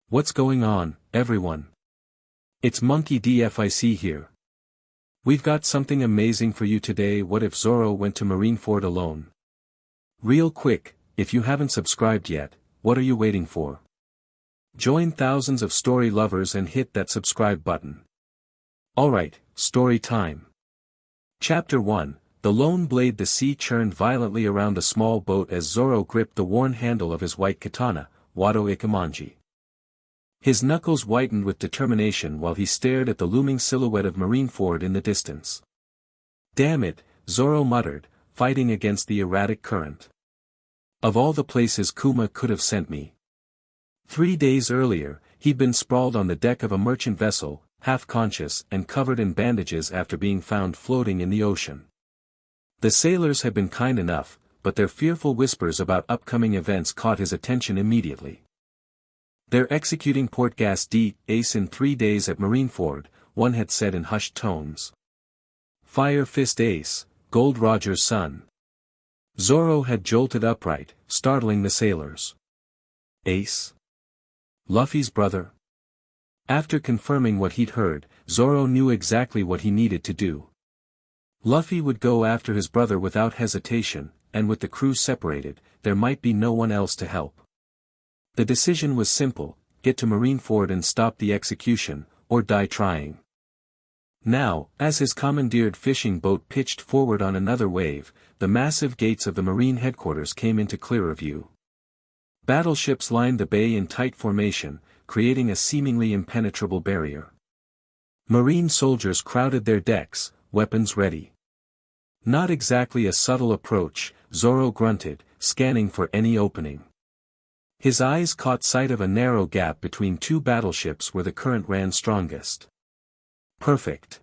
What's going on, everyone? It's Monkey DFIC here. We've got something amazing for you today. What if Zoro went to Marineford alone? Real quick, if you haven't subscribed yet, what are you waiting for? Join thousands of story lovers and hit that subscribe button. Alright, story time. Chapter 1, The Lone Blade. The sea churned violently around a small boat as Zoro gripped the worn handle of his white katana, Wado Ikemanji. His knuckles whitened with determination while he stared at the looming silhouette of Marineford in the distance. Damn it, Zoro muttered, fighting against the erratic current. Of all the places Kuma could have sent me. 3 days earlier, he'd been sprawled on the deck of a merchant vessel, half-conscious and covered in bandages after being found floating in the ocean. The sailors had been kind enough, but their fearful whispers about upcoming events caught his attention immediately. They're executing Portgas D. Ace in 3 days at Marineford, one had said in hushed tones. Fire Fist Ace, Gold Roger's son. Zoro had jolted upright, startling the sailors. Ace? Luffy's brother? After confirming what he'd heard, Zoro knew exactly what he needed to do. Luffy would go after his brother without hesitation, and with the crew separated, there might be no one else to help. The decision was simple: get to Marineford and stop the execution, or die trying. Now, as his commandeered fishing boat pitched forward on another wave, the massive gates of the Marine headquarters came into clearer view. Battleships lined the bay in tight formation, creating a seemingly impenetrable barrier. Marine soldiers crowded their decks, weapons ready. Not exactly a subtle approach, Zoro grunted, scanning for any opening. His eyes caught sight of a narrow gap between two battleships where the current ran strongest. Perfect.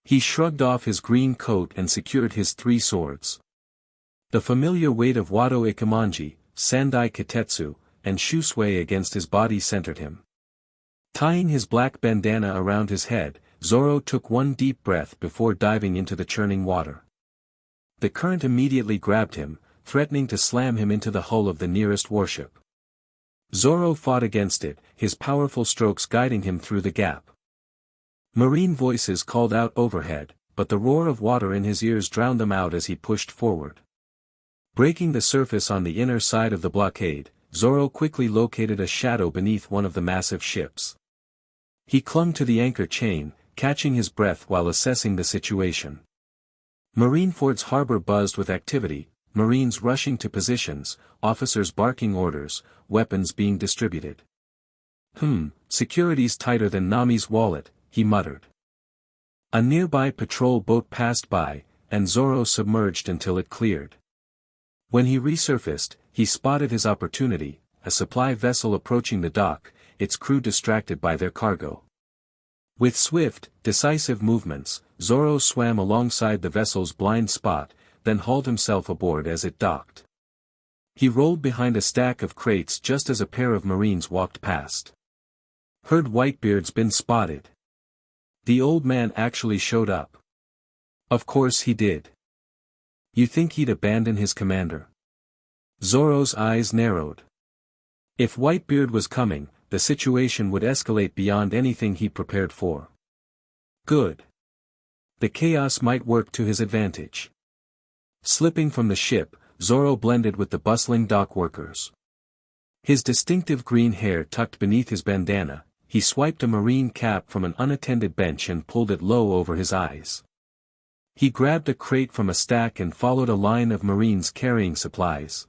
He shrugged off his green coat and secured his 3 swords. The familiar weight of Wado Ikemanji, Sandai Kitetsu, and Shusui against his body centered him. Tying his black bandana around his head, Zoro took one deep breath before diving into the churning water. The current immediately grabbed him, threatening to slam him into the hull of the nearest warship. Zoro fought against it, his powerful strokes guiding him through the gap. Marine voices called out overhead, but the roar of water in his ears drowned them out as he pushed forward. Breaking the surface on the inner side of the blockade, Zoro quickly located a shadow beneath one of the massive ships. He clung to the anchor chain, catching his breath while assessing the situation. Marineford's harbor buzzed with activity, Marines rushing to positions, officers barking orders, weapons being distributed. Security's tighter than Nami's wallet, he muttered. A nearby patrol boat passed by, and Zoro submerged until it cleared. When he resurfaced, he spotted his opportunity, a supply vessel approaching the dock, its crew distracted by their cargo. With swift, decisive movements, Zoro swam alongside the vessel's blind spot, then hauled himself aboard as it docked. He rolled behind a stack of crates just as a pair of Marines walked past. Heard Whitebeard's been spotted. The old man actually showed up. Of course he did. You think he'd abandon his commander? Zoro's eyes narrowed. If Whitebeard was coming, the situation would escalate beyond anything he prepared for. Good. The chaos might work to his advantage. Slipping from the ship, Zoro blended with the bustling dock workers. His distinctive green hair tucked beneath his bandana, he swiped a marine cap from an unattended bench and pulled it low over his eyes. He grabbed a crate from a stack and followed a line of Marines carrying supplies.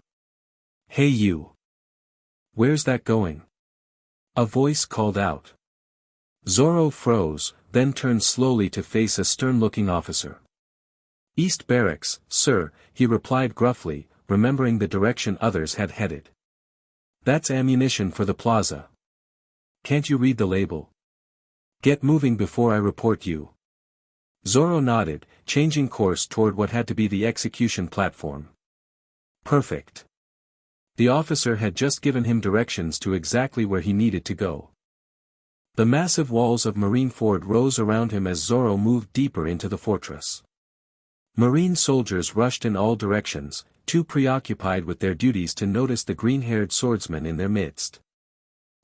Hey you! Where's that going? A voice called out. Zoro froze, then turned slowly to face a stern-looking officer. East Barracks, sir, he replied gruffly, remembering the direction others had headed. That's ammunition for the plaza. Can't you read the label? Get moving before I report you. Zoro nodded, changing course toward what had to be the execution platform. Perfect. The officer had just given him directions to exactly where he needed to go. The massive walls of Marineford rose around him as Zoro moved deeper into the fortress. Marine soldiers rushed in all directions, too preoccupied with their duties to notice the green-haired swordsman in their midst.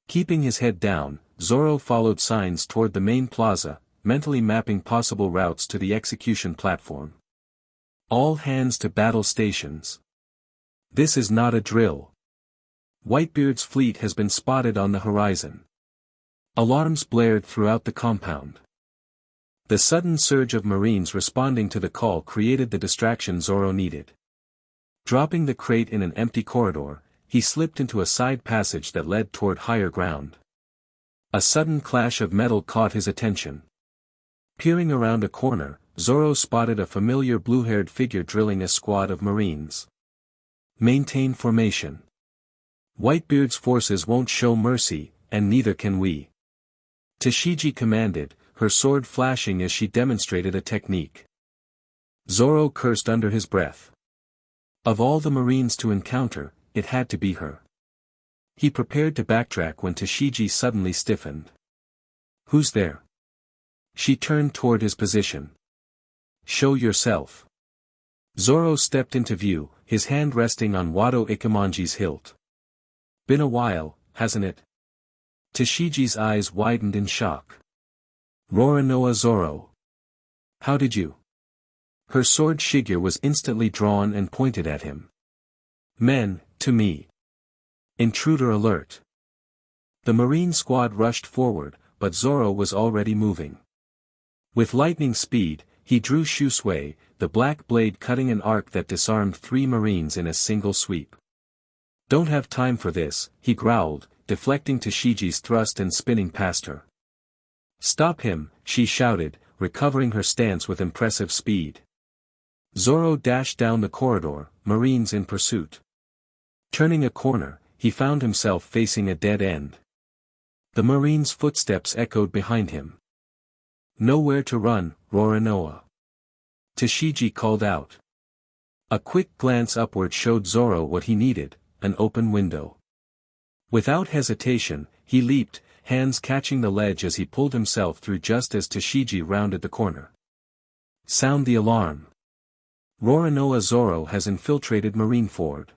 Keeping his head down, Zoro followed signs toward the main plaza, mentally mapping possible routes to the execution platform. All hands to battle stations. This is not a drill. Whitebeard's fleet has been spotted on the horizon. Alarms blared throughout the compound. The sudden surge of Marines responding to the call created the distraction Zoro needed. Dropping the crate in an empty corridor, he slipped into a side passage that led toward higher ground. A sudden clash of metal caught his attention. Peering around a corner, Zoro spotted a familiar blue-haired figure drilling a squad of Marines. Maintain formation. Whitebeard's forces won't show mercy, and neither can we. Tashigi commanded, her sword flashing as she demonstrated a technique. Zoro cursed under his breath. Of all the Marines to encounter, it had to be her. He prepared to backtrack when Tashigi suddenly stiffened. Who's there? She turned toward his position. Show yourself. Zoro stepped into view, his hand resting on Wado Ikemanji's hilt. Been a while, hasn't it? Tashigi's eyes widened in shock. Roranoa Zoro. How did you? Her sword Shigure was instantly drawn and pointed at him. Men, to me. Intruder alert. The Marine squad rushed forward, but Zoro was already moving. With lightning speed, he drew Shusui, the black blade cutting an arc that disarmed 3 Marines in a single sweep. Don't have time for this, he growled, deflecting Tashigi's thrust and spinning past her. Stop him, she shouted, recovering her stance with impressive speed. Zoro dashed down the corridor, Marines in pursuit. Turning a corner, he found himself facing a dead end. The Marine's footsteps echoed behind him. Nowhere to run, Roranoa. Tashigi called out. A quick glance upward showed Zoro what he needed, an open window. Without hesitation, he leaped, hands catching the ledge as he pulled himself through just as Tashigi rounded the corner. Sound the alarm. Roranoa Zoro has infiltrated Marineford.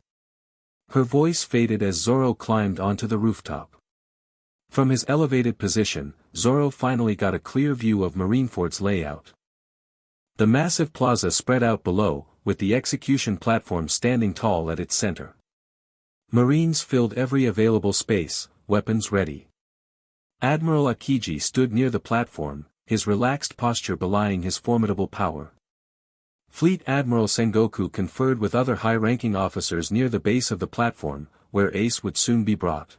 Her voice faded as Zoro climbed onto the rooftop. From his elevated position, Zoro finally got a clear view of Marineford's layout. The massive plaza spread out below, with the execution platform standing tall at its center. Marines filled every available space, weapons ready. Admiral Akiji stood near the platform, his relaxed posture belying his formidable power. Fleet Admiral Sengoku conferred with other high-ranking officers near the base of the platform, where Ace would soon be brought.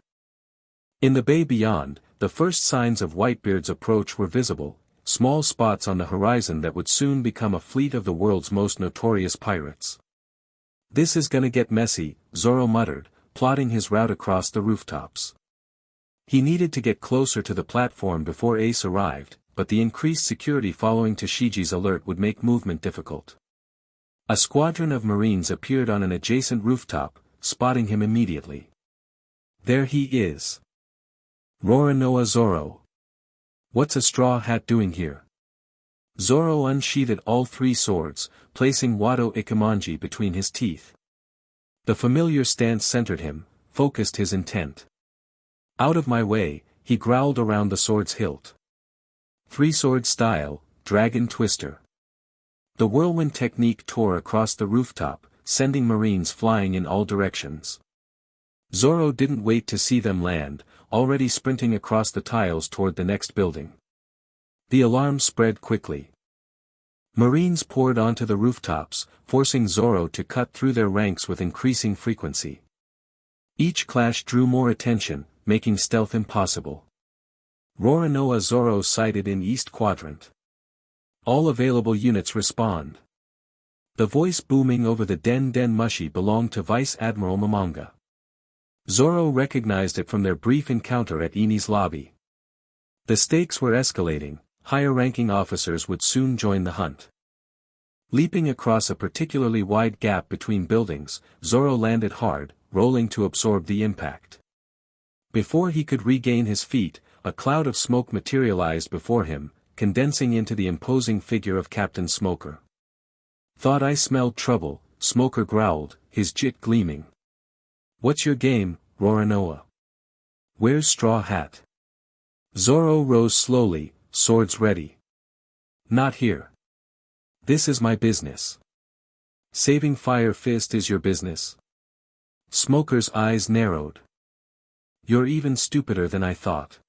In the bay beyond, the first signs of Whitebeard's approach were visible, small spots on the horizon that would soon become a fleet of the world's most notorious pirates. This is gonna get messy, Zoro muttered, plotting his route across the rooftops. He needed to get closer to the platform before Ace arrived, but the increased security following Tashigi's alert would make movement difficult. A squadron of Marines appeared on an adjacent rooftop, spotting him immediately. There he is. Roranoa Zoro. What's a straw hat doing here? Zoro unsheathed all 3 swords, placing Wado Ikemanji between his teeth. The familiar stance centered him, focused his intent. Out of my way, he growled around the sword's hilt. 3-sword style, Dragon Twister. The whirlwind technique tore across the rooftop, sending Marines flying in all directions. Zoro didn't wait to see them land, already sprinting across the tiles toward the next building. The alarm spread quickly. Marines poured onto the rooftops, forcing Zoro to cut through their ranks with increasing frequency. Each clash drew more attention, making stealth impossible. Roranoa Zoro sighted in East Quadrant. All available units respond. The voice booming over the Den Mushi belonged to Vice Admiral Momonga. Zoro recognized it from their brief encounter at Ini's lobby. The stakes were escalating, higher-ranking officers would soon join the hunt. Leaping across a particularly wide gap between buildings, Zoro landed hard, rolling to absorb the impact. Before he could regain his feet, a cloud of smoke materialized before him, condensing into the imposing figure of Captain Smoker. Thought I smelled trouble, Smoker growled, his jit gleaming. What's your game, Roranoa? Where's Straw Hat? Zoro rose slowly, swords ready. Not here. This is my business. Saving Fire Fist is your business? Smoker's eyes narrowed. You're even stupider than I thought.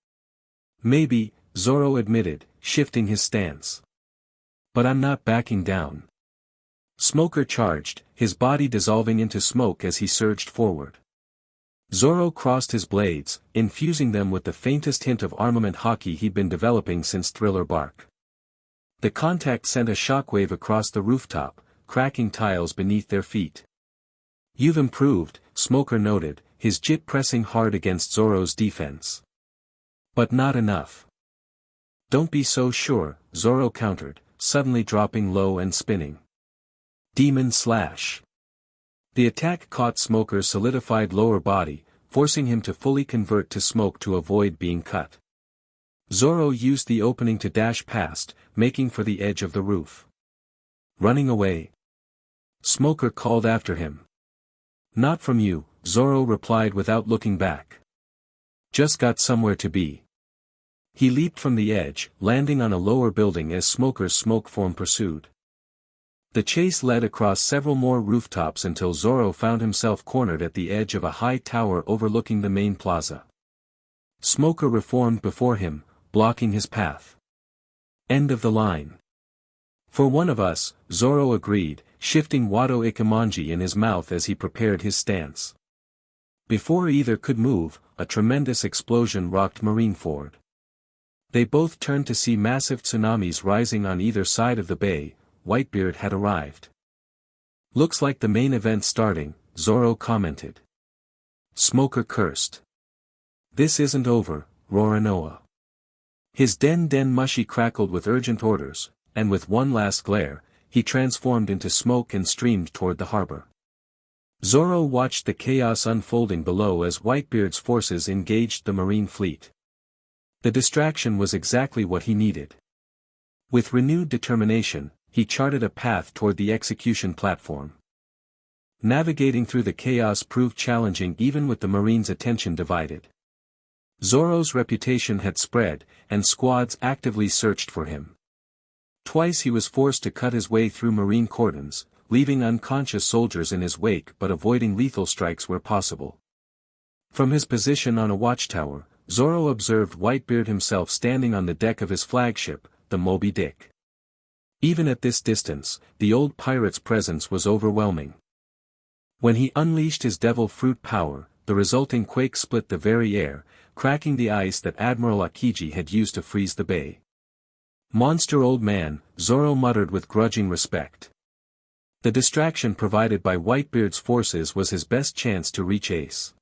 Maybe, Zoro admitted, shifting his stance. But I'm not backing down. Smoker charged, his body dissolving into smoke as he surged forward. Zoro crossed his blades, infusing them with the faintest hint of armament hockey he'd been developing since Thriller Bark. The contact sent a shockwave across the rooftop, cracking tiles beneath their feet. You've improved, Smoker noted, his jit pressing hard against Zoro's defense. But not enough. Don't be so sure, Zoro countered, suddenly dropping low and spinning. Demon Slash. The attack caught Smoker's solidified lower body, forcing him to fully convert to smoke to avoid being cut. Zoro used the opening to dash past, making for the edge of the roof. Running away? Smoker called after him. Not from you, Zoro replied without looking back. Just got somewhere to be. He leaped from the edge, landing on a lower building as Smoker's smoke form pursued. The chase led across several more rooftops until Zoro found himself cornered at the edge of a high tower overlooking the main plaza. Smoker reformed before him, blocking his path. End of the line. For one of us, Zoro agreed, shifting Wado Ikemonji in his mouth as he prepared his stance. Before either could move, a tremendous explosion rocked Marineford. They both turned to see massive tsunamis rising on either side of the bay. Whitebeard had arrived. Looks like the main event starting, Zoro commented. Smoker cursed. This isn't over, Roronoa. His den mushi crackled with urgent orders, and with one last glare, he transformed into smoke and streamed toward the harbor. Zoro watched the chaos unfolding below as Whitebeard's forces engaged the marine fleet. The distraction was exactly what he needed. With renewed determination, he charted a path toward the execution platform. Navigating through the chaos proved challenging even with the Marines' attention divided. Zoro's reputation had spread, and squads actively searched for him. Twice he was forced to cut his way through Marine cordons, leaving unconscious soldiers in his wake but avoiding lethal strikes where possible. From his position on a watchtower, Zoro observed Whitebeard himself standing on the deck of his flagship, the Moby Dick. Even at this distance, the old pirate's presence was overwhelming. When he unleashed his devil fruit power, the resulting quake split the very air, cracking the ice that Admiral Akiji had used to freeze the bay. Monster old man, Zoro muttered with grudging respect. The distraction provided by Whitebeard's forces was his best chance to reach Ace.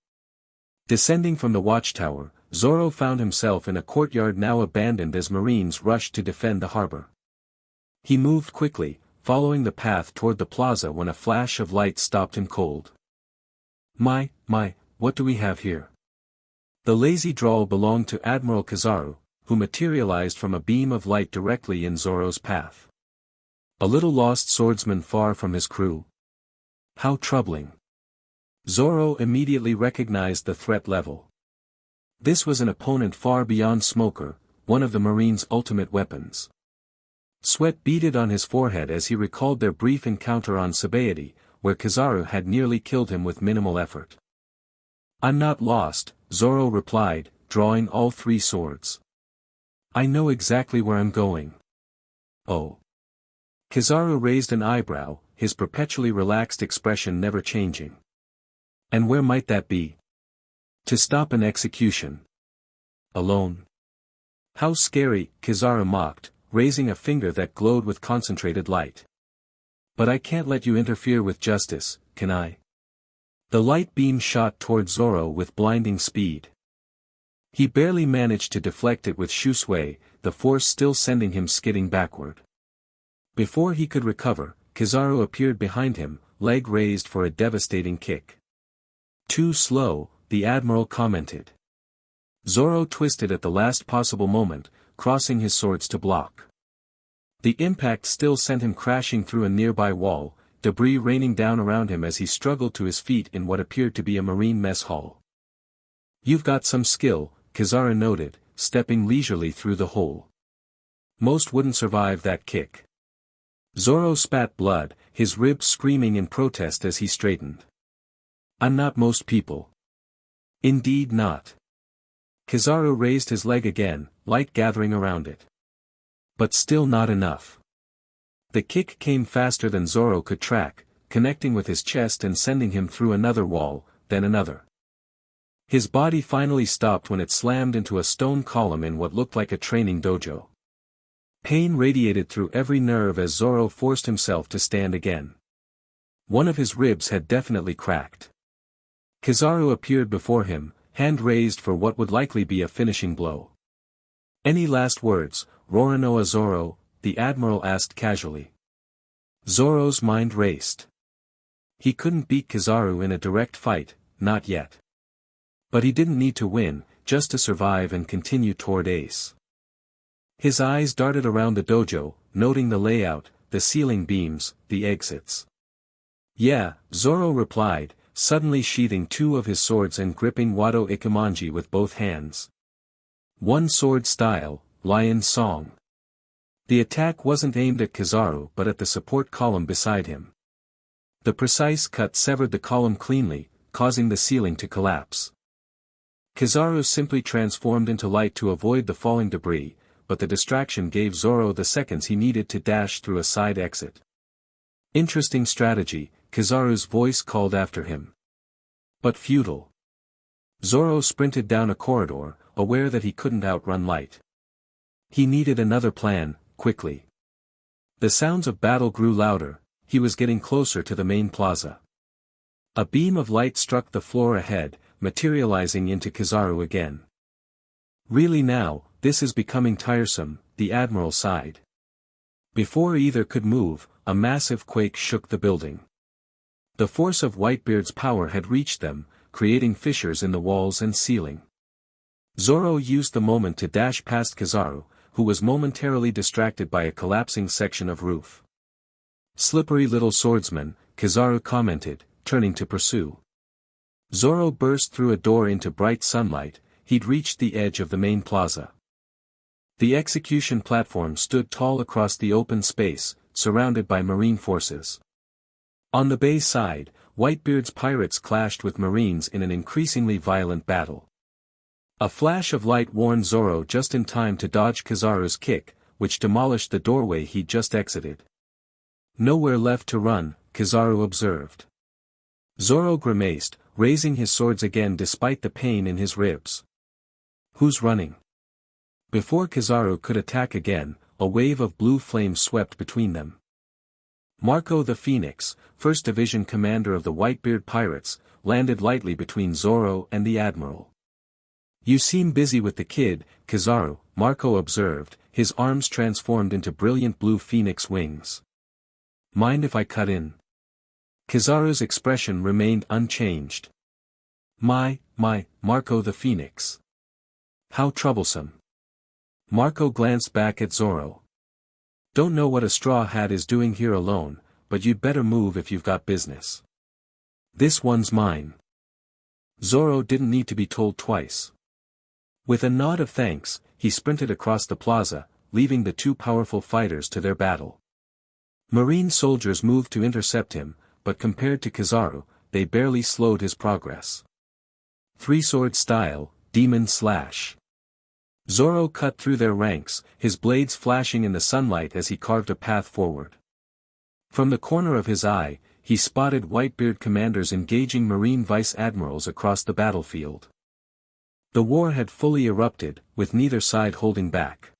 Descending from the watchtower, Zoro found himself in a courtyard now abandoned as Marines rushed to defend the harbor. He moved quickly, following the path toward the plaza when a flash of light stopped him cold. My, what do we have here? The lazy drawl belonged to Admiral Kizaru, who materialized from a beam of light directly in Zoro's path. A little lost swordsman far from his crew? How troubling. Zoro immediately recognized the threat level. This was an opponent far beyond Smoker, one of the Marines' ultimate weapons. Sweat beaded on his forehead as he recalled their brief encounter on Sabaody, where Kizaru had nearly killed him with minimal effort. I'm not lost, Zoro replied, drawing all three swords. I know exactly where I'm going. Oh. Kizaru raised an eyebrow, his perpetually relaxed expression never changing. And where might that be? To stop an execution. Alone. How scary, Kizaru mocked, raising a finger that glowed with concentrated light. But I can't let you interfere with justice, can I? The light beam shot toward Zoro with blinding speed. He barely managed to deflect it with Shusui, the force still sending him skidding backward. Before he could recover, Kizaru appeared behind him, leg raised for a devastating kick. Too slow, the Admiral commented. Zoro twisted at the last possible moment, crossing his swords to block. The impact still sent him crashing through a nearby wall, debris raining down around him as he struggled to his feet in what appeared to be a Marine mess hall. You've got some skill, Kizaru noted, stepping leisurely through the hole. Most wouldn't survive that kick. Zoro spat blood, his ribs screaming in protest as he straightened. I'm not most people. Indeed not. Kizaru raised his leg again, light gathering around it. But still not enough. The kick came faster than Zoro could track, connecting with his chest and sending him through another wall, then another. His body finally stopped when it slammed into a stone column in what looked like a training dojo. Pain radiated through every nerve as Zoro forced himself to stand again. One of his ribs had definitely cracked. Kizaru appeared before him, hand raised for what would likely be a finishing blow. Any last words, Roronoa Zoro? The admiral asked casually. Zoro's mind raced. He couldn't beat Kizaru in a direct fight, not yet. But he didn't need to win, just to survive and continue toward Ace. His eyes darted around the dojo, noting the layout, the ceiling beams, the exits. Yeah, Zoro replied, suddenly sheathing two of his swords and gripping Wado Ikemanji with both hands. One sword style, Lion Song. The attack wasn't aimed at Kizaru but at the support column beside him. The precise cut severed the column cleanly, causing the ceiling to collapse. Kizaru simply transformed into light to avoid the falling debris, but the distraction gave Zoro the seconds he needed to dash through a side exit. Interesting strategy, Kizaru's voice called after him. But futile. Zoro sprinted down a corridor, aware that he couldn't outrun light. He needed another plan, quickly. The sounds of battle grew louder, he was getting closer to the main plaza. A beam of light struck the floor ahead, materializing into Kizaru again. Really now, this is becoming tiresome, the admiral sighed. Before either could move, a massive quake shook the building. The force of Whitebeard's power had reached them, creating fissures in the walls and ceiling. Zoro used the moment to dash past Kizaru, who was momentarily distracted by a collapsing section of roof. Slippery little swordsman, Kizaru commented, turning to pursue. Zoro burst through a door into bright sunlight, he'd reached the edge of the main plaza. The execution platform stood tall across the open space, surrounded by marine forces. On the bay side, Whitebeard's pirates clashed with marines in an increasingly violent battle. A flash of light warned Zoro just in time to dodge Kizaru's kick, which demolished the doorway he'd just exited. Nowhere left to run, Kizaru observed. Zoro grimaced, raising his swords again despite the pain in his ribs. Who's running? Before Kizaru could attack again, a wave of blue flames swept between them. Marco the Phoenix, 1st Division commander of the Whitebeard pirates, landed lightly between Zoro and the admiral. You seem busy with the kid, Kizaru, Marco observed, his arms transformed into brilliant blue phoenix wings. Mind if I cut in? Kizaru's expression remained unchanged. My, Marco the Phoenix. How troublesome. Marco glanced back at Zoro. Don't know what a straw hat is doing here alone, but you'd better move if you've got business. This one's mine. Zoro didn't need to be told twice. With a nod of thanks, he sprinted across the plaza, leaving the two powerful fighters to their battle. Marine soldiers moved to intercept him, but compared to Kizaru, they barely slowed his progress. Three-sword style, demon slash. Zoro cut through their ranks, his blades flashing in the sunlight as he carved a path forward. From the corner of his eye, he spotted Whitebeard commanders engaging Marine vice-admirals across the battlefield. The war had fully erupted, with neither side holding back.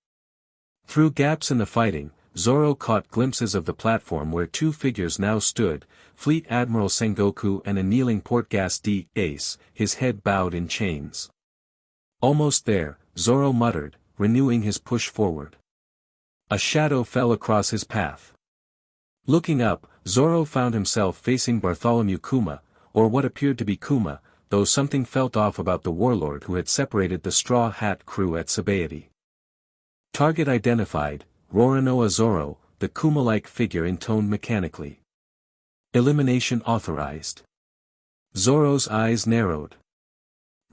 Through gaps in the fighting, Zoro caught glimpses of the platform where two figures now stood, Fleet Admiral Sengoku and a kneeling Portgas D. Ace, his head bowed in chains. Almost there, Zoro muttered, renewing his push forward. A shadow fell across his path. Looking up, Zoro found himself facing Bartholomew Kuma, or what appeared to be Kuma, though something felt off about the warlord who had separated the Straw Hat crew at Sabaody. Target identified, Roronoa Zoro, the Kuma-like figure intoned mechanically. Elimination authorized. Zoro's eyes narrowed.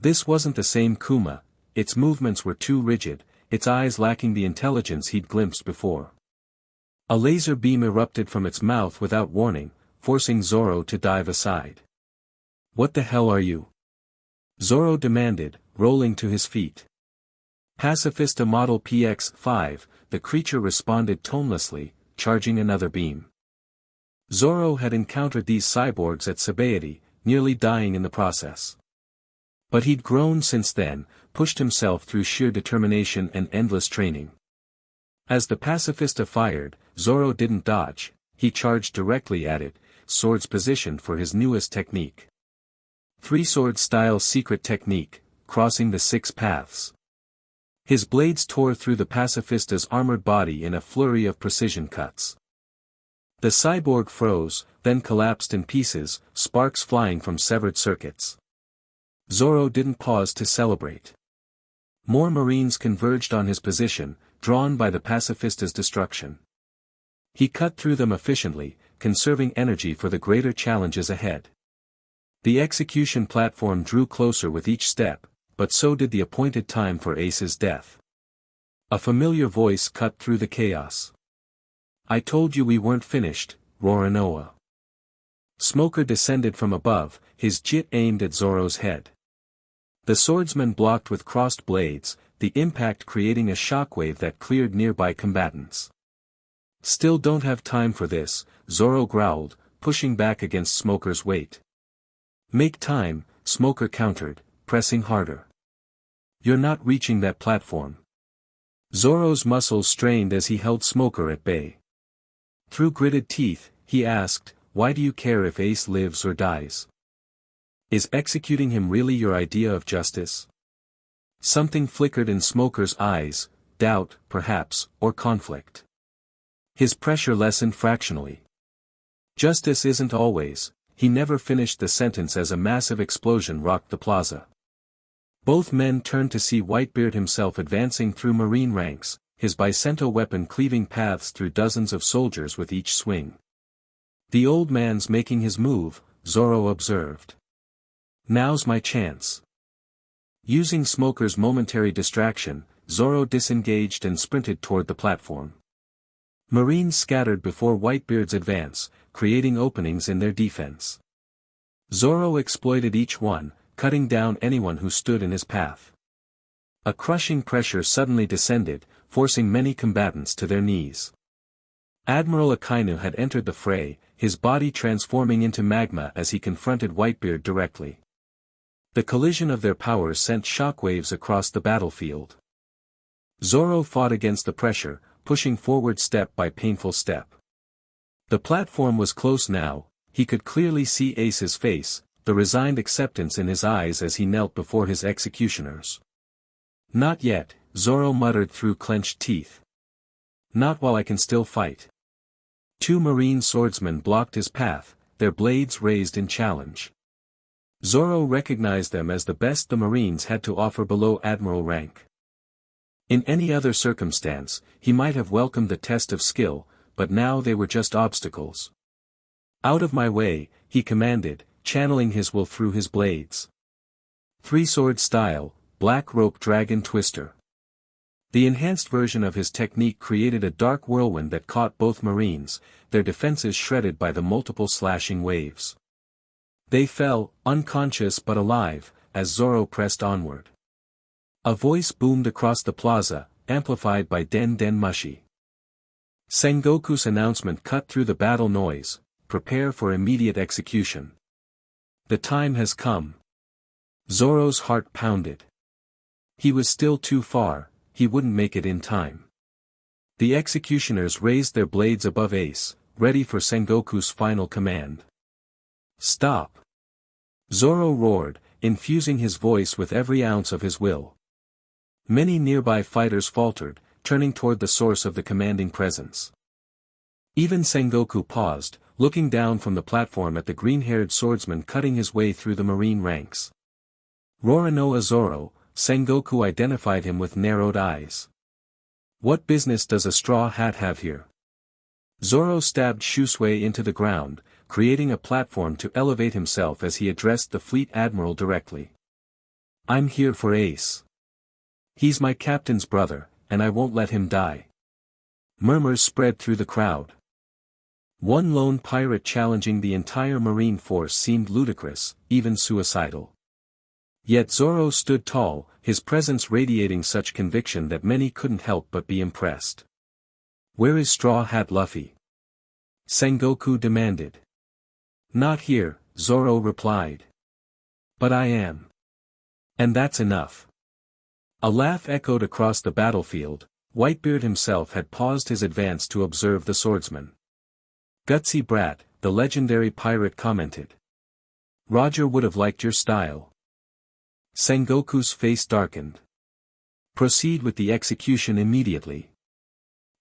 This wasn't the same Kuma, its movements were too rigid, its eyes lacking the intelligence he'd glimpsed before. A laser beam erupted from its mouth without warning, forcing Zoro to dive aside. "What the hell are you?" Zoro demanded, rolling to his feet. "Pacifista Model PX-5, the creature responded tonelessly, charging another beam. Zoro had encountered these cyborgs at Sabaody, nearly dying in the process. But he'd grown since then, pushed himself through sheer determination and endless training. As the Pacifista fired, Zoro didn't dodge, he charged directly at it, swords positioned for his newest technique. Three-sword style secret technique, crossing the 6 paths. His blades tore through the Pacifista's armored body in a flurry of precision cuts. The cyborg froze, then collapsed in pieces, sparks flying from severed circuits. Zoro didn't pause to celebrate. More Marines converged on his position, drawn by the Pacifista's destruction. He cut through them efficiently, conserving energy for the greater challenges ahead. The execution platform drew closer with each step, but so did the appointed time for Ace's death. A familiar voice cut through the chaos. "I told you we weren't finished, Roranoa." Smoker descended from above, his jit aimed at Zoro's head. The swordsman blocked with crossed blades, the impact creating a shockwave that cleared nearby combatants. "Still don't have time for this," Zoro growled, pushing back against Smoker's weight. "Make time," Smoker countered, pressing harder. "You're not reaching that platform." Zoro's muscles strained as he held Smoker at bay. Through gritted teeth, he asked, "Why do you care if Ace lives or dies? Is executing him really your idea of justice?" Something flickered in Smoker's eyes, doubt, perhaps, or conflict. His pressure lessened fractionally. "Justice isn't always," he never finished the sentence as a massive explosion rocked the plaza. Both men turned to see Whitebeard himself advancing through Marine ranks, his bicento weapon cleaving paths through dozens of soldiers with each swing. "The old man's making his move," Zoro observed. "Now's my chance." Using Smoker's momentary distraction, Zoro disengaged and sprinted toward the platform. Marines scattered before Whitebeard's advance, creating openings in their defense. Zoro exploited each one, cutting down anyone who stood in his path. A crushing pressure suddenly descended, forcing many combatants to their knees. Admiral Akainu had entered the fray, his body transforming into magma as he confronted Whitebeard directly. The collision of their powers sent shockwaves across the battlefield. Zoro fought against the pressure, pushing forward step by painful step. The platform was close now, he could clearly see Ace's face, the resigned acceptance in his eyes as he knelt before his executioners. "Not yet," Zoro muttered through clenched teeth. "Not while I can still fight." 2 Marine swordsmen blocked his path, their blades raised in challenge. Zoro recognized them as the best the Marines had to offer below admiral rank. In any other circumstance, he might have welcomed the test of skill, but now they were just obstacles. "Out of my way," he commanded, channeling his will through his blades. Three-sword style, black rope dragon twister. The enhanced version of his technique created a dark whirlwind that caught both Marines, their defenses shredded by the multiple slashing waves. They fell, unconscious but alive, as Zoro pressed onward. A voice boomed across the plaza, amplified by Den Den Mushi. Sengoku's announcement cut through the battle noise, "Prepare for immediate execution. The time has come." Zoro's heart pounded. He was still too far, he wouldn't make it in time. The executioners raised their blades above Ace, ready for Sengoku's final command. "Stop!" Zoro roared, infusing his voice with every ounce of his will. Many nearby fighters faltered, turning toward the source of the commanding presence. Even Sengoku paused, looking down from the platform at the green-haired swordsman cutting his way through the Marine ranks. Roranoa Zoro, Sengoku identified him with narrowed eyes. "What business does a straw hat have here?" Zoro stabbed Shusui into the ground, creating a platform to elevate himself as he addressed the fleet admiral directly. I'm here for Ace. He's my captain's brother, and I won't let him die. Murmurs spread through the crowd. One lone pirate challenging the entire marine force seemed ludicrous, even suicidal. Yet Zoro stood tall, his presence radiating such conviction that many couldn't help but be impressed. "Where is Straw Hat Luffy?" Sengoku demanded. "Not here," Zoro replied. "But I am. And that's enough." A laugh echoed across the battlefield. Whitebeard himself had paused his advance to observe the swordsman. "Gutsy brat," the legendary pirate commented. "Roger would have liked your style." Sengoku's face darkened. "Proceed with the execution immediately."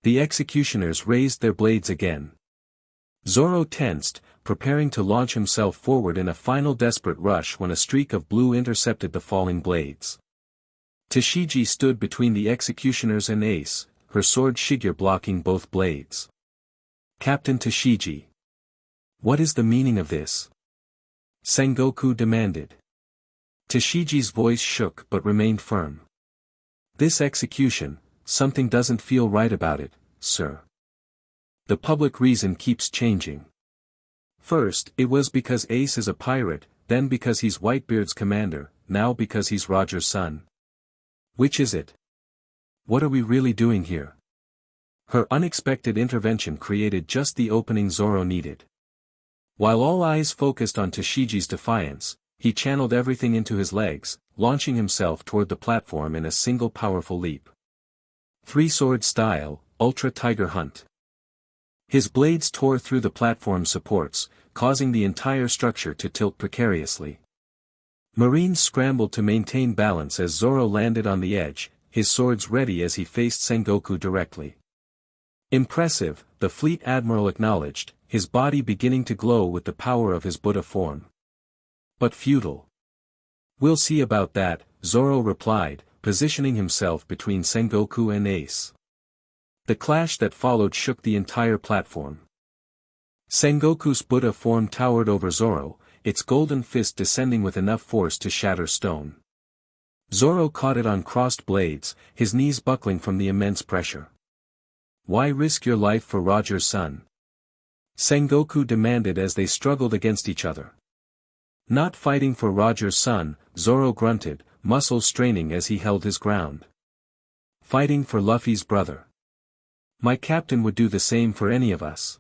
The executioners raised their blades again. Zoro tensed, preparing to launch himself forward in a final desperate rush when a streak of blue intercepted the falling blades. Tashigi stood between the executioners and Ace, her sword Shigure blocking both blades. "Captain Tashigi. What is the meaning of this?" Sengoku demanded. Tashigi's voice shook but remained firm. "This execution, something doesn't feel right about it, sir. The public reason keeps changing. First, it was because Ace is a pirate, then because he's Whitebeard's commander, now because he's Roger's son. Which is it? What are we really doing here?" Her unexpected intervention created just the opening Zoro needed. While all eyes focused on Tashigi's defiance, he channeled everything into his legs, launching himself toward the platform in a single powerful leap. Three-sword style, Ultra Tiger Hunt. His blades tore through the platform supports, causing the entire structure to tilt precariously. Marines scrambled to maintain balance as Zoro landed on the edge, his swords ready as he faced Sengoku directly. "Impressive," the fleet admiral acknowledged, his body beginning to glow with the power of his Buddha form. "But futile." "We'll see about that," Zoro replied, positioning himself between Sengoku and Ace. The clash that followed shook the entire platform. Sengoku's Buddha form towered over Zoro, its golden fist descending with enough force to shatter stone. Zoro caught it on crossed blades, his knees buckling from the immense pressure. "Why risk your life for Roger's son?" Sengoku demanded as they struggled against each other. "Not fighting for Roger's son," Zoro grunted, muscles straining as he held his ground. "Fighting for Luffy's brother. My captain would do the same for any of us."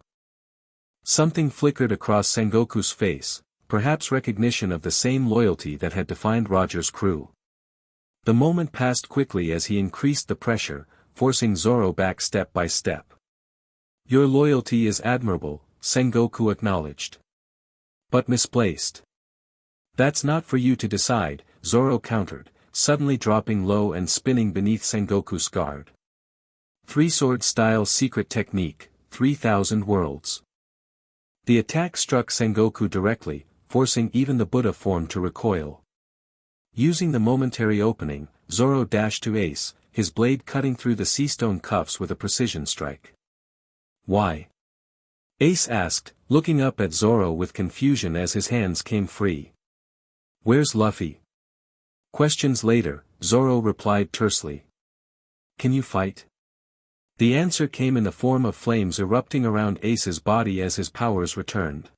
Something flickered across Sengoku's face, perhaps recognition of the same loyalty that had defined Roger's crew. The moment passed quickly as he increased the pressure, forcing Zoro back step by step. "Your loyalty is admirable," Sengoku acknowledged. "But misplaced." "That's not for you to decide," Zoro countered, suddenly dropping low and spinning beneath Sengoku's guard. Three-sword style secret technique, 3,000 worlds. The attack struck Sengoku directly, forcing even the Buddha form to recoil. Using the momentary opening, Zoro dashed to Ace, his blade cutting through the seastone cuffs with a precision strike. "Why?" Ace asked, looking up at Zoro with confusion as his hands came free. "Where's Luffy?" Questions later, Zoro replied tersely. "Can you fight?" The answer came in the form of flames erupting around Ace's body as his powers returned.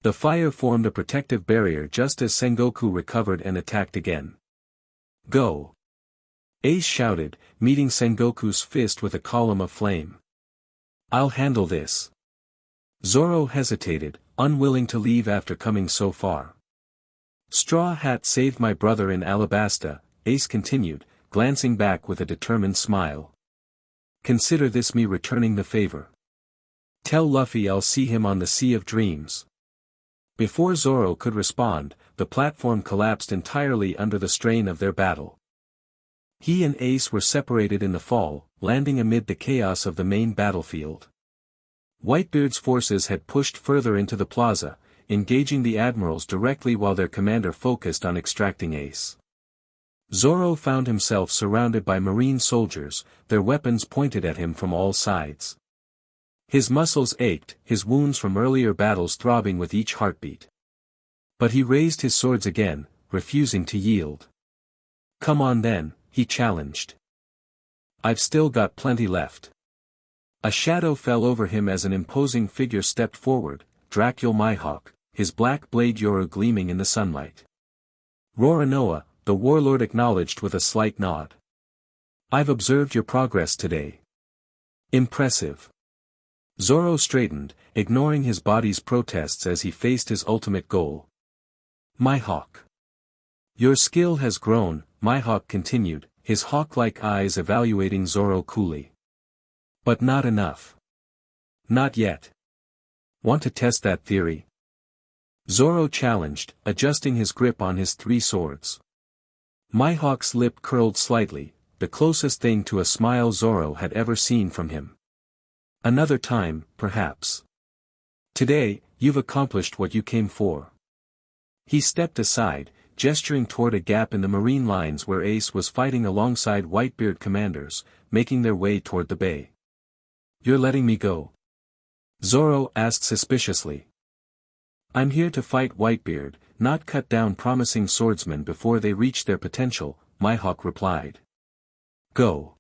The fire formed a protective barrier just as Sengoku recovered and attacked again. "Go!" Ace shouted, meeting Sengoku's fist with a column of flame. "I'll handle this." Zoro hesitated, unwilling to leave after coming so far. "Straw Hat saved my brother in Alabasta," Ace continued, glancing back with a determined smile. "Consider this me returning the favor. Tell Luffy I'll see him on the Sea of Dreams." Before Zoro could respond, the platform collapsed entirely under the strain of their battle. He and Ace were separated in the fall, landing amid the chaos of the main battlefield. Whitebeard's forces had pushed further into the plaza, engaging the admirals directly while their commander focused on extracting Ace. Zoro found himself surrounded by marine soldiers, their weapons pointed at him from all sides. His muscles ached, his wounds from earlier battles throbbing with each heartbeat. But he raised his swords again, refusing to yield. Come on then, he challenged. I've still got plenty left. A shadow fell over him as an imposing figure stepped forward, Dracul Mihawk, his black blade Yoru gleaming in the sunlight. Roronoa, the warlord acknowledged with a slight nod. I've observed your progress today. Impressive. Zoro straightened, ignoring his body's protests as he faced his ultimate goal. Mihawk. Your skill has grown, Mihawk continued, his hawk-like eyes evaluating Zoro coolly. But not enough. Not yet. Want to test that theory? Zoro challenged, adjusting his grip on his three swords. Mihawk's lip curled slightly, the closest thing to a smile Zoro had ever seen from him. Another time, perhaps. Today, you've accomplished what you came for. He stepped aside, gesturing toward a gap in the marine lines where Ace was fighting alongside Whitebeard commanders, making their way toward the bay. You're letting me go? Zoro asked suspiciously. I'm here to fight Whitebeard, not cut down promising swordsmen before they reach their potential, Mihawk replied. Go.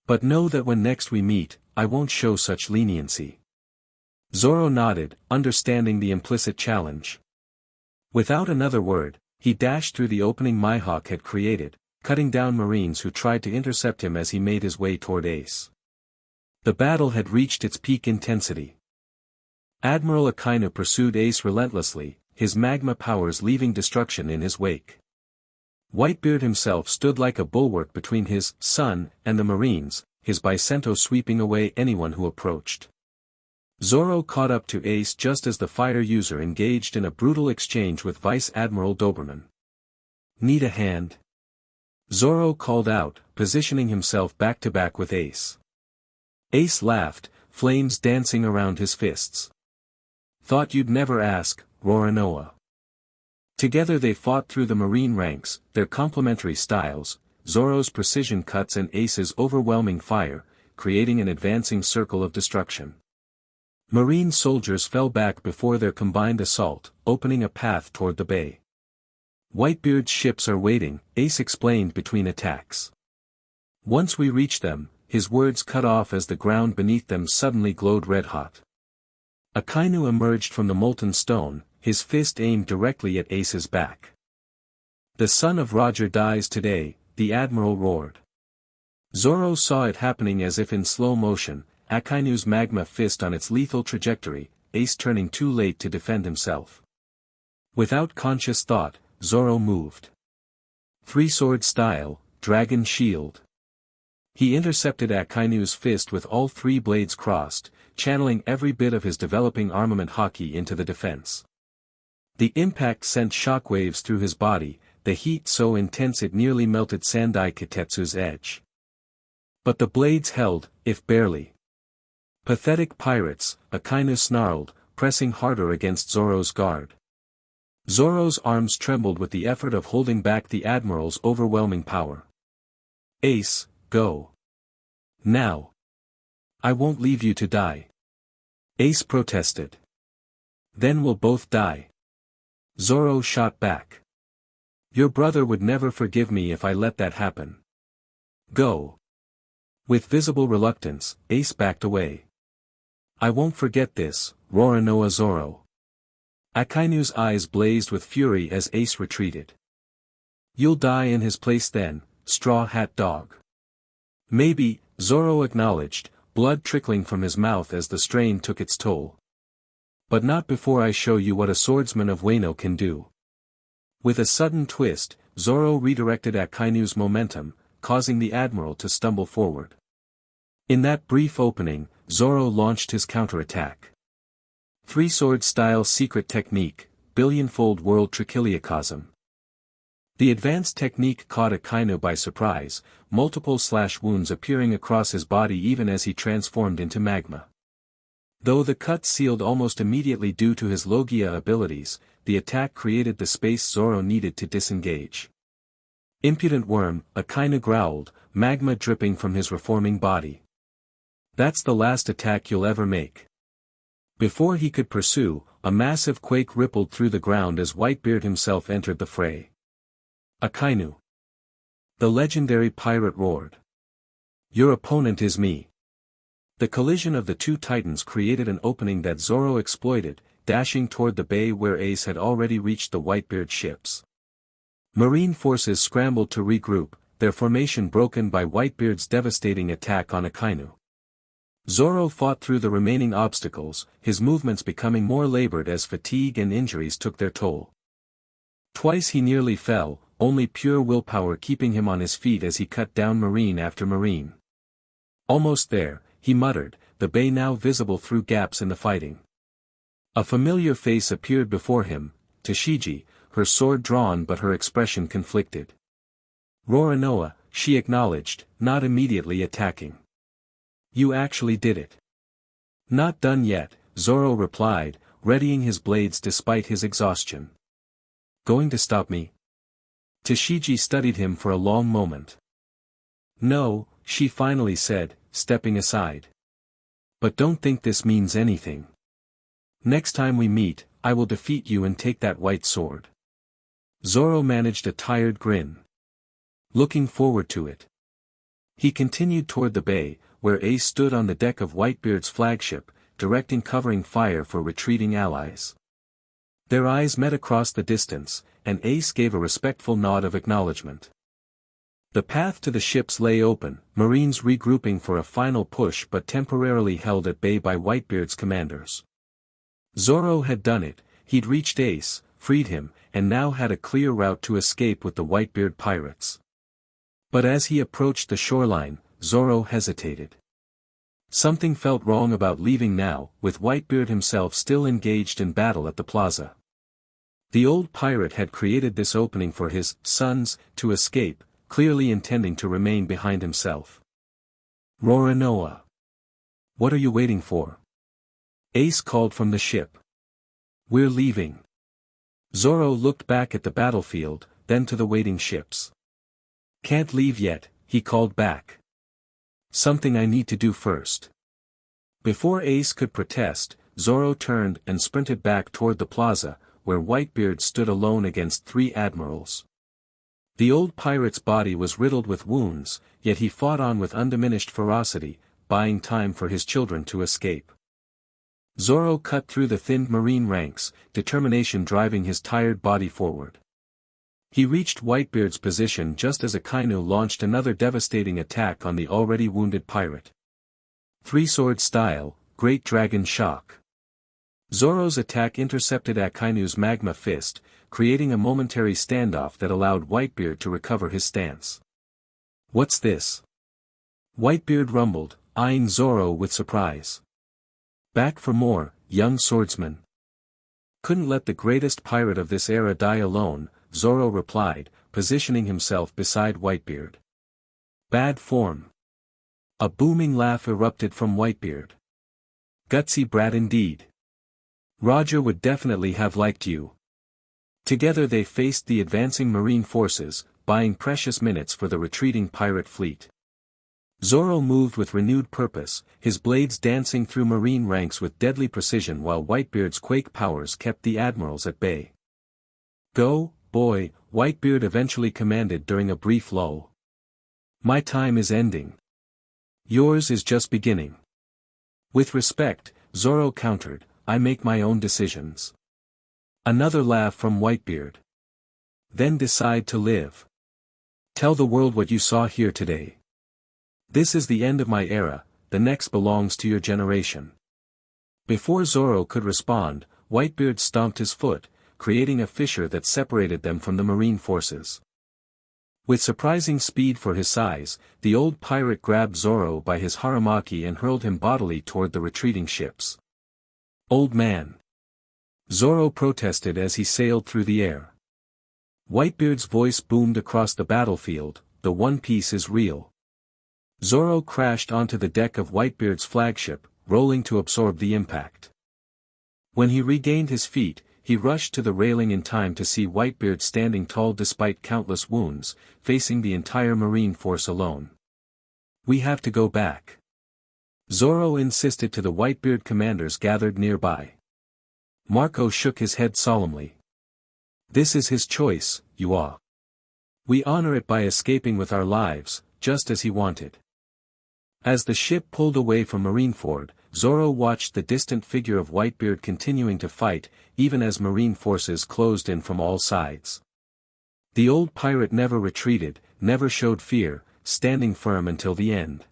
But know that when next we meet, I won't show such leniency. Zoro nodded, understanding the implicit challenge. Without another word, he dashed through the opening Mihawk had created, cutting down Marines who tried to intercept him as he made his way toward Ace. The battle had reached its peak intensity. Admiral Akainu pursued Ace relentlessly, his magma powers leaving destruction in his wake. Whitebeard himself stood like a bulwark between his son and the Marines, his Bicento sweeping away anyone who approached. Zoro caught up to Ace just as the fire user engaged in a brutal exchange with Vice Admiral Doberman. Need a hand? Zoro called out, positioning himself back-to-back with Ace. Ace laughed, flames dancing around his fists. Thought you'd never ask, Roronoa. Together they fought through the Marine ranks, their complementary styles, Zoro's precision cuts and Ace's overwhelming fire, creating an advancing circle of destruction. Marine soldiers fell back before their combined assault, opening a path toward the bay. Whitebeard's ships are waiting, Ace explained between attacks. Once we reach them, his words cut off as the ground beneath them suddenly glowed red-hot. Akainu emerged from the molten stone, his fist aimed directly at Ace's back. The son of Roger dies today, the admiral roared. Zoro saw it happening as if in slow motion, Akainu's magma fist on its lethal trajectory, Ace turning too late to defend himself. Without conscious thought, Zoro moved. Three-sword style, dragon shield. He intercepted Akainu's fist with all three blades crossed, channeling every bit of his developing armament haki into the defense. The impact sent shockwaves through his body, the heat so intense it nearly melted Sandai Kitetsu's edge. But the blades held, if barely. Pathetic pirates, Akainu snarled, pressing harder against Zoro's guard. Zoro's arms trembled with the effort of holding back the admiral's overwhelming power. Ace, go. Now. I won't leave you to die. Ace protested. Then we'll both die. Zoro shot back. Your brother would never forgive me if I let that happen. Go. With visible reluctance, Ace backed away. I won't forget this, Roronoa Zoro. Akainu's eyes blazed with fury as Ace retreated. You'll die in his place then, Straw Hat Dog. Maybe, Zoro acknowledged, blood trickling from his mouth as the strain took its toll. But not before I show you what a swordsman of Wano can do. With a sudden twist, Zoro redirected Akainu's momentum, causing the admiral to stumble forward. In that brief opening, Zoro launched his counterattack. Three-sword style secret technique, billion-fold world trichiliocosm. The advanced technique caught Akainu by surprise, multiple slash wounds appearing across his body even as he transformed into magma. Though the cut sealed almost immediately due to his Logia abilities, the attack created the space Zoro needed to disengage. Impudent worm, Akainu growled, magma dripping from his reforming body. That's the last attack you'll ever make. Before he could pursue, a massive quake rippled through the ground as Whitebeard himself entered the fray. Akainu. The legendary pirate roared. Your opponent is me. The collision of the two titans created an opening that Zoro exploited, dashing toward the bay where Ace had already reached the Whitebeard ships. Marine forces scrambled to regroup, their formation broken by Whitebeard's devastating attack on Akainu. Zoro fought through the remaining obstacles, his movements becoming more labored as fatigue and injuries took their toll. Twice he nearly fell, only pure willpower keeping him on his feet as he cut down Marine after Marine. Almost there, he muttered, the bay now visible through gaps in the fighting. A familiar face appeared before him, Tashigi, her sword drawn but her expression conflicted. Roronoa, she acknowledged, not immediately attacking. You actually did it. Not done yet, Zoro replied, readying his blades despite his exhaustion. Going to stop me? Tashigi studied him for a long moment. No, she finally said, stepping aside. But don't think this means anything. Next time we meet, I will defeat you and take that white sword. Zoro managed a tired grin. Looking forward to it. He continued toward the bay, where Ace stood on the deck of Whitebeard's flagship, directing covering fire for retreating allies. Their eyes met across the distance, and Ace gave a respectful nod of acknowledgement. The path to the ships lay open, Marines regrouping for a final push but temporarily held at bay by Whitebeard's commanders. Zoro had done it, he'd reached Ace, freed him, and now had a clear route to escape with the Whitebeard pirates. But as he approached the shoreline, Zoro hesitated. Something felt wrong about leaving now, with Whitebeard himself still engaged in battle at the plaza. The old pirate had created this opening for his sons to escape, clearly intending to remain behind himself. Roronoa. What are you waiting for? Ace called from the ship. We're leaving. Zoro looked back at the battlefield, then to the waiting ships. Can't leave yet, he called back. Something I need to do first. Before Ace could protest, Zoro turned and sprinted back toward the plaza, where Whitebeard stood alone against 3 admirals. The old pirate's body was riddled with wounds, yet he fought on with undiminished ferocity, buying time for his children to escape. Zoro cut through the thinned marine ranks, determination driving his tired body forward. He reached Whitebeard's position just as Akainu launched another devastating attack on the already wounded pirate. Three-sword style, Great Dragon Shock. Zoro's attack intercepted Akainu's magma fist, creating a momentary standoff that allowed Whitebeard to recover his stance. What's this? Whitebeard rumbled, eyeing Zoro with surprise. Back for more, young swordsman. Couldn't let the greatest pirate of this era die alone, Zoro replied, positioning himself beside Whitebeard. Bad form. A booming laugh erupted from Whitebeard. Gutsy brat indeed. Roger would definitely have liked you. Together they faced the advancing marine forces, buying precious minutes for the retreating pirate fleet. Zoro moved with renewed purpose, his blades dancing through marine ranks with deadly precision while Whitebeard's quake powers kept the admirals at bay. Go, boy, Whitebeard eventually commanded during a brief lull. My time is ending. Yours is just beginning. With respect, Zoro countered, I make my own decisions. Another laugh from Whitebeard. Then decide to live. Tell the world what you saw here today. This is the end of my era, the next belongs to your generation. Before Zoro could respond, Whitebeard stomped his foot, creating a fissure that separated them from the marine forces. With surprising speed for his size, the old pirate grabbed Zoro by his haramaki and hurled him bodily toward the retreating ships. Old man. Zoro protested as he sailed through the air. Whitebeard's voice boomed across the battlefield, the One Piece is real. Zoro crashed onto the deck of Whitebeard's flagship, rolling to absorb the impact. When he regained his feet, he rushed to the railing in time to see Whitebeard standing tall despite countless wounds, facing the entire marine force alone. We have to go back. Zoro insisted to the Whitebeard commanders gathered nearby. Marco shook his head solemnly. This is his choice, Yua. We honor it by escaping with our lives, just as he wanted. As the ship pulled away from Marineford, Zoro watched the distant figure of Whitebeard continuing to fight, even as marine forces closed in from all sides. The old pirate never retreated, never showed fear, standing firm until the end.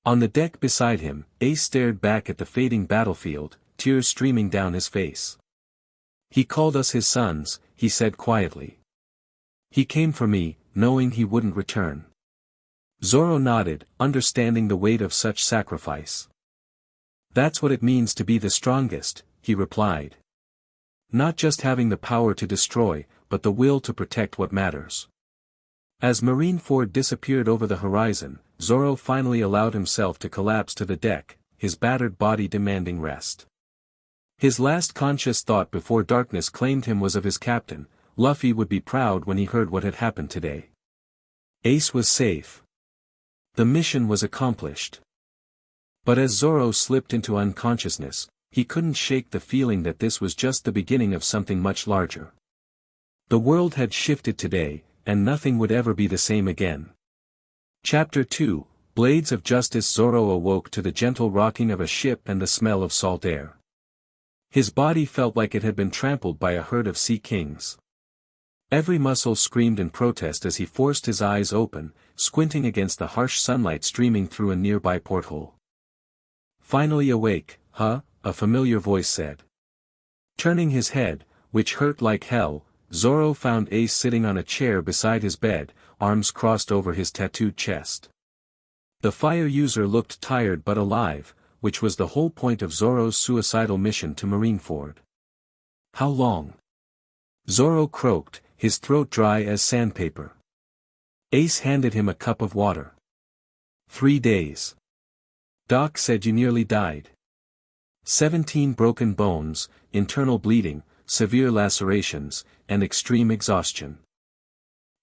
On the deck beside him, Ace stared back at the fading battlefield, tears streaming down his face. "He called us his sons," he said quietly. "He came for me, knowing he wouldn't return." Zoro nodded, understanding the weight of such sacrifice. "That's what it means to be the strongest," he replied. "Not just having the power to destroy, but the will to protect what matters." As Marineford disappeared over the horizon, Zoro finally allowed himself to collapse to the deck, his battered body demanding rest. His last conscious thought before darkness claimed him was of his captain. Luffy would be proud when he heard what had happened today. Ace was safe. The mission was accomplished. But as Zoro slipped into unconsciousness, he couldn't shake the feeling that this was just the beginning of something much larger. The world had shifted today, and nothing would ever be the same again. Chapter 2, Blades of Justice. Zoro awoke to the gentle rocking of a ship and the smell of salt air. His body felt like it had been trampled by a herd of sea kings. Every muscle screamed in protest as he forced his eyes open, squinting against the harsh sunlight streaming through a nearby porthole. "Finally awake, huh?" a familiar voice said. Turning his head, which hurt like hell, Zoro found Ace sitting on a chair beside his bed, arms crossed over his tattooed chest. The fire user looked tired but alive, which was the whole point of Zoro's suicidal mission to Marineford. "How long?" Zoro croaked, his throat dry as sandpaper. Ace handed him a cup of water. 3 days. Doc said you nearly died. 17 broken bones, internal bleeding, severe lacerations, and extreme exhaustion.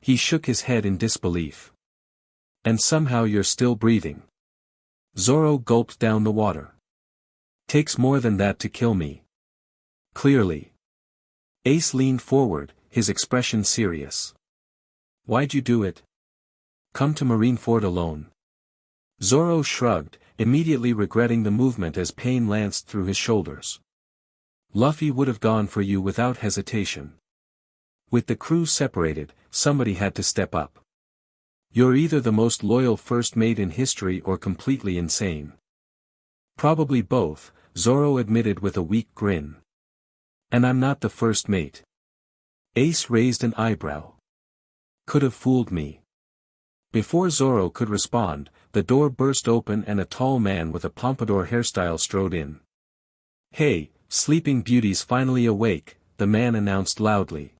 He shook his head in disbelief. "And somehow you're still breathing." Zoro gulped down the water. "Takes more than that to kill me." "Clearly." Ace leaned forward, his expression serious. "Why'd you do it? Come to Marineford alone?" Zoro shrugged, immediately regretting the movement as pain lanced through his shoulders. "Luffy would have gone for you without hesitation. With the crew separated, somebody had to step up. You're either the most loyal first mate in history or completely insane." "Probably both," Zoro admitted with a weak grin. "And I'm not the first mate." Ace raised an eyebrow. "Could have fooled me." Before Zoro could respond, the door burst open and a tall man with a pompadour hairstyle strode in. "Hey, Sleeping Beauty's finally awake," the man announced loudly.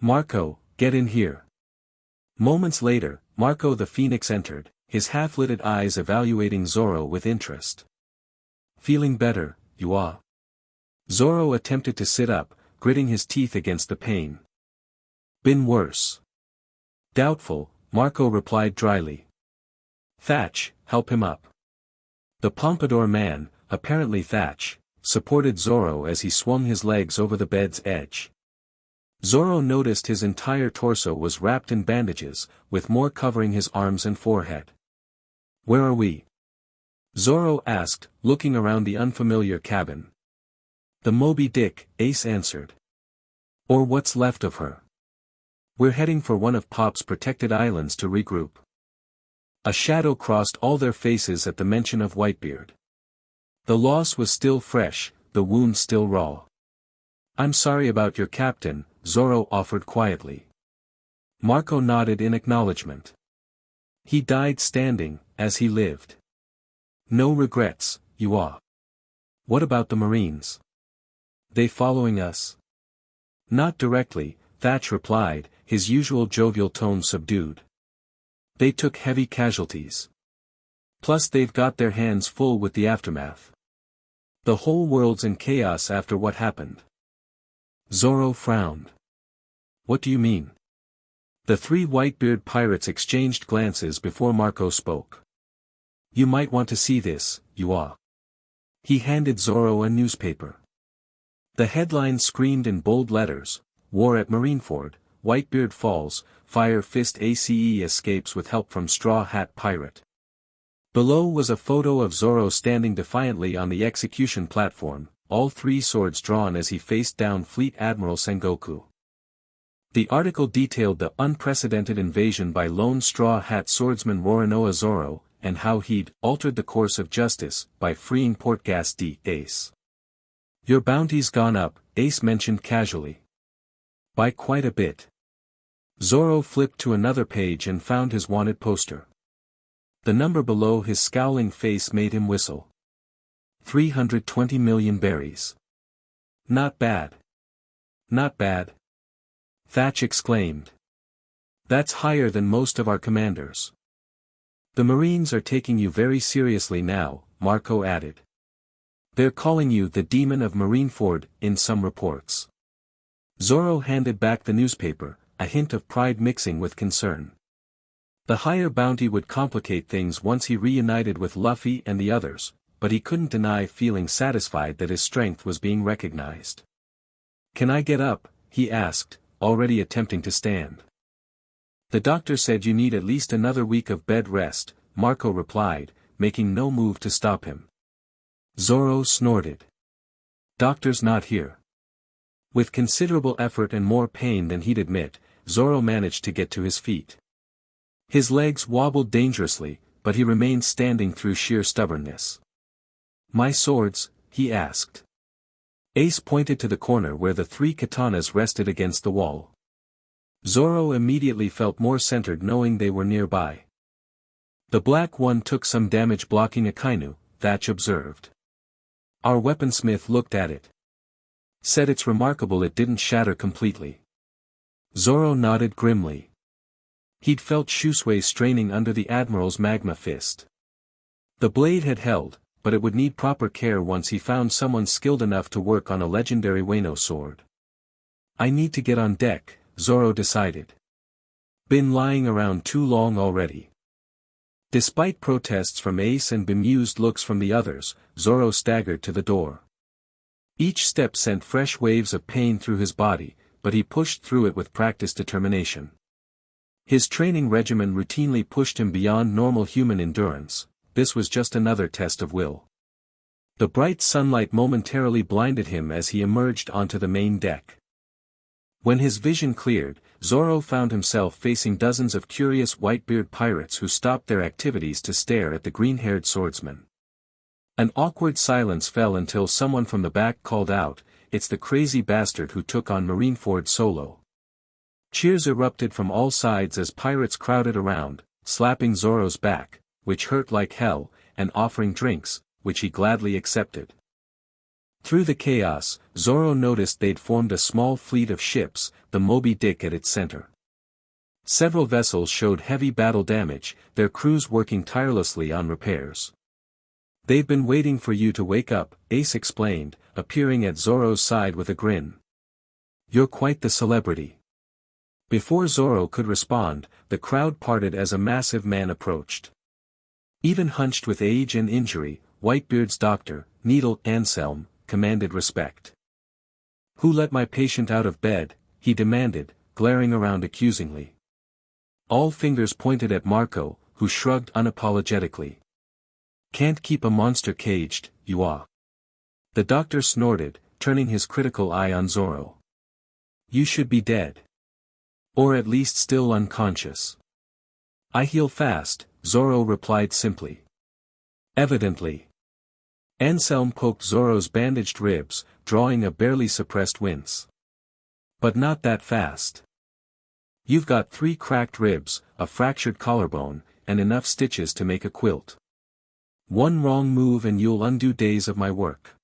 "Marco, get in here." Moments later, Marco the Phoenix entered, his half-lidded eyes evaluating Zoro with interest. "Feeling better, you are?" Zoro attempted to sit up, gritting his teeth against the pain. "Been worse." "Doubtful," Marco replied dryly. "Thatch, help him up." The pompadour man, apparently Thatch, supported Zoro as he swung his legs over the bed's edge. Zoro noticed his entire torso was wrapped in bandages, with more covering his arms and forehead. "Where are we?" Zoro asked, looking around the unfamiliar cabin. "The Moby Dick," Ace answered. "Or what's left of her. We're heading for one of Pop's protected islands to regroup." A shadow crossed all their faces at the mention of Whitebeard. The loss was still fresh, the wound still raw. "I'm sorry about your captain," Zoro offered quietly. Marco nodded in acknowledgement. "He died standing, as he lived. No regrets, you are." "What about the Marines? They following us?" "Not directly," Thatch replied, his usual jovial tone subdued. "They took heavy casualties. Plus they've got their hands full with the aftermath. The whole world's in chaos after what happened." Zoro frowned. "What do you mean?" The 3 Whitebeard pirates exchanged glances before Marco spoke. "You might want to see this, you are." He handed Zoro a newspaper. The headline screamed in bold letters, "War at Marineford, Whitebeard falls, Fire Fist ACE escapes with help from Straw Hat Pirate. Below was a photo of Zoro standing defiantly on the execution platform, all three swords drawn as he faced down Fleet Admiral Sengoku. The article detailed the unprecedented invasion by lone Straw Hat swordsman Roronoa Zoro, and how he'd altered the course of justice by freeing Portgas D. Ace. "Your bounty's gone up," Ace mentioned casually. "By quite a bit." Zoro flipped to another page and found his wanted poster. The number below his scowling face made him whistle. 320 million berries. "Not bad. Not bad," Thatch exclaimed. "That's higher than most of our commanders." "The Marines are taking you very seriously now," Marco added. "They're calling you the Demon of Marineford, in some reports." Zoro handed back the newspaper, a hint of pride mixing with concern. The higher bounty would complicate things once he reunited with Luffy and the others, but he couldn't deny feeling satisfied that his strength was being recognized. "Can I get up?" he asked, already attempting to stand. "The doctor said you need at least another week of bed rest," Marco replied, making no move to stop him. Zoro snorted. "Doctor's not here." With considerable effort and more pain than he'd admit, Zoro managed to get to his feet. His legs wobbled dangerously, but he remained standing through sheer stubbornness. "My swords?" he asked. Ace pointed to the corner where the three katanas rested against the wall. Zoro immediately felt more centered knowing they were nearby. "The black one took some damage blocking Akainu," Thatch observed. "Our weaponsmith looked at it. Said it's remarkable it didn't shatter completely." Zoro nodded grimly. He'd felt Shusui straining under the Admiral's magma fist. The blade had held, but it would need proper care once he found someone skilled enough to work on a legendary Wano sword. "I need to get on deck," Zoro decided. "Been lying around too long already." Despite protests from Ace and bemused looks from the others, Zoro staggered to the door. Each step sent fresh waves of pain through his body, but he pushed through it with practiced determination. His training regimen routinely pushed him beyond normal human endurance. This was just another test of will. The bright sunlight momentarily blinded him as he emerged onto the main deck. When his vision cleared, Zoro found himself facing dozens of curious Whitebeard pirates who stopped their activities to stare at the green-haired swordsman. An awkward silence fell until someone from the back called out, "It's the crazy bastard who took on Marineford solo." Cheers erupted from all sides as pirates crowded around, slapping Zoro's back, which hurt like hell, and offering drinks, which he gladly accepted. Through the chaos, Zoro noticed they'd formed a small fleet of ships, the Moby Dick at its center. Several vessels showed heavy battle damage, their crews working tirelessly on repairs. "They've been waiting for you to wake up," Ace explained, appearing at Zoro's side with a grin. "You're quite the celebrity." Before Zoro could respond, the crowd parted as a massive man approached. Even hunched with age and injury, Whitebeard's doctor, Needle Anselm, commanded respect. "Who let my patient out of bed?" he demanded, glaring around accusingly. All fingers pointed at Marco, who shrugged unapologetically. "Can't keep a monster caged, you are." The doctor snorted, turning his critical eye on Zoro. "You should be dead. Or at least still unconscious." "I heal fast," Zoro replied simply. "Evidently." Anselm poked Zoro's bandaged ribs, drawing a barely suppressed wince. "But not that fast. You've got 3 cracked ribs, a fractured collarbone, and enough stitches to make a quilt. One wrong move and you'll undo days of my work."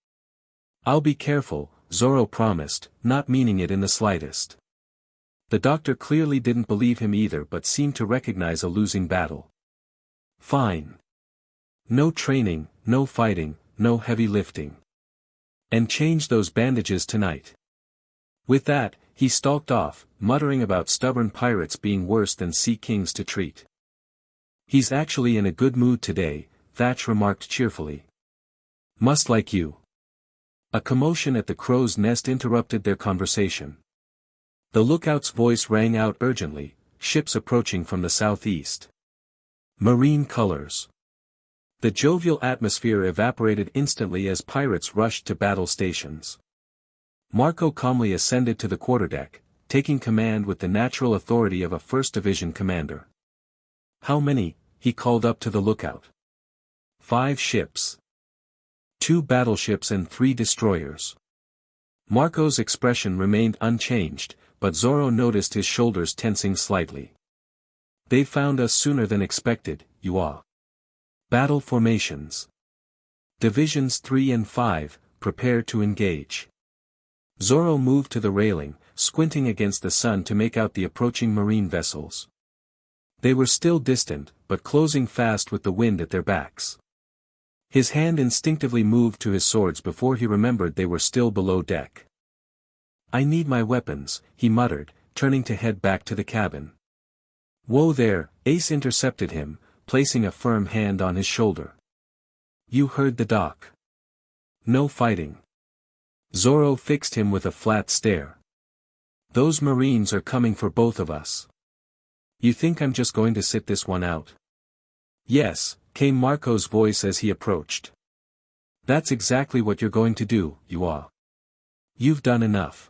"I'll be careful," Zoro promised, not meaning it in the slightest. The doctor clearly didn't believe him either but seemed to recognize a losing battle. "Fine. No training, no fighting, no heavy lifting. And change those bandages tonight." With that, he stalked off, muttering about stubborn pirates being worse than sea kings to treat. "He's actually in a good mood today," Thatch remarked cheerfully. "Must like you." A commotion at the crow's nest interrupted their conversation. The lookout's voice rang out urgently, ships approaching from the southeast. Marine colors. The jovial atmosphere evaporated instantly as pirates rushed to battle stations. Marco calmly ascended to the quarterdeck, taking command with the natural authority of a First Division commander. "How many?" he called up to the lookout. 5 ships. 2 battleships and 3 destroyers. Marco's expression remained unchanged, but Zoro noticed his shoulders tensing slightly. "They found us sooner than expected, Yua." Battle formations. Divisions 3 and 5, prepare to engage. Zoro moved to the railing, squinting against the sun to make out the approaching marine vessels. They were still distant, but closing fast with the wind at their backs. His hand instinctively moved to his swords before he remembered they were still below deck. "I need my weapons," he muttered, turning to head back to the cabin. "Whoa there," Ace intercepted him, placing a firm hand on his shoulder. "You heard the doc. No fighting." Zoro fixed him with a flat stare. "Those Marines are coming for both of us. You think I'm just going to sit this one out?" "Yes," came Marco's voice as he approached. "That's exactly what you're going to do, Yua. You've done enough."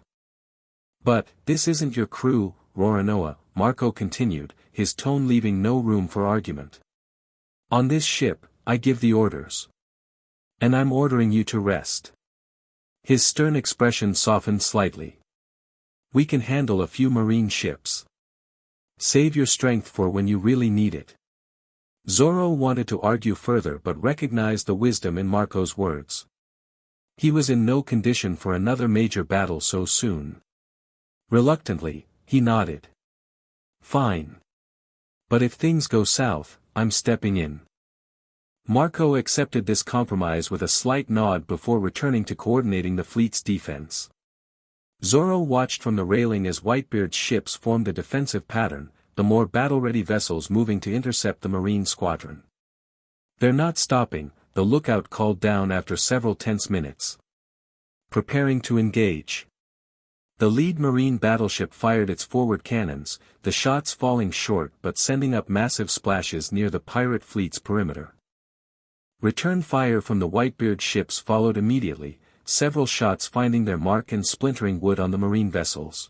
"But, this isn't your crew, Roronoa," Marco continued, his tone leaving no room for argument. "On this ship, I give the orders. And I'm ordering you to rest." His stern expression softened slightly. "We can handle a few marine ships. Save your strength for when you really need it." Zoro wanted to argue further but recognized the wisdom in Marco's words. He was in no condition for another major battle so soon. Reluctantly, he nodded. "Fine. But if things go south, I'm stepping in." Marco accepted this compromise with a slight nod before returning to coordinating the fleet's defense. Zoro watched from the railing as Whitebeard's ships formed a defensive pattern, the more battle-ready vessels moving to intercept the marine squadron. "They're not stopping," the lookout called down after several tense minutes. "Preparing to engage." The lead marine battleship fired its forward cannons, the shots falling short but sending up massive splashes near the pirate fleet's perimeter. Return fire from the Whitebeard ships followed immediately, several shots finding their mark and splintering wood on the marine vessels.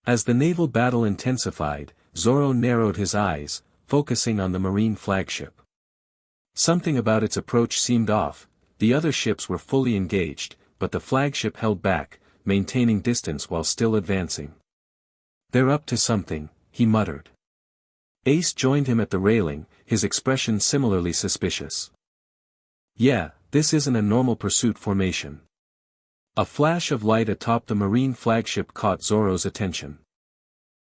As the naval battle intensified, Zoro narrowed his eyes, focusing on the marine flagship. Something about its approach seemed off. The other ships were fully engaged, but the flagship held back, maintaining distance while still advancing. "They're up to something," he muttered. Ace joined him at the railing, his expression similarly suspicious. "Yeah, this isn't a normal pursuit formation." A flash of light atop the marine flagship caught Zoro's attention.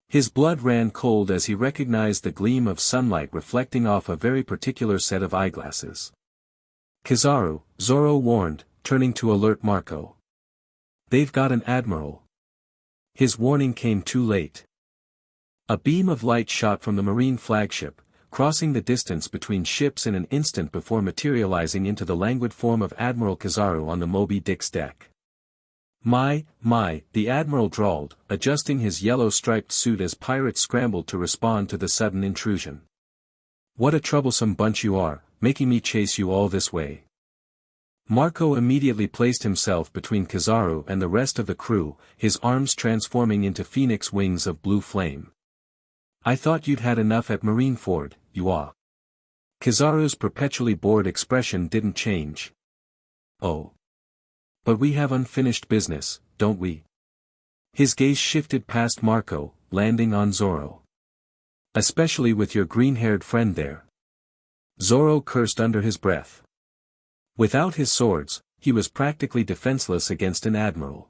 His blood ran cold as he recognized the gleam of sunlight reflecting off a very particular set of eyeglasses. "Kizaru," Zoro warned, turning to alert Marco. "They've got an admiral." His warning came too late. A beam of light shot from the marine flagship, crossing the distance between ships in an instant before materializing into the languid form of Admiral Kizaru on the Moby Dick's deck. My, the Admiral drawled, adjusting his yellow-striped suit as pirates scrambled to respond to the sudden intrusion. "What a troublesome bunch you are, making me chase you all this way." Marco immediately placed himself between Kizaru and the rest of the crew, his arms transforming into phoenix wings of blue flame. "I thought you'd had enough at Marineford, Yua." Kizaru's perpetually bored expression didn't change. "Oh. But we have unfinished business, don't we?" His gaze shifted past Marco, landing on Zoro. "Especially with your green-haired friend there." Zoro cursed under his breath. Without his swords, he was practically defenseless against an admiral.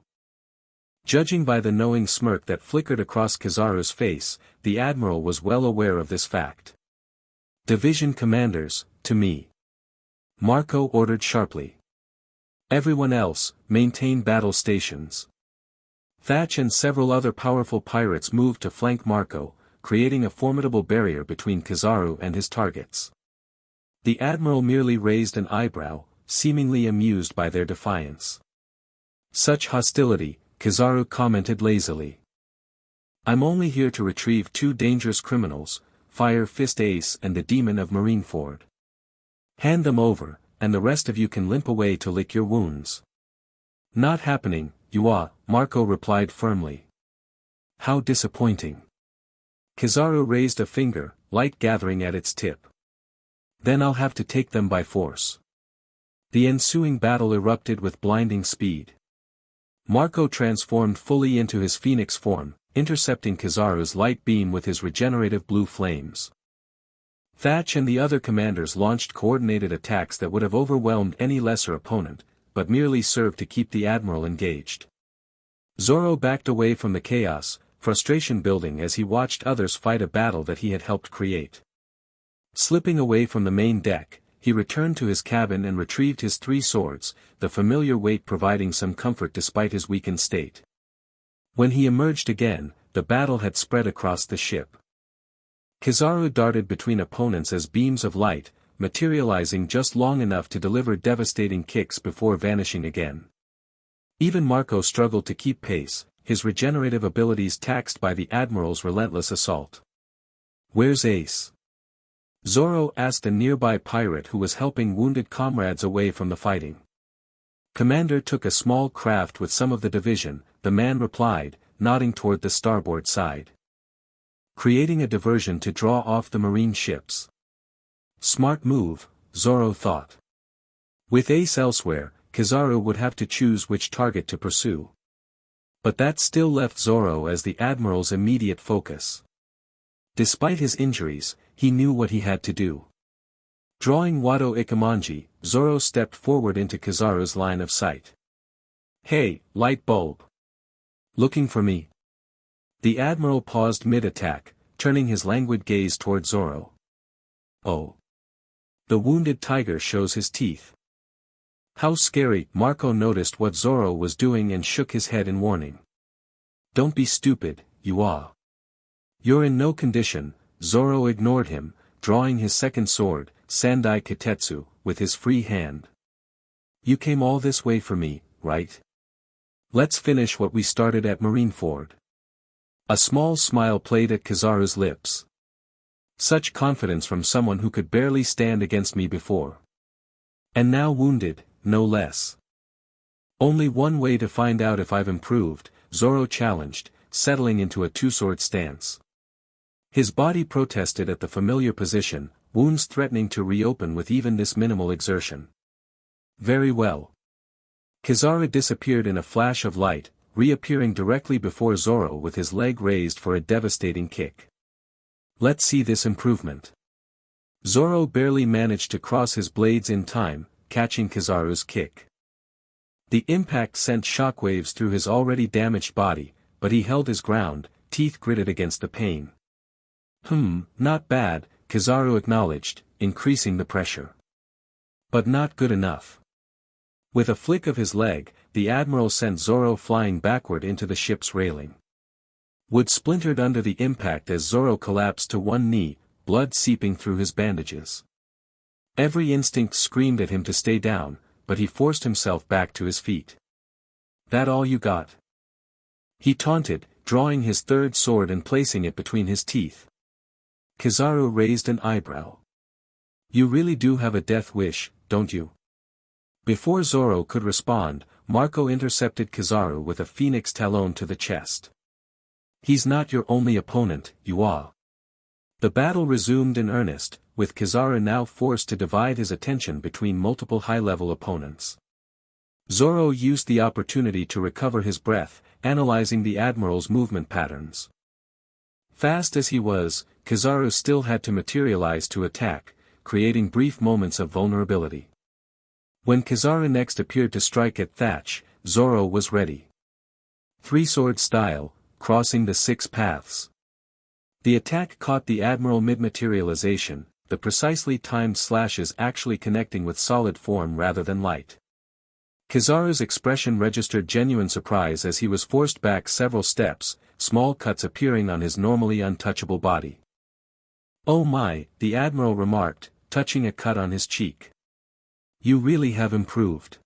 Judging by the knowing smirk that flickered across Kizaru's face, the admiral was well aware of this fact. "Division commanders, to me," Marco ordered sharply. "Everyone else, maintain battle stations." Thatch and several other powerful pirates moved to flank Marco, creating a formidable barrier between Kizaru and his targets. The admiral merely raised an eyebrow, seemingly amused by their defiance. "Such hostility," Kizaru commented lazily. I'm only here to retrieve two dangerous criminals, Fire Fist Ace and the Demon of Marineford. Hand them over, and the rest of you can limp away to lick your wounds. Not happening, Yua, Marco replied firmly. How disappointing. Kizaru raised a finger, light gathering at its tip. Then I'll have to take them by force. The ensuing battle erupted with blinding speed. Marco transformed fully into his phoenix form, intercepting Kizaru's light beam with his regenerative blue flames. Thatch and the other commanders launched coordinated attacks that would have overwhelmed any lesser opponent, but merely served to keep the admiral engaged. Zoro backed away from the chaos, frustration building as he watched others fight a battle that he had helped create. Slipping away from the main deck, he returned to his cabin and retrieved his three swords, the familiar weight providing some comfort despite his weakened state. When he emerged again, the battle had spread across the ship. Kizaru darted between opponents as beams of light, materializing just long enough to deliver devastating kicks before vanishing again. Even Marco struggled to keep pace, his regenerative abilities taxed by the Admiral's relentless assault. Where's Ace? Zoro asked a nearby pirate who was helping wounded comrades away from the fighting. Commander took a small craft with some of the division, the man replied, nodding toward the starboard side. Creating a diversion to draw off the marine ships. Smart move, Zoro thought. With Ace elsewhere, Kizaru would have to choose which target to pursue. But that still left Zoro as the Admiral's immediate focus. Despite his injuries, he knew what he had to do. Drawing Wado Ikamanji, Zoro stepped forward into Kizaru's line of sight. Hey, light bulb. Looking for me? The Admiral paused mid-attack, turning his languid gaze toward Zoro. Oh. The wounded tiger shows his teeth. How scary. Marco noticed what Zoro was doing and shook his head in warning. Don't be stupid, Yua. You're in no condition. Zoro ignored him, drawing his second sword, Sandai Kitetsu, with his free hand. You came all this way for me, right? Let's finish what we started at Marineford. A small smile played at Kizaru's lips. Such confidence from someone who could barely stand against me before. And now wounded, no less. Only one way to find out if I've improved, Zoro challenged, settling into a two-sword stance. His body protested at the familiar position, wounds threatening to reopen with even this minimal exertion. Very well. Kizaru disappeared in a flash of light, reappearing directly before Zoro with his leg raised for a devastating kick. Let's see this improvement. Zoro barely managed to cross his blades in time, catching Kizaru's kick. The impact sent shockwaves through his already damaged body, but he held his ground, teeth gritted against the pain. Not bad, Kizaru acknowledged, increasing the pressure. But not good enough. With a flick of his leg, the Admiral sent Zoro flying backward into the ship's railing. Wood splintered under the impact as Zoro collapsed to one knee, blood seeping through his bandages. Every instinct screamed at him to stay down, but he forced himself back to his feet. That all you got? He taunted, drawing his third sword and placing it between his teeth. Kizaru raised an eyebrow. You really do have a death wish, don't you? Before Zoro could respond, Marco intercepted Kizaru with a phoenix talon to the chest. He's not your only opponent, Yua. The battle resumed in earnest, with Kizaru now forced to divide his attention between multiple high-level opponents. Zoro used the opportunity to recover his breath, analyzing the Admiral's movement patterns. Fast as he was, Kizaru still had to materialize to attack, creating brief moments of vulnerability. When Kizaru next appeared to strike at Thatch, Zoro was ready. Three-sword style, crossing the six paths. The attack caught the Admiral mid-materialization, the precisely timed slashes actually connecting with solid form rather than light. Kizaru's expression registered genuine surprise as he was forced back several steps, small cuts appearing on his normally untouchable body. Oh my, the Admiral remarked, touching a cut on his cheek. You really have improved.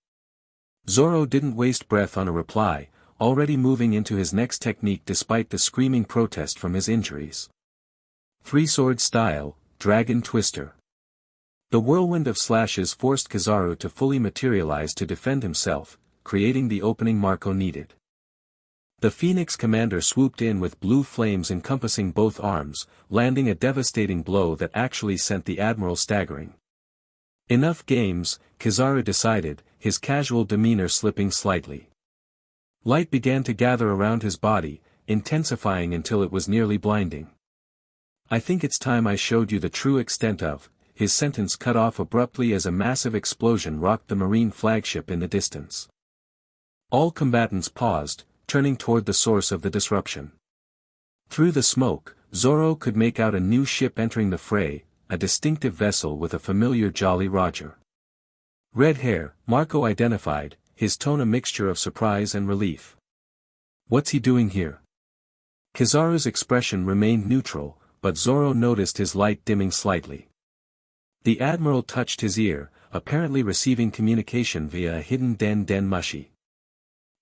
Zoro didn't waste breath on a reply, already moving into his next technique despite the screaming protest from his injuries. Three-sword style, Dragon Twister. The whirlwind of slashes forced Kizaru to fully materialize to defend himself, creating the opening Marco needed. The Phoenix commander swooped in with blue flames encompassing both arms, landing a devastating blow that actually sent the admiral staggering. Enough games, Kizaru decided, his casual demeanor slipping slightly. Light began to gather around his body, intensifying until it was nearly blinding. I think it's time I showed you the true extent of, his sentence cut off abruptly as a massive explosion rocked the Marine flagship in the distance. All combatants paused, turning toward the source of the disruption. Through the smoke, Zoro could make out a new ship entering the fray, a distinctive vessel with a familiar Jolly Roger. Red hair, Marco identified, his tone a mixture of surprise and relief. What's he doing here? Kizaru's expression remained neutral, but Zoro noticed his light dimming slightly. The admiral touched his ear, apparently receiving communication via a hidden den mushi.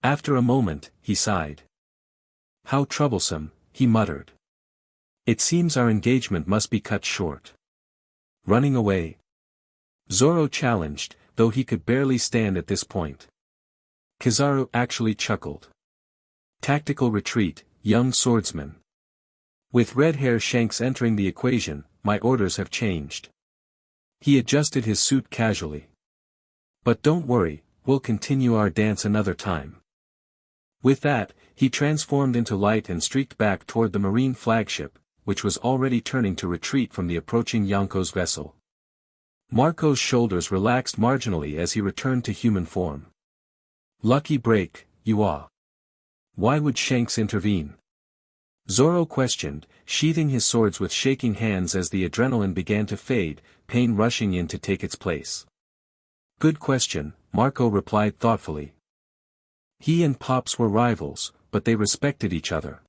After a moment, he sighed. How troublesome, he muttered. It seems our engagement must be cut short. Running away? Zoro challenged, though he could barely stand at this point. Kizaru actually chuckled. Tactical retreat, young swordsman. With red hair Shanks entering the equation, my orders have changed. He adjusted his suit casually. But don't worry, we'll continue our dance another time. With that, he transformed into light and streaked back toward the Marine flagship, which was already turning to retreat from the approaching Yonko's vessel. Marco's shoulders relaxed marginally as he returned to human form. Lucky break, Yua. Why would Shanks intervene? Zoro questioned, sheathing his swords with shaking hands as the adrenaline began to fade, pain rushing in to take its place. Good question, Marco replied thoughtfully. He and Pops were rivals, but they respected each other.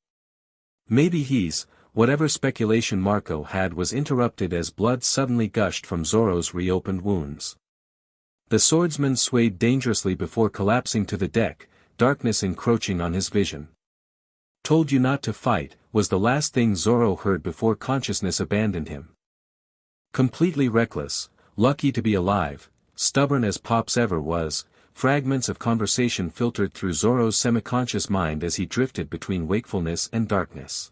Maybe whatever speculation Marco had was interrupted as blood suddenly gushed from Zoro's reopened wounds. The swordsman swayed dangerously before collapsing to the deck, darkness encroaching on his vision. Told you not to fight, was the last thing Zoro heard before consciousness abandoned him. Completely reckless, lucky to be alive, stubborn as Pops ever was, fragments of conversation filtered through Zoro's semi-conscious mind as he drifted between wakefulness and darkness.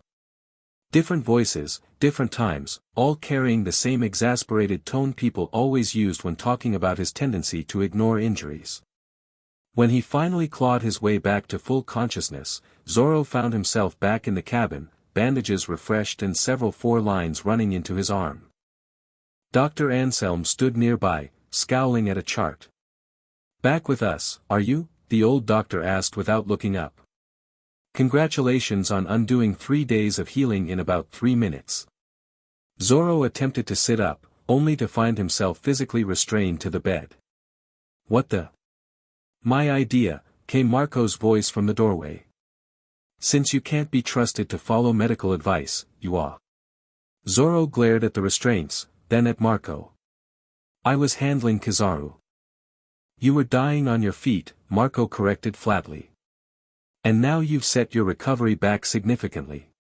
Different voices, different times, all carrying the same exasperated tone people always used when talking about his tendency to ignore injuries. When he finally clawed his way back to full consciousness, Zoro found himself back in the cabin, bandages refreshed and several 4 lines running into his arm. Dr. Anselm stood nearby, scowling at a chart. Back with us, are you? The old doctor asked without looking up. Congratulations on undoing 3 days of healing in about 3 minutes. Zoro attempted to sit up, only to find himself physically restrained to the bed. What the? My idea, came Marco's voice from the doorway. Since you can't be trusted to follow medical advice, you are. Zoro glared at the restraints, then at Marco. I was handling Kizaru. You were dying on your feet, Marco corrected flatly. And now you've set your recovery back significantly.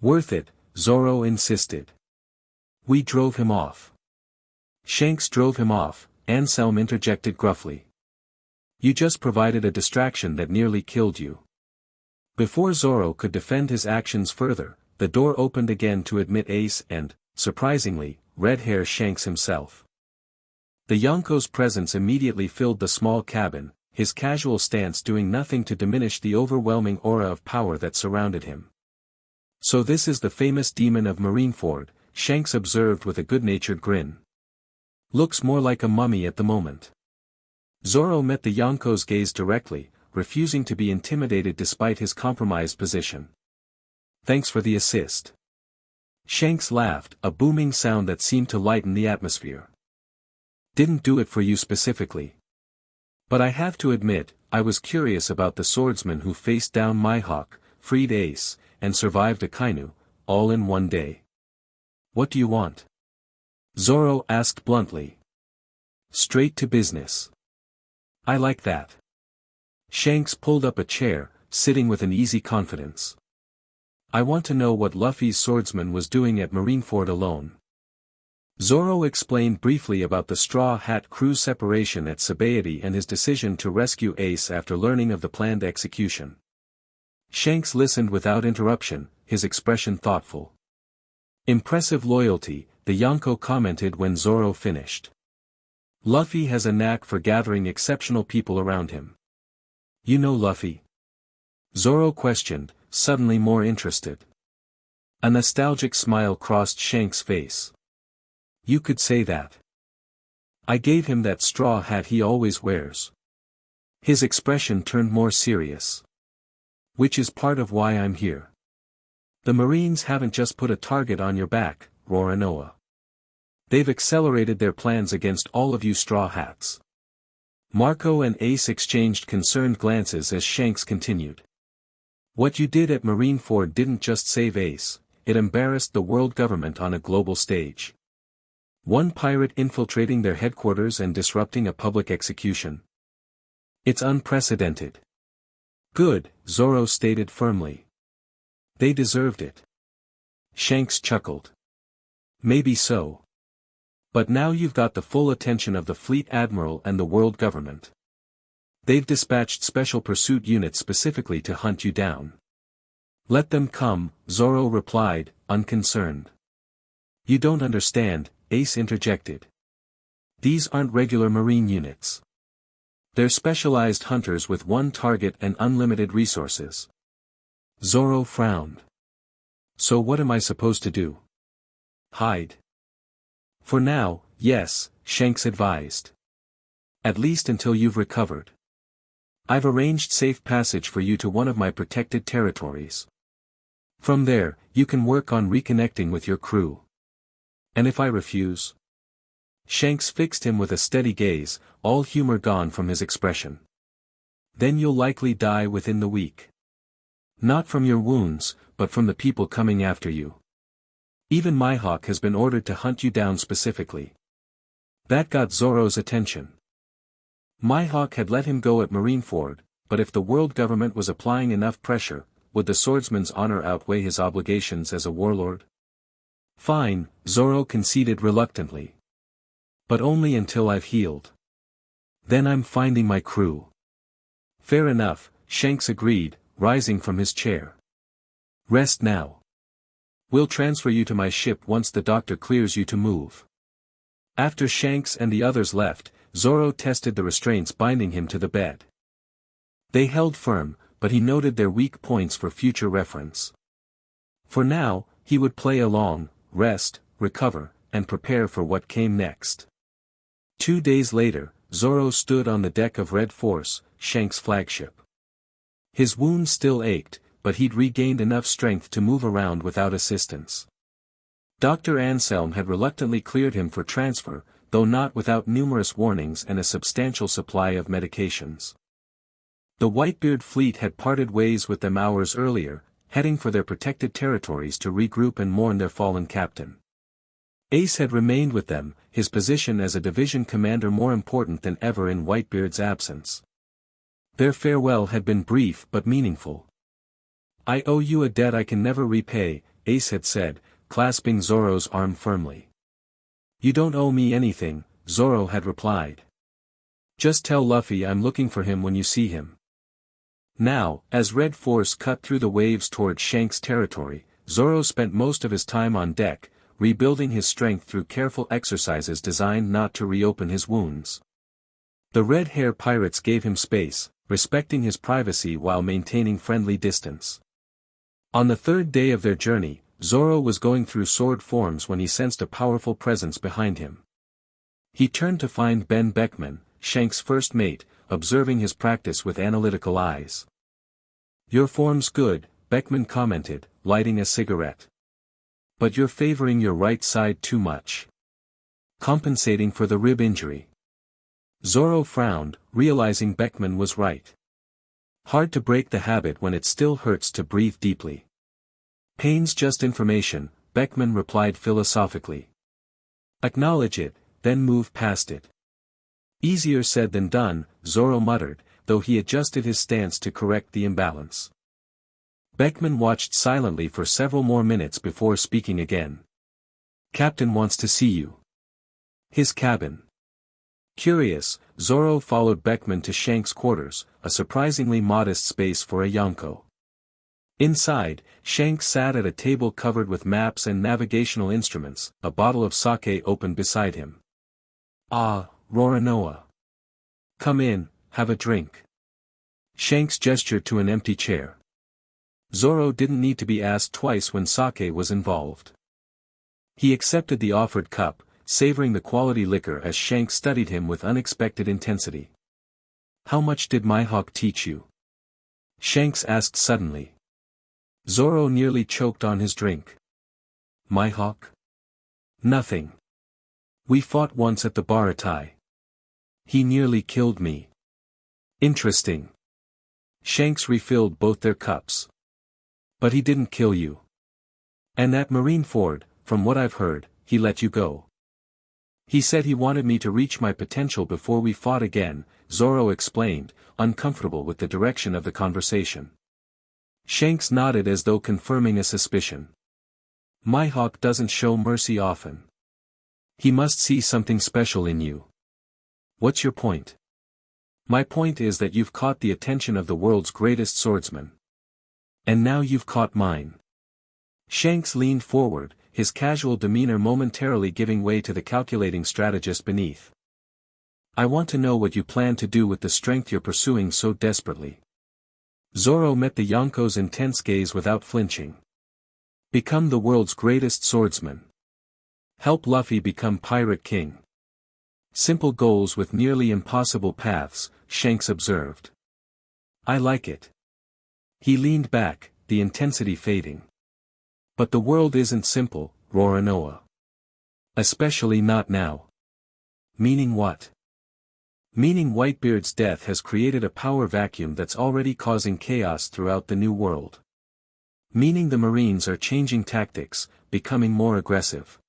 Worth it, Zoro insisted. We drove him off. Shanks drove him off, Anselm interjected gruffly. You just provided a distraction that nearly killed you. Before Zoro could defend his actions further, the door opened again to admit Ace and, surprisingly, red-hair Shanks himself. The Yonko's presence immediately filled the small cabin, his casual stance doing nothing to diminish the overwhelming aura of power that surrounded him. So this is the famous demon of Marineford, Shanks observed with a good-natured grin. Looks more like a mummy at the moment. Zoro met the Yonko's gaze directly, refusing to be intimidated despite his compromised position. Thanks for the assist. Shanks laughed, a booming sound that seemed to lighten the atmosphere. Didn't do it for you specifically. But I have to admit, I was curious about the swordsman who faced down Mihawk, freed Ace, and survived Akainu, all in one day. What do you want? Zoro asked bluntly. Straight to business. I like that. Shanks pulled up a chair, sitting with an easy confidence. I want to know what Luffy's swordsman was doing at Marineford alone. Zoro explained briefly about the Straw Hat crew's separation at Sabaody and his decision to rescue Ace after learning of the planned execution. Shanks listened without interruption, his expression thoughtful. Impressive loyalty, the Yonko commented when Zoro finished. Luffy has a knack for gathering exceptional people around him. You know Luffy? Zoro questioned, suddenly more interested. A nostalgic smile crossed Shanks' face. You could say that. I gave him that straw hat he always wears. His expression turned more serious. Which is part of why I'm here. The Marines haven't just put a target on your back, Roronoa. They've accelerated their plans against all of you Straw Hats. Marco and Ace exchanged concerned glances as Shanks continued. What you did at Marineford didn't just save Ace, it embarrassed the world government on a global stage. One pirate infiltrating their headquarters and disrupting a public execution. It's unprecedented. Good, Zoro stated firmly. They deserved it. Shanks chuckled. Maybe so. But now you've got the full attention of the Fleet Admiral and the world government. They've dispatched special pursuit units specifically to hunt you down. Let them come, Zoro replied, unconcerned. You don't understand, Ace interjected. These aren't regular marine units. They're specialized hunters with one target and unlimited resources. Zoro frowned. So what am I supposed to do? Hide. For now, yes, Shanks advised. At least until you've recovered. I've arranged safe passage for you to one of my protected territories. From there, you can work on reconnecting with your crew. And if I refuse? Shanks fixed him with a steady gaze, all humor gone from his expression. Then you'll likely die within the week. Not from your wounds, but from the people coming after you. Even Mihawk has been ordered to hunt you down specifically. That got Zoro's attention. Mihawk had let him go at Marineford, but if the world government was applying enough pressure, would the swordsman's honor outweigh his obligations as a warlord? Fine, Zoro conceded reluctantly. But only until I've healed. Then I'm finding my crew. Fair enough, Shanks agreed, rising from his chair. Rest now. We'll transfer you to my ship once the doctor clears you to move. After Shanks and the others left, Zoro tested the restraints binding him to the bed. They held firm, but he noted their weak points for future reference. For now, he would play along, rest, recover, and prepare for what came next. 2 days later, Zoro stood on the deck of Red Force, Shanks' flagship. His wounds still ached, but he'd regained enough strength to move around without assistance. Dr. Anselm had reluctantly cleared him for transfer, though not without numerous warnings and a substantial supply of medications. The Whitebeard fleet had parted ways with them hours earlier, heading for their protected territories to regroup and mourn their fallen captain. Ace had remained with them, his position as a division commander more important than ever in Whitebeard's absence. Their farewell had been brief but meaningful. I owe you a debt I can never repay, Ace had said, clasping Zoro's arm firmly. You don't owe me anything, Zoro had replied. Just tell Luffy I'm looking for him when you see him. Now, as Red Force cut through the waves toward Shanks' territory, Zoro spent most of his time on deck, rebuilding his strength through careful exercises designed not to reopen his wounds. The Red Hair pirates gave him space, respecting his privacy while maintaining friendly distance. On the third day of their journey, Zoro was going through sword forms when he sensed a powerful presence behind him. He turned to find Ben Beckman, Shanks' first mate, observing his practice with analytical eyes. Your form's good, Beckman commented, lighting a cigarette. But you're favoring your right side too much. Compensating for the rib injury. Zoro frowned, realizing Beckman was right. Hard to break the habit when it still hurts to breathe deeply. Pain's just information, Beckman replied philosophically. Acknowledge it, then move past it. Easier said than done, Zoro muttered, though he adjusted his stance to correct the imbalance. Beckman watched silently for several more minutes before speaking again. "Captain wants to see you." "His cabin." Curious, Zoro followed Beckman to Shank's quarters, a surprisingly modest space for a Yonko. Inside, Shanks sat at a table covered with maps and navigational instruments, a bottle of sake open beside him. "Ah, Roronoa. Come in, have a drink." Shanks gestured to an empty chair. Zoro didn't need to be asked twice when sake was involved. He accepted the offered cup, savoring the quality liquor as Shanks studied him with unexpected intensity. "How much did Mihawk teach you?" Shanks asked suddenly. Zoro nearly choked on his drink. "Mihawk? Nothing. We fought once at the Baratai. He nearly killed me." "Interesting." Shanks refilled both their cups. "But he didn't kill you. And at Marineford, from what I've heard, he let you go." "He said he wanted me to reach my potential before we fought again," Zoro explained, uncomfortable with the direction of the conversation. Shanks nodded as though confirming a suspicion. "Mihawk doesn't show mercy often. He must see something special in you." "What's your point?" "My point is that you've caught the attention of the world's greatest swordsman. And now you've caught mine." Shanks leaned forward, his casual demeanor momentarily giving way to the calculating strategist beneath. "I want to know what you plan to do with the strength you're pursuing so desperately." Zoro met the Yonko's intense gaze without flinching. "Become the world's greatest swordsman. Help Luffy become Pirate King." "Simple goals with nearly impossible paths," Shanks observed. "I like it." He leaned back, the intensity fading. "But the world isn't simple, Roronoa. Especially not now." "Meaning what?" "Meaning Whitebeard's death has created a power vacuum that's already causing chaos throughout the New World. Meaning the Marines are changing tactics, becoming more aggressive.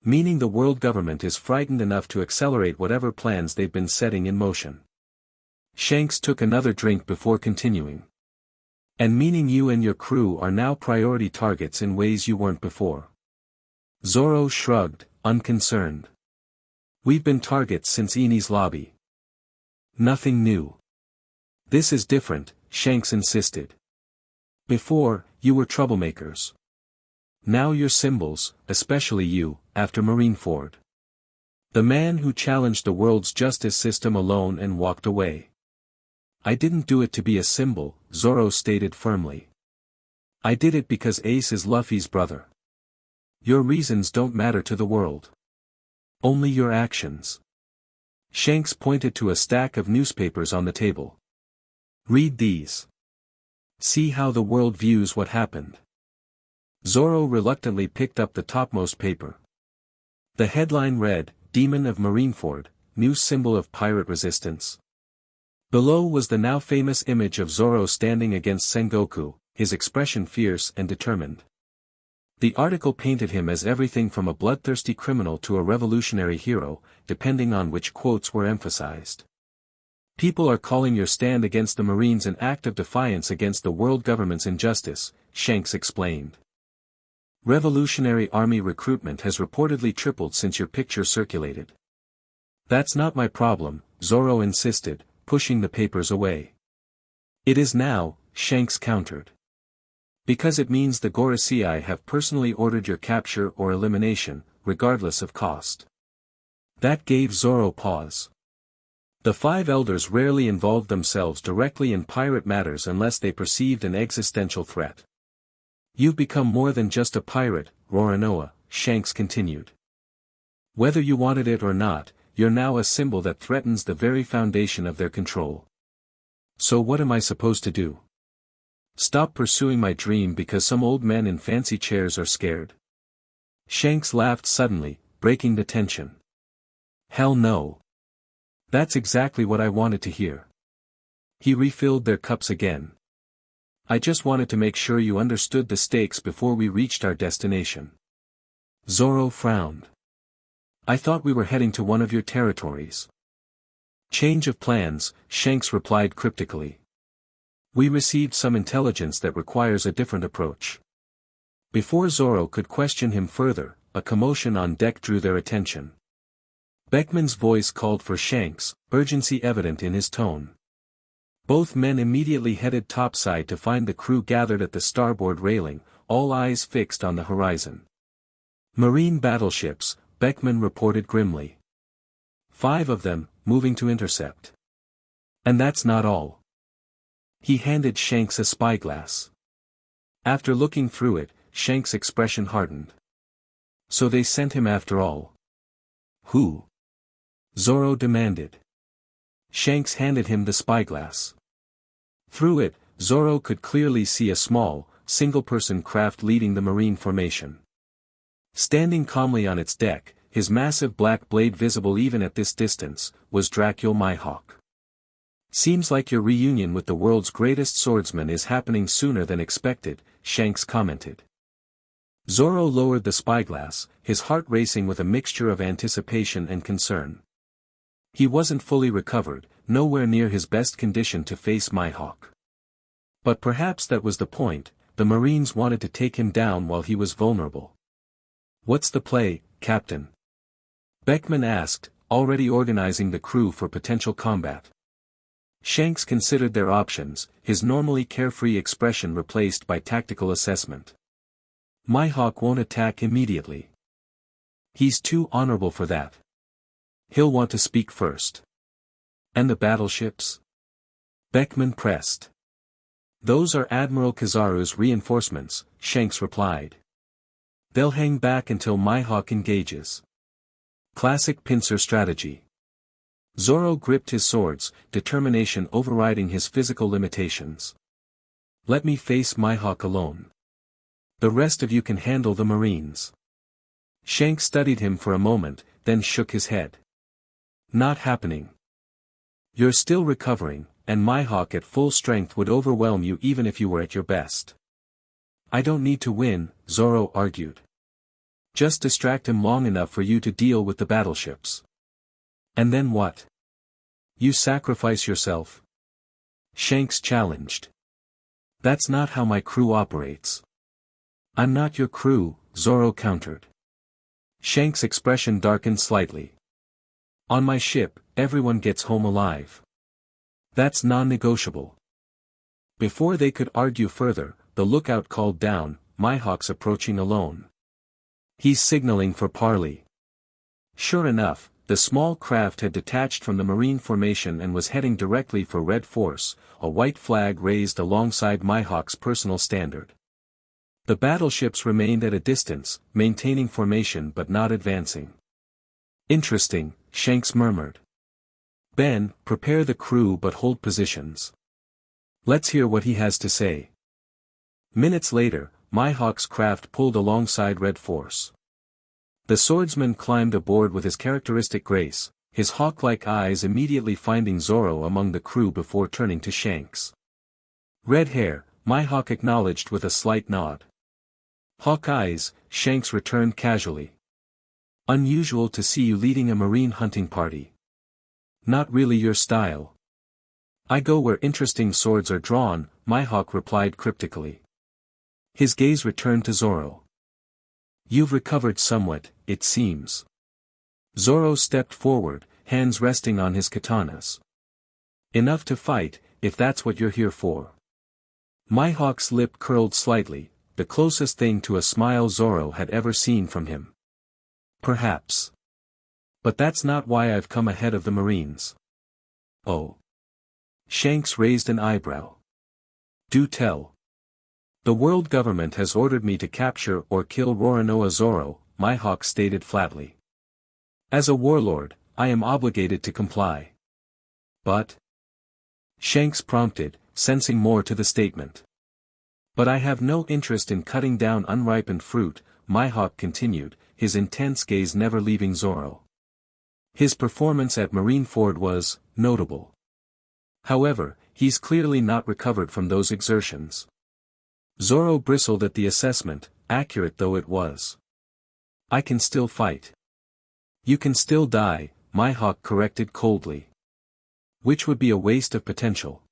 Meaning the world government is frightened enough to accelerate whatever plans they've been setting in motion." Shanks took another drink before continuing. "And meaning you and your crew are now priority targets in ways you weren't before." Zoro shrugged, unconcerned. "We've been targets since Eni's lobby. Nothing new." "This is different," Shanks insisted. "Before, you were troublemakers. Now you're symbols, especially you, after Marineford. The man who challenged the world's justice system alone and walked away." "I didn't do it to be a symbol," Zoro stated firmly. "I did it because Ace is Luffy's brother. Your reasons don't matter to the world. Only your actions." Shanks pointed to a stack of newspapers on the table. "Read these. See how the world views what happened." Zoro reluctantly picked up the topmost paper. The headline read, "Demon of Marineford, new symbol of pirate resistance." Below was the now famous image of Zoro standing against Sengoku, his expression fierce and determined. The article painted him as everything from a bloodthirsty criminal to a revolutionary hero, depending on which quotes were emphasized. "People are calling your stand against the Marines an act of defiance against the world government's injustice," Shanks explained. "Revolutionary Army recruitment has reportedly tripled since your picture circulated." "That's not my problem," Zoro insisted, pushing the papers away. "It is now," Shanks countered. "Because it means the Gorosei have personally ordered your capture or elimination, regardless of cost." That gave Zoro pause. The five elders rarely involved themselves directly in pirate matters unless they perceived an existential threat. "You've become more than just a pirate, Roronoa," Shanks continued. "Whether you wanted it or not, you're now a symbol that threatens the very foundation of their control. So what am I supposed to do? Stop pursuing my dream because some old men in fancy chairs are scared?" Shanks laughed suddenly, breaking the tension. "Hell no. That's exactly what I wanted to hear." He refilled their cups again. "I just wanted to make sure you understood the stakes before we reached our destination." Zoro frowned. "I thought we were heading to one of your territories." Change of plans, Shanks replied cryptically. We received some intelligence that requires a different approach. Before Zoro could question him further, a commotion on deck drew their attention. Beckman's voice called for Shanks, urgency evident in his tone. Both men immediately headed topside to find the crew gathered at the starboard railing, all eyes fixed on the horizon. Marine battleships, Beckman reported grimly. 5 of them, moving to intercept. And that's not all. He handed Shanks a spyglass. After looking through it, Shanks' expression hardened. So they sent him after all. Who? Zoro demanded. Shanks handed him the spyglass. Through it, Zoro could clearly see a small, single-person craft leading the marine formation. Standing calmly on its deck, his massive black blade visible even at this distance, was Dracul Mihawk. Seems like your reunion with the world's greatest swordsman is happening sooner than expected, Shanks commented. Zoro lowered the spyglass, his heart racing with a mixture of anticipation and concern. He wasn't fully recovered, nowhere near his best condition to face Mihawk. But perhaps that was the point, the Marines wanted to take him down while he was vulnerable. What's the play, Captain? Beckman asked, already organizing the crew for potential combat. Shanks considered their options, his normally carefree expression replaced by tactical assessment. Mihawk won't attack immediately. He's too honorable for that. He'll want to speak first. And the battleships? Beckman pressed. Those are Admiral Kizaru's reinforcements, Shanks replied. They'll hang back until Mihawk engages. Classic pincer strategy. Zoro gripped his swords, determination overriding his physical limitations. Let me face Mihawk alone. The rest of you can handle the Marines. Shanks studied him for a moment, then shook his head. Not happening. You're still recovering, and Mihawk at full strength would overwhelm you even if you were at your best. I don't need to win, Zoro argued. Just distract him long enough for you to deal with the battleships. And then what? You sacrifice yourself? Shanks challenged. That's not how my crew operates. I'm not your crew, Zoro countered. Shanks' expression darkened slightly. On my ship, everyone gets home alive. That's non-negotiable. Before they could argue further, the lookout called down, Mihawk's approaching alone. He's signaling for parley. Sure enough, the small craft had detached from the marine formation and was heading directly for Red Force, a white flag raised alongside Mihawk's personal standard. The battleships remained at a distance, maintaining formation but not advancing. Interesting, Shanks murmured. Ben, prepare the crew but hold positions. Let's hear what he has to say. Minutes later, Mihawk's craft pulled alongside Red Force. The swordsman climbed aboard with his characteristic grace, his hawk-like eyes immediately finding Zoro among the crew before turning to Shanks. Red hair, Mihawk acknowledged with a slight nod. Hawk eyes, Shanks returned casually. Unusual to see you leading a marine hunting party. Not really your style. I go where interesting swords are drawn, Mihawk replied cryptically. His gaze returned to Zoro. You've recovered somewhat, it seems. Zoro stepped forward, hands resting on his katanas. Enough to fight, if that's what you're here for. Mihawk's lip curled slightly, the closest thing to a smile Zoro had ever seen from him. Perhaps. But that's not why I've come ahead of the Marines. Oh. Shanks raised an eyebrow. Do tell. The world government has ordered me to capture or kill Roronoa Zoro, Mihawk stated flatly. As a warlord, I am obligated to comply. But? Shanks prompted, sensing more to the statement. But I have no interest in cutting down unripened fruit, Mihawk continued, his intense gaze never leaving Zoro. His performance at Marineford was notable. However, he's clearly not recovered from those exertions. Zoro bristled at the assessment, accurate though it was. I can still fight. You can still die, Mihawk corrected coldly. Which would be a waste of potential.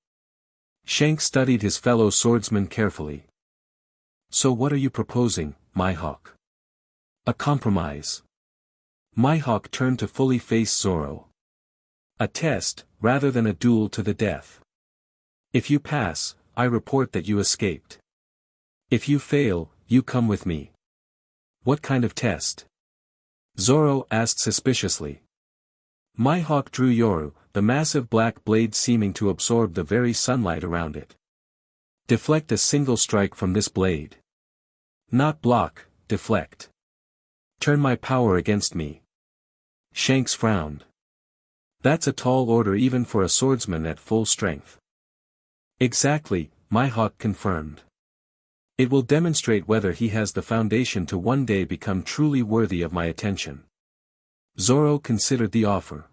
Shanks studied his fellow swordsman carefully. So what are you proposing, Mihawk? A compromise. Mihawk turned to fully face Zoro. A test, rather than a duel to the death. If you pass, I report that you escaped. If you fail, you come with me. What kind of test? Zoro asked suspiciously. Mihawk drew Yoru, the massive black blade seeming to absorb the very sunlight around it. Deflect a single strike from this blade. Not block, deflect. Turn my power against me. Shanks frowned. That's a tall order even for a swordsman at full strength. Exactly, Mihawk confirmed. It will demonstrate whether he has the foundation to one day become truly worthy of my attention. Zoro considered the offer.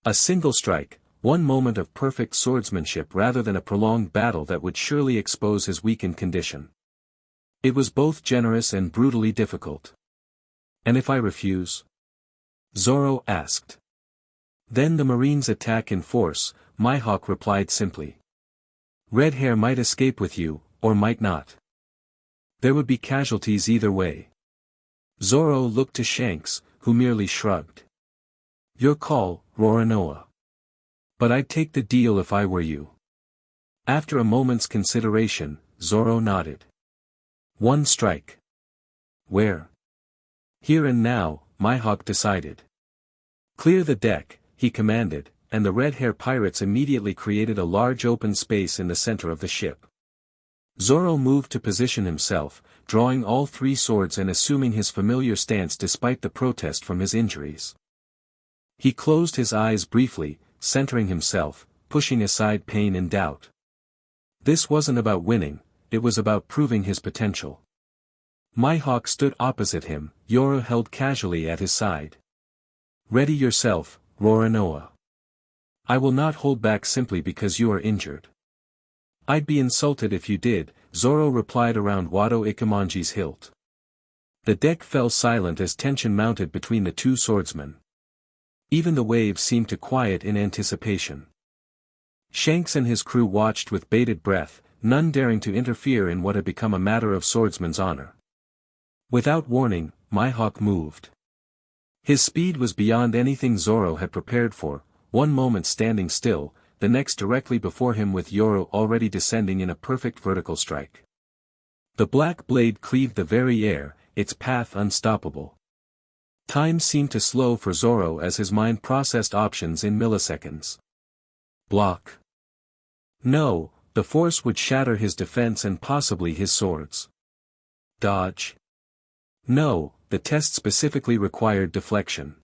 A single strike, one moment of perfect swordsmanship rather than a prolonged battle that would surely expose his weakened condition. It was both generous and brutally difficult. And if I refuse? Zoro asked. Then the Marines attack in force, Mihawk replied simply. Red Hair might escape with you, or might not. There would be casualties either way. Zoro looked to Shanks, who merely shrugged. Your call, Roronoa. But I'd take the deal if I were you. After a moment's consideration, Zoro nodded. One strike. Where? Here and now, Mihawk decided. Clear the deck, he commanded, and the Red Hair pirates immediately created a large open space in the center of the ship. Zoro moved to position himself, drawing all three swords and assuming his familiar stance despite the protest from his injuries. He closed his eyes briefly, centering himself, pushing aside pain and doubt. This wasn't about winning, it was about proving his potential. Mihawk stood opposite him, Yoru held casually at his side. Ready yourself, Roronoa. I will not hold back simply because you are injured. I'd be insulted if you did, Zoro replied around Wado Ikemonji's hilt. The deck fell silent as tension mounted between the two swordsmen. Even the waves seemed to quiet in anticipation. Shanks and his crew watched with bated breath, none daring to interfere in what had become a matter of swordsman's honor. Without warning, Mihawk moved. His speed was beyond anything Zoro had prepared for, one moment standing still, the next directly before him with Yoru already descending in a perfect vertical strike. The black blade cleaved the very air, its path unstoppable. Time seemed to slow for Zoro as his mind processed options in milliseconds. Block. No, the force would shatter his defense and possibly his swords. Dodge. No, the test specifically required deflection.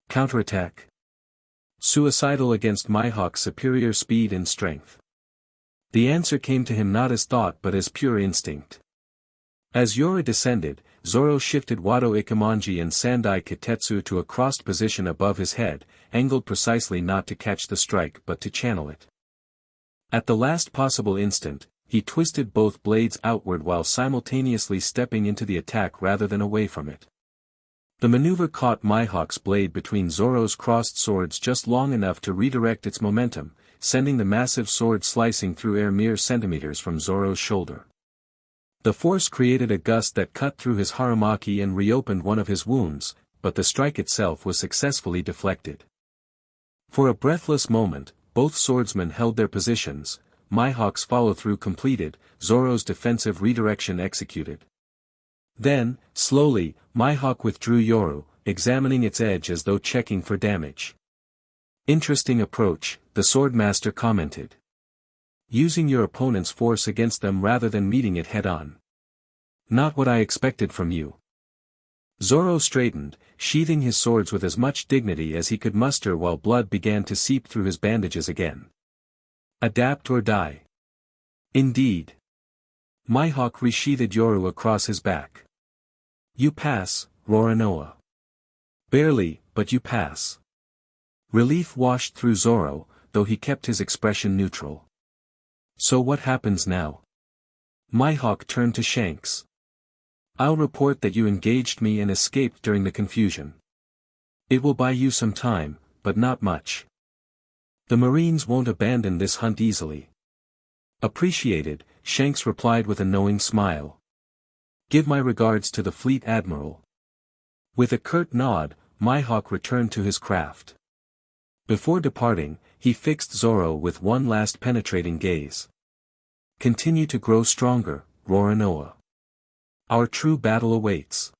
Counterattack. Suicidal against Mihawk's superior speed and strength. The answer came to him not as thought but as pure instinct. As Yoru descended, Zoro shifted Wado Ikemonji and Sandai Kitetsu to a crossed position above his head, angled precisely not to catch the strike but to channel it. At the last possible instant, he twisted both blades outward while simultaneously stepping into the attack rather than away from it. The maneuver caught Mihawk's blade between Zoro's crossed swords just long enough to redirect its momentum, sending the massive sword slicing through air mere centimeters from Zoro's shoulder. The force created a gust that cut through his harumaki and reopened one of his wounds, but the strike itself was successfully deflected. For a breathless moment, both swordsmen held their positions, Mihawk's follow-through completed, Zoro's defensive redirection executed. Then, slowly, Mihawk withdrew Yoru, examining its edge as though checking for damage. Interesting approach, the swordmaster commented. Using your opponent's force against them rather than meeting it head-on. Not what I expected from you. Zoro straightened, sheathing his swords with as much dignity as he could muster while blood began to seep through his bandages again. Adapt or die. Indeed. Mihawk resheathed Yoru across his back. You pass, Roronoa. Barely, but you pass. Relief washed through Zoro, though he kept his expression neutral. So what happens now? Mihawk turned to Shanks. I'll report that you engaged me and escaped during the confusion. It will buy you some time, but not much. The Marines won't abandon this hunt easily. Appreciated, Shanks replied with a knowing smile. Give my regards to the fleet admiral. With a curt nod, Mihawk returned to his craft. Before departing, he fixed Zoro with one last penetrating gaze. Continue to grow stronger, Roronoa. Our true battle awaits.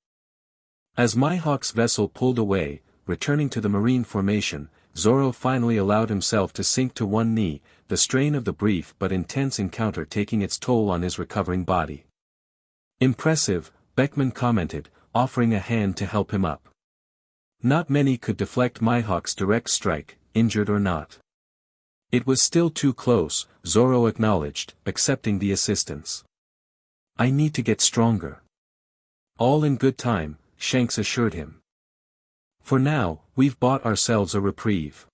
As Mihawk's vessel pulled away, returning to the marine formation, Zoro finally allowed himself to sink to one knee, the strain of the brief but intense encounter taking its toll on his recovering body. Impressive, Beckman commented, offering a hand to help him up. Not many could deflect Mihawk's direct strike, injured or not. It was still too close, Zoro acknowledged, accepting the assistance. I need to get stronger. All in good time, Shanks assured him. For now, we've bought ourselves a reprieve.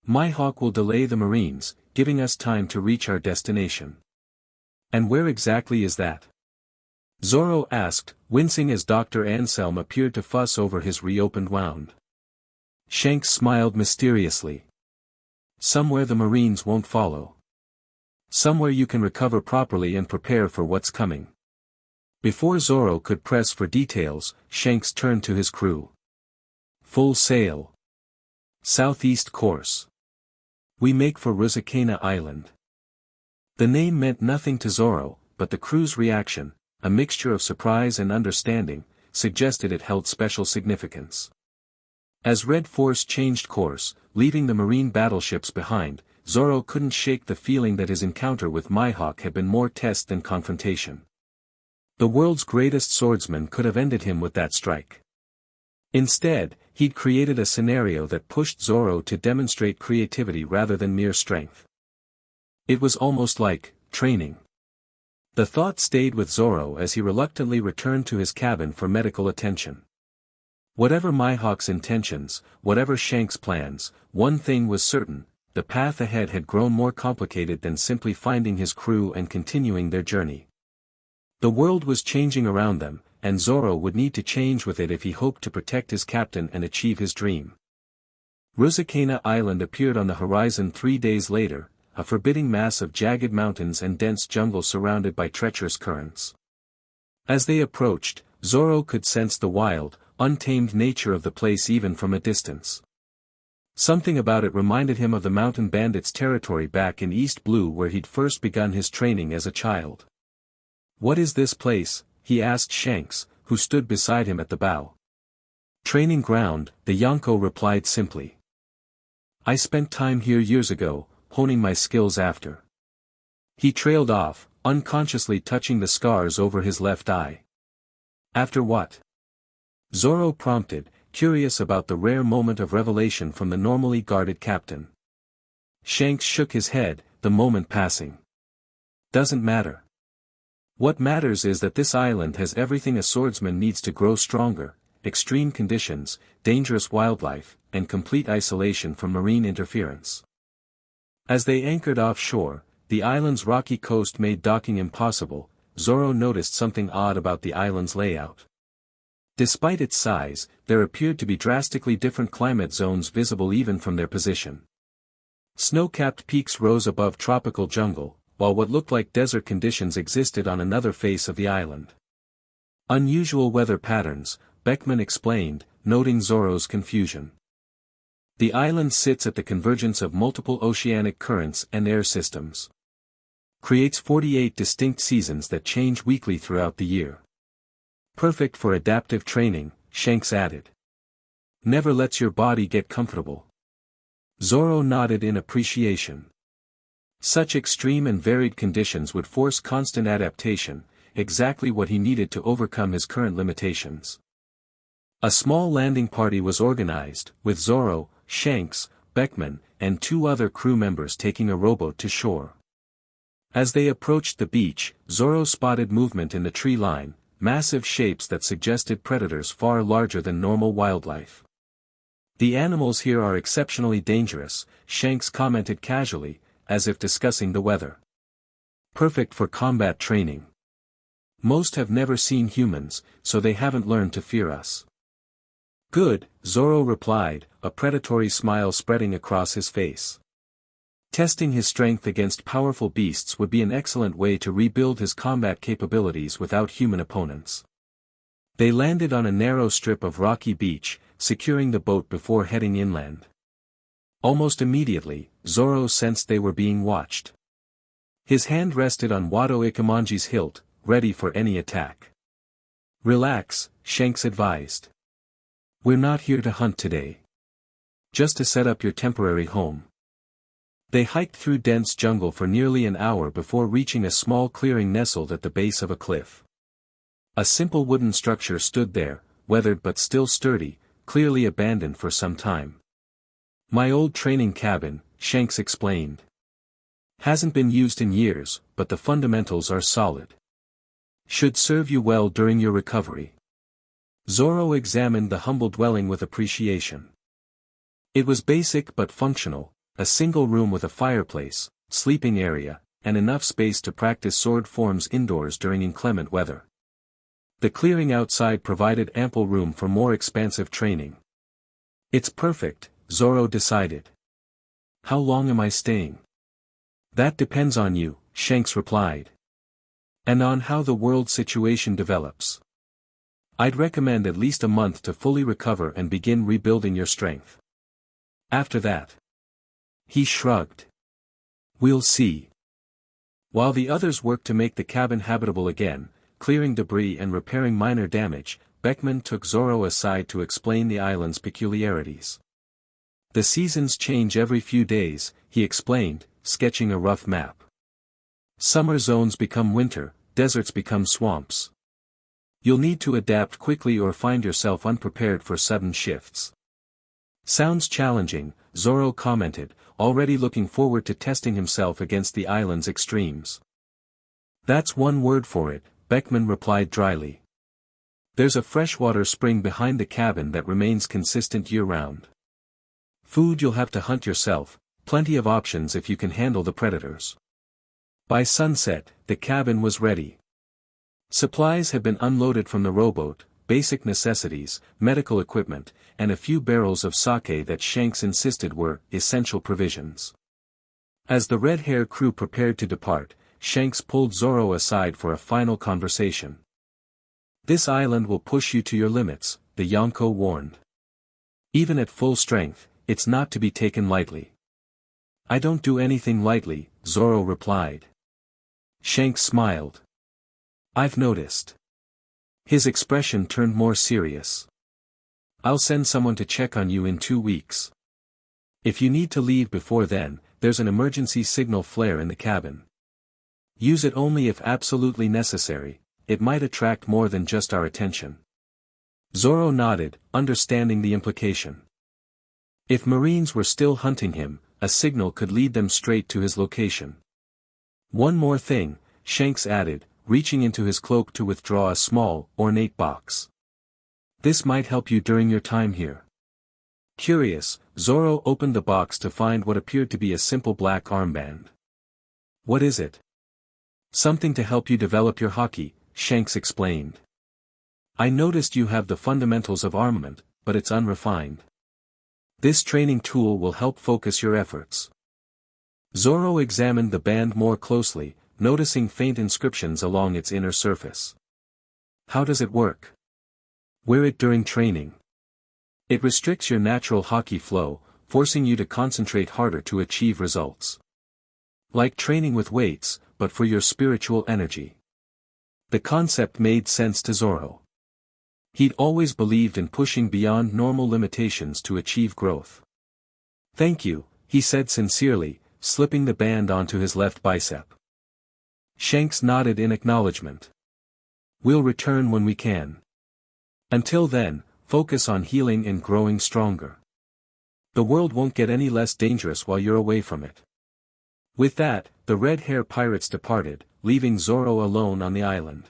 Mihawk will delay the Marines, giving us time to reach our destination. And where exactly is that? Zoro asked, wincing as Dr. Anselm appeared to fuss over his reopened wound. Shanks smiled mysteriously. Somewhere the Marines won't follow. Somewhere you can recover properly and prepare for what's coming. Before Zoro could press for details, Shanks turned to his crew. Full sail. Southeast course. We make for Rusicana Island. The name meant nothing to Zoro, but the crew's reaction, a mixture of surprise and understanding, suggested it held special significance. As Red Force changed course, leaving the marine battleships behind, Zoro couldn't shake the feeling that his encounter with Mihawk had been more test than confrontation. The world's greatest swordsman could have ended him with that strike. Instead, he'd created a scenario that pushed Zoro to demonstrate creativity rather than mere strength. It was almost like training. The thought stayed with Zoro as he reluctantly returned to his cabin for medical attention. Whatever Mihawk's intentions, whatever Shanks' plans, one thing was certain, the path ahead had grown more complicated than simply finding his crew and continuing their journey. The world was changing around them, and Zoro would need to change with it if he hoped to protect his captain and achieve his dream. Rusicana Island appeared on the horizon 3 days later, a forbidding mass of jagged mountains and dense jungle surrounded by treacherous currents. As they approached, Zoro could sense the wild, untamed nature of the place even from a distance. Something about it reminded him of the mountain bandits' territory back in East Blue where he'd first begun his training as a child. What is this place? He asked Shanks, who stood beside him at the bow. Training ground, the Yonko replied simply. I spent time here years ago, honing my skills after. He trailed off, unconsciously touching the scars over his left eye. After what? Zoro prompted, curious about the rare moment of revelation from the normally guarded captain. Shanks shook his head, the moment passing. Doesn't matter. What matters is that this island has everything a swordsman needs to grow stronger: extreme conditions, dangerous wildlife, and complete isolation from marine interference. As they anchored offshore, the island's rocky coast made docking impossible. Zoro noticed something odd about the island's layout. Despite its size, there appeared to be drastically different climate zones visible even from their position. Snow-capped peaks rose above tropical jungle, while what looked like desert conditions existed on another face of the island. Unusual weather patterns, Beckman explained, noting Zoro's confusion. The island sits at the convergence of multiple oceanic currents and air systems. Creates 48 distinct seasons that change weekly throughout the year. Perfect for adaptive training, Shanks added. Never lets your body get comfortable. Zoro nodded in appreciation. Such extreme and varied conditions would force constant adaptation, exactly what he needed to overcome his current limitations. A small landing party was organized, with Zoro, Shanks, Beckman, and 2 other crew members taking a rowboat to shore. As they approached the beach, Zoro spotted movement in the tree line, massive shapes that suggested predators far larger than normal wildlife. The animals here are exceptionally dangerous, Shanks commented casually, as if discussing the weather. Perfect for combat training. Most have never seen humans, so they haven't learned to fear us. Good, Zoro replied, a predatory smile spreading across his face. Testing his strength against powerful beasts would be an excellent way to rebuild his combat capabilities without human opponents. They landed on a narrow strip of rocky beach, securing the boat before heading inland. Almost immediately, Zoro sensed they were being watched. His hand rested on Wado Ikemanji's hilt, ready for any attack. "Relax," Shanks advised. "We're not here to hunt today. Just to set up your temporary home." They hiked through dense jungle for nearly an hour before reaching a small clearing nestled at the base of a cliff. A simple wooden structure stood there, weathered but still sturdy, clearly abandoned for some time. "My old training cabin," Shanks explained. "Hasn't been used in years, but the fundamentals are solid. Should serve you well during your recovery." Zoro examined the humble dwelling with appreciation. It was basic but functional, a single room with a fireplace, sleeping area, and enough space to practice sword forms indoors during inclement weather. The clearing outside provided ample room for more expansive training. "It's perfect," Zoro decided. "How long am I staying?" "That depends on you," Shanks replied. "And on how the world situation develops. I'd recommend at least a month to fully recover and begin rebuilding your strength. After that." He shrugged. "We'll see." While the others worked to make the cabin habitable again, clearing debris and repairing minor damage, Beckman took Zoro aside to explain the island's peculiarities. "The seasons change every few days," he explained, sketching a rough map. "Summer zones become winter, deserts become swamps. You'll need to adapt quickly or find yourself unprepared for sudden shifts." "Sounds challenging," Zoro commented, already looking forward to testing himself against the island's extremes. "That's one word for it," Beckman replied dryly. "There's a freshwater spring behind the cabin that remains consistent year-round. Food you'll have to hunt yourself, plenty of options if you can handle the predators." By sunset, the cabin was ready. Supplies had been unloaded from the rowboat, basic necessities, medical equipment, and a few barrels of sake that Shanks insisted were essential provisions. As the red-hair crew prepared to depart, Shanks pulled Zoro aside for a final conversation. "This island will push you to your limits," the Yonko warned. "Even at full strength, it's not to be taken lightly." "I don't do anything lightly," Zoro replied. Shanks smiled. "I've noticed." His expression turned more serious. "I'll send someone to check on you in 2 weeks. If you need to leave before then, there's an emergency signal flare in the cabin. Use it only if absolutely necessary, it might attract more than just our attention." Zoro nodded, understanding the implication. If Marines were still hunting him, a signal could lead them straight to his location. "One more thing," Shanks added, reaching into his cloak to withdraw a small, ornate box. "This might help you during your time here." Curious, Zoro opened the box to find what appeared to be a simple black armband. "What is it?" "Something to help you develop your haki," Shanks explained. "I noticed you have the fundamentals of armament, but it's unrefined. This training tool will help focus your efforts." Zoro examined the band more closely, noticing faint inscriptions along its inner surface. "How does it work?" "Wear it during training. It restricts your natural haki flow, forcing you to concentrate harder to achieve results. Like training with weights, but for your spiritual energy." The concept made sense to Zoro. He'd always believed in pushing beyond normal limitations to achieve growth. "Thank you," he said sincerely, slipping the band onto his left bicep. Shanks nodded in acknowledgement. "We'll return when we can. Until then, focus on healing and growing stronger. The world won't get any less dangerous while you're away from it." With that, the red-hair pirates departed, leaving Zoro alone on the island.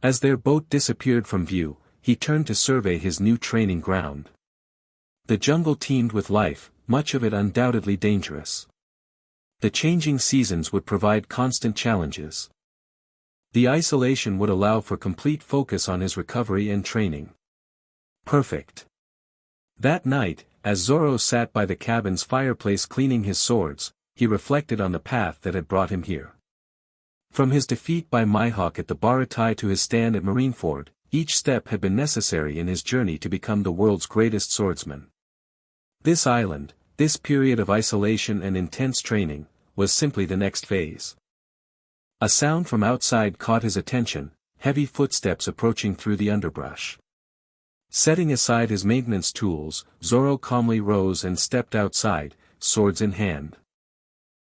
As their boat disappeared from view, he turned to survey his new training ground. The jungle teemed with life, much of it undoubtedly dangerous. The changing seasons would provide constant challenges. The isolation would allow for complete focus on his recovery and training. Perfect. That night, as Zoro sat by the cabin's fireplace cleaning his swords, he reflected on the path that had brought him here. From his defeat by Mihawk at the Baratai to his stand at Marineford, each step had been necessary in his journey to become the world's greatest swordsman. This island, this period of isolation and intense training, was simply the next phase. A sound from outside caught his attention, heavy footsteps approaching through the underbrush. Setting aside his maintenance tools, Zoro calmly rose and stepped outside, swords in hand.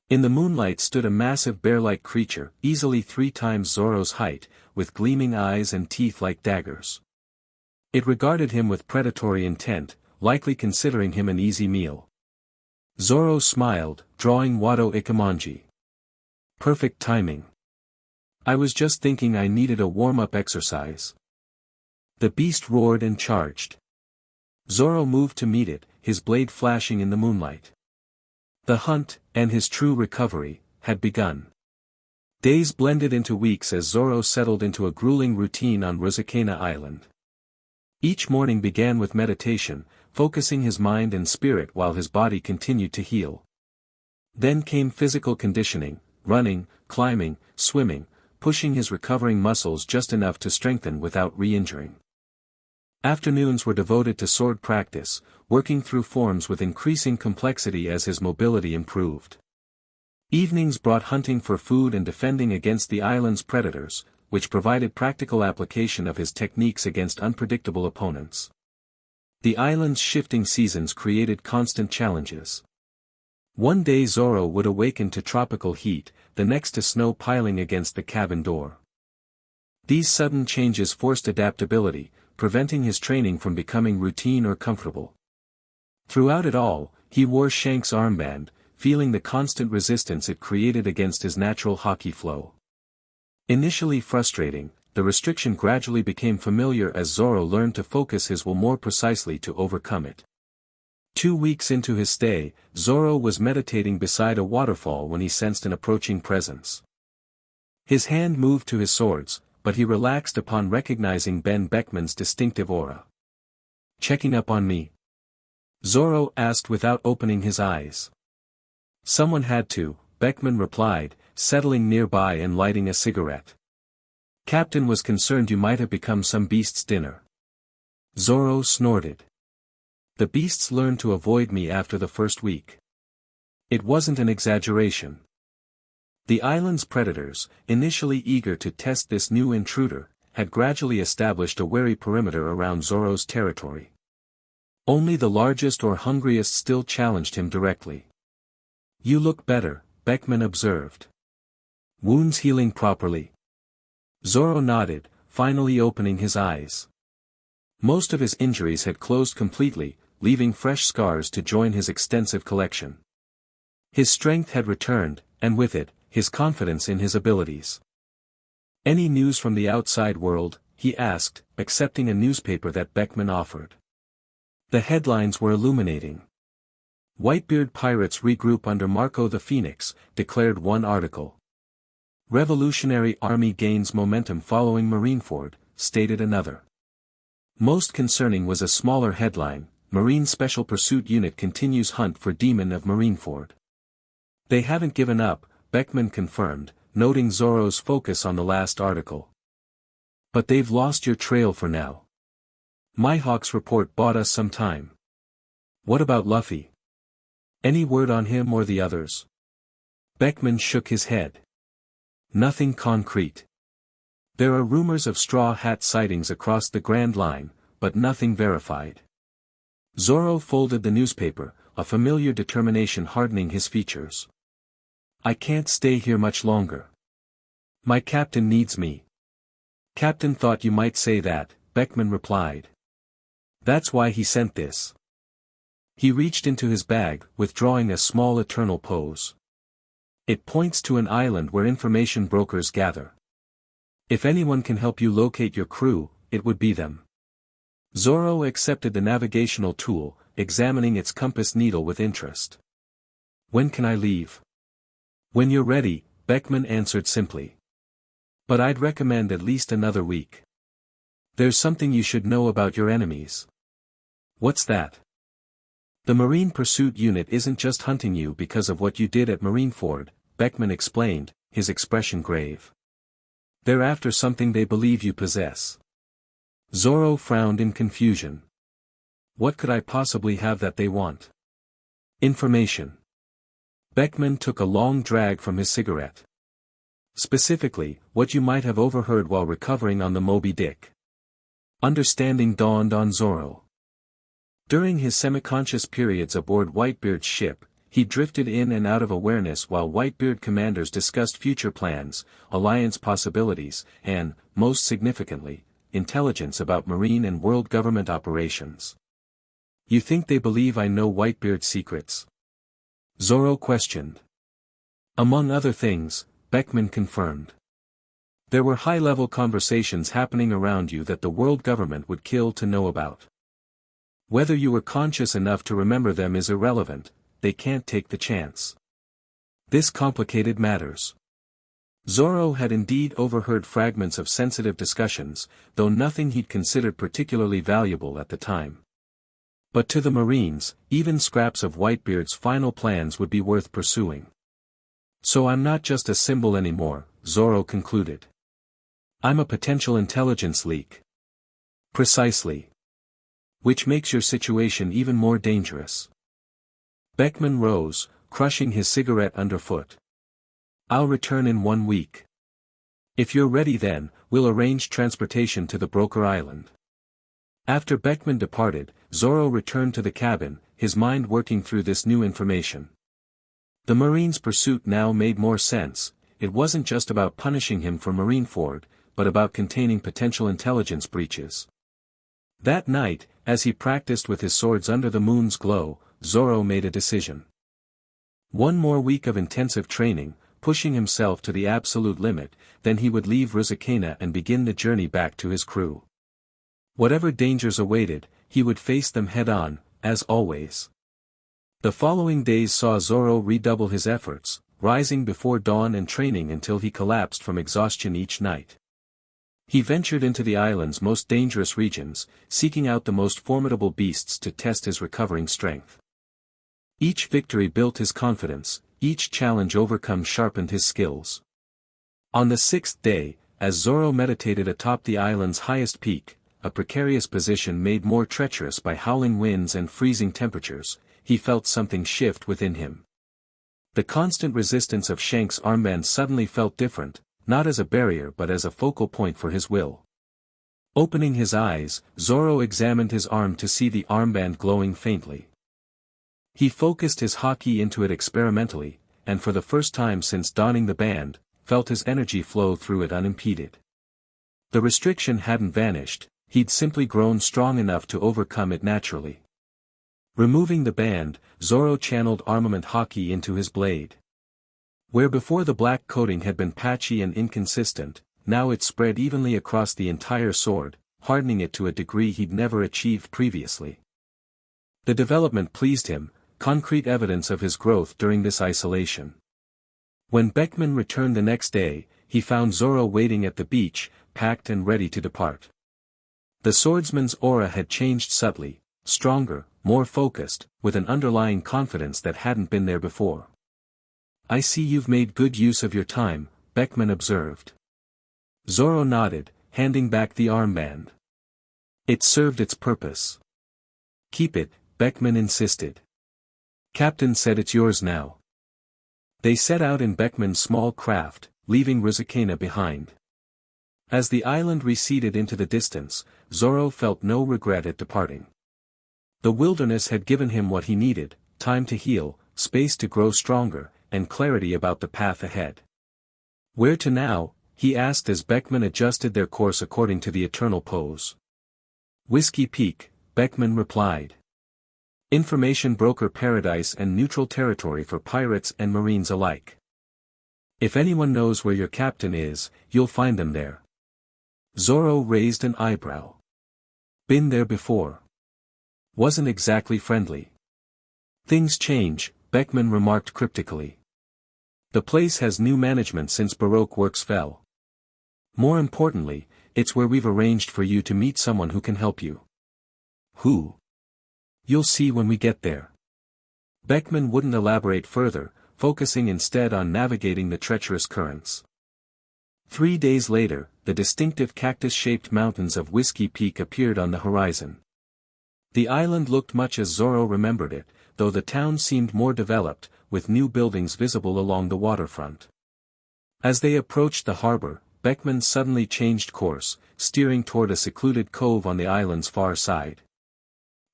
In the moonlight stood a massive bear-like creature, easily 3 times Zoro's height, with gleaming eyes and teeth like daggers. It regarded him with predatory intent, likely considering him an easy meal. Zoro smiled, drawing Wado Ikemonji. Perfect timing. I was just thinking I needed a warm-up exercise. The beast roared and charged. Zoro moved to meet it, his blade flashing in the moonlight. The hunt, and his true recovery, had begun. Days blended into weeks as Zoro settled into a grueling routine on Ruzakena Island. Each morning began with meditation, focusing his mind and spirit while his body continued to heal. Then came physical conditioning, running, climbing, swimming, pushing his recovering muscles just enough to strengthen without re-injuring. Afternoons were devoted to sword practice, working through forms with increasing complexity as his mobility improved. Evenings brought hunting for food and defending against the island's predators, which provided practical application of his techniques against unpredictable opponents. The island's shifting seasons created constant challenges. One day Zoro would awaken to tropical heat, the next to snow piling against the cabin door. These sudden changes forced adaptability, preventing his training from becoming routine or comfortable. Throughout it all, he wore Shank's armband, feeling the constant resistance it created against his natural hockey flow. Initially frustrating, the restriction gradually became familiar as Zoro learned to focus his will more precisely to overcome it. 2 weeks into his stay, Zoro was meditating beside a waterfall when he sensed an approaching presence. His hand moved to his swords, but he relaxed upon recognizing Ben Beckman's distinctive aura. "Checking up on me?" Zoro asked without opening his eyes. "Someone had to," Beckman replied, settling nearby and lighting a cigarette. "Captain was concerned you might have become some beast's dinner." Zoro snorted. "The beasts learned to avoid me after the first week." It wasn't an exaggeration. The island's predators, initially eager to test this new intruder, had gradually established a wary perimeter around Zoro's territory. Only the largest or hungriest still challenged him directly. "You look better," Beckman observed. "Wounds healing properly?" Zoro nodded, finally opening his eyes. Most of his injuries had closed completely, leaving fresh scars to join his extensive collection. His strength had returned, and with it, his confidence in his abilities. "Any news from the outside world?" he asked, accepting a newspaper that Beckman offered. The headlines were illuminating. "Whitebeard pirates regroup under Marco the Phoenix," declared one article. "Revolutionary Army gains momentum following Marineford," stated another. Most concerning was a smaller headline: "Marine Special Pursuit Unit continues hunt for Demon of Marineford." "They haven't given up," Beckman confirmed, noting Zoro's focus on the last article. "But they've lost your trail for now. Mihawk's report bought us some time." "What about Luffy? Any word on him or the others?" Beckman shook his head. "Nothing concrete. There are rumors of Straw Hat sightings across the Grand Line, but nothing verified." Zoro folded the newspaper, a familiar determination hardening his features. "I can't stay here much longer. My captain needs me." "Captain thought you might say that," Beckman replied. "That's why he sent this." He reached into his bag, withdrawing a small eternal pose. "It points to an island where information brokers gather. If anyone can help you locate your crew, it would be them." Zoro accepted the navigational tool, examining its compass needle with interest. "When can I leave?" "When you're ready," Beckman answered simply. "But I'd recommend at least another week. There's something you should know about your enemies." "What's that?" The Marine Pursuit Unit isn't just hunting you because of what you did at Marineford, Beckman explained, his expression grave. They're after something they believe you possess. Zoro frowned in confusion. What could I possibly have that they want? Information. Beckman took a long drag from his cigarette. Specifically, what you might have overheard while recovering on the Moby Dick. Understanding dawned on Zoro. During his semi-conscious periods aboard Whitebeard's ship, he drifted in and out of awareness while Whitebeard commanders discussed future plans, alliance possibilities, and, most significantly, intelligence about marine and world government operations. You think they believe I know Whitebeard's secrets? Zoro questioned. Among other things, Beckman confirmed. There were high-level conversations happening around you that the world government would kill to know about. Whether you were conscious enough to remember them is irrelevant, they can't take the chance. This complicated matters. Zoro had indeed overheard fragments of sensitive discussions, though nothing he'd considered particularly valuable at the time. But to the Marines, even scraps of Whitebeard's final plans would be worth pursuing. So I'm not just a symbol anymore, Zoro concluded. I'm a potential intelligence leak. Precisely. Which makes your situation even more dangerous. Beckman rose, crushing his cigarette underfoot. I'll return in 1 week. If you're ready then, we'll arrange transportation to the Broker Island. After Beckman departed, Zoro returned to the cabin, his mind working through this new information. The Marine's pursuit now made more sense. It wasn't just about punishing him for Marineford, but about containing potential intelligence breaches. That night, as he practiced with his swords under the moon's glow, Zoro made a decision. 1 more week of intensive training, pushing himself to the absolute limit, then he would leave Rizakena and begin the journey back to his crew. Whatever dangers awaited, he would face them head-on, as always. The following days saw Zoro redouble his efforts, rising before dawn and training until he collapsed from exhaustion each night. He ventured into the island's most dangerous regions, seeking out the most formidable beasts to test his recovering strength. Each victory built his confidence, each challenge overcome sharpened his skills. On the 6th day, as Zoro meditated atop the island's highest peak, a precarious position made more treacherous by howling winds and freezing temperatures, he felt something shift within him. The constant resistance of Shank's armband suddenly felt different, not as a barrier but as a focal point for his will. Opening his eyes, Zoro examined his arm to see the armband glowing faintly. He focused his haki into it experimentally, and for the first time since donning the band, felt his energy flow through it unimpeded. The restriction hadn't vanished, he'd simply grown strong enough to overcome it naturally. Removing the band, Zoro channeled armament haki into his blade. Where before the black coating had been patchy and inconsistent, now it spread evenly across the entire sword, hardening it to a degree he'd never achieved previously. The development pleased him, concrete evidence of his growth during this isolation. When Beckman returned the next day, he found Zoro waiting at the beach, packed and ready to depart. The swordsman's aura had changed subtly, stronger, more focused, with an underlying confidence that hadn't been there before. I see you've made good use of your time, Beckman observed. Zoro nodded, handing back the armband. It served its purpose. Keep it, Beckman insisted. Captain said it's yours now. They set out in Beckman's small craft, leaving Rizakena behind. As the island receded into the distance, Zoro felt no regret at departing. The wilderness had given him what he needed, time to heal, space to grow stronger, and clarity about the path ahead. Where to now? He asked as Beckman adjusted their course according to the eternal pose. Whiskey Peak, Beckman replied. Information broker paradise and neutral territory for pirates and marines alike. If anyone knows where your captain is, you'll find them there. Zoro raised an eyebrow. Been there before. Wasn't exactly friendly. Things change, Beckman remarked cryptically. The place has new management since Baroque Works fell. More importantly, it's where we've arranged for you to meet someone who can help you. Who? You'll see when we get there. Beckman wouldn't elaborate further, focusing instead on navigating the treacherous currents. 3 days later, the distinctive cactus-shaped mountains of Whiskey Peak appeared on the horizon. The island looked much as Zoro remembered it, though the town seemed more developed, with new buildings visible along the waterfront. As they approached the harbor, Beckman suddenly changed course, steering toward a secluded cove on the island's far side.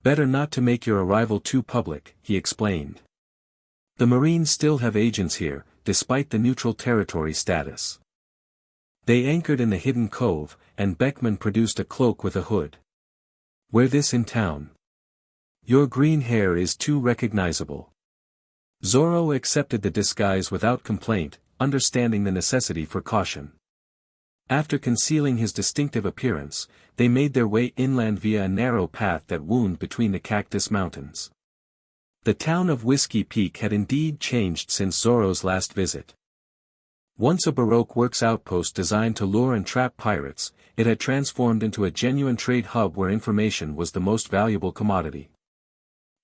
"Better not to make your arrival too public," he explained. "The Marines still have agents here, despite the neutral territory status." They anchored in the hidden cove, and Beckman produced a cloak with a hood. "Wear this in town. Your green hair is too recognizable." Zoro accepted the disguise without complaint, understanding the necessity for caution. After concealing his distinctive appearance, they made their way inland via a narrow path that wound between the Cactus Mountains. The town of Whiskey Peak had indeed changed since Zoro's last visit. Once a Baroque works outpost designed to lure and trap pirates, it had transformed into a genuine trade hub where information was the most valuable commodity.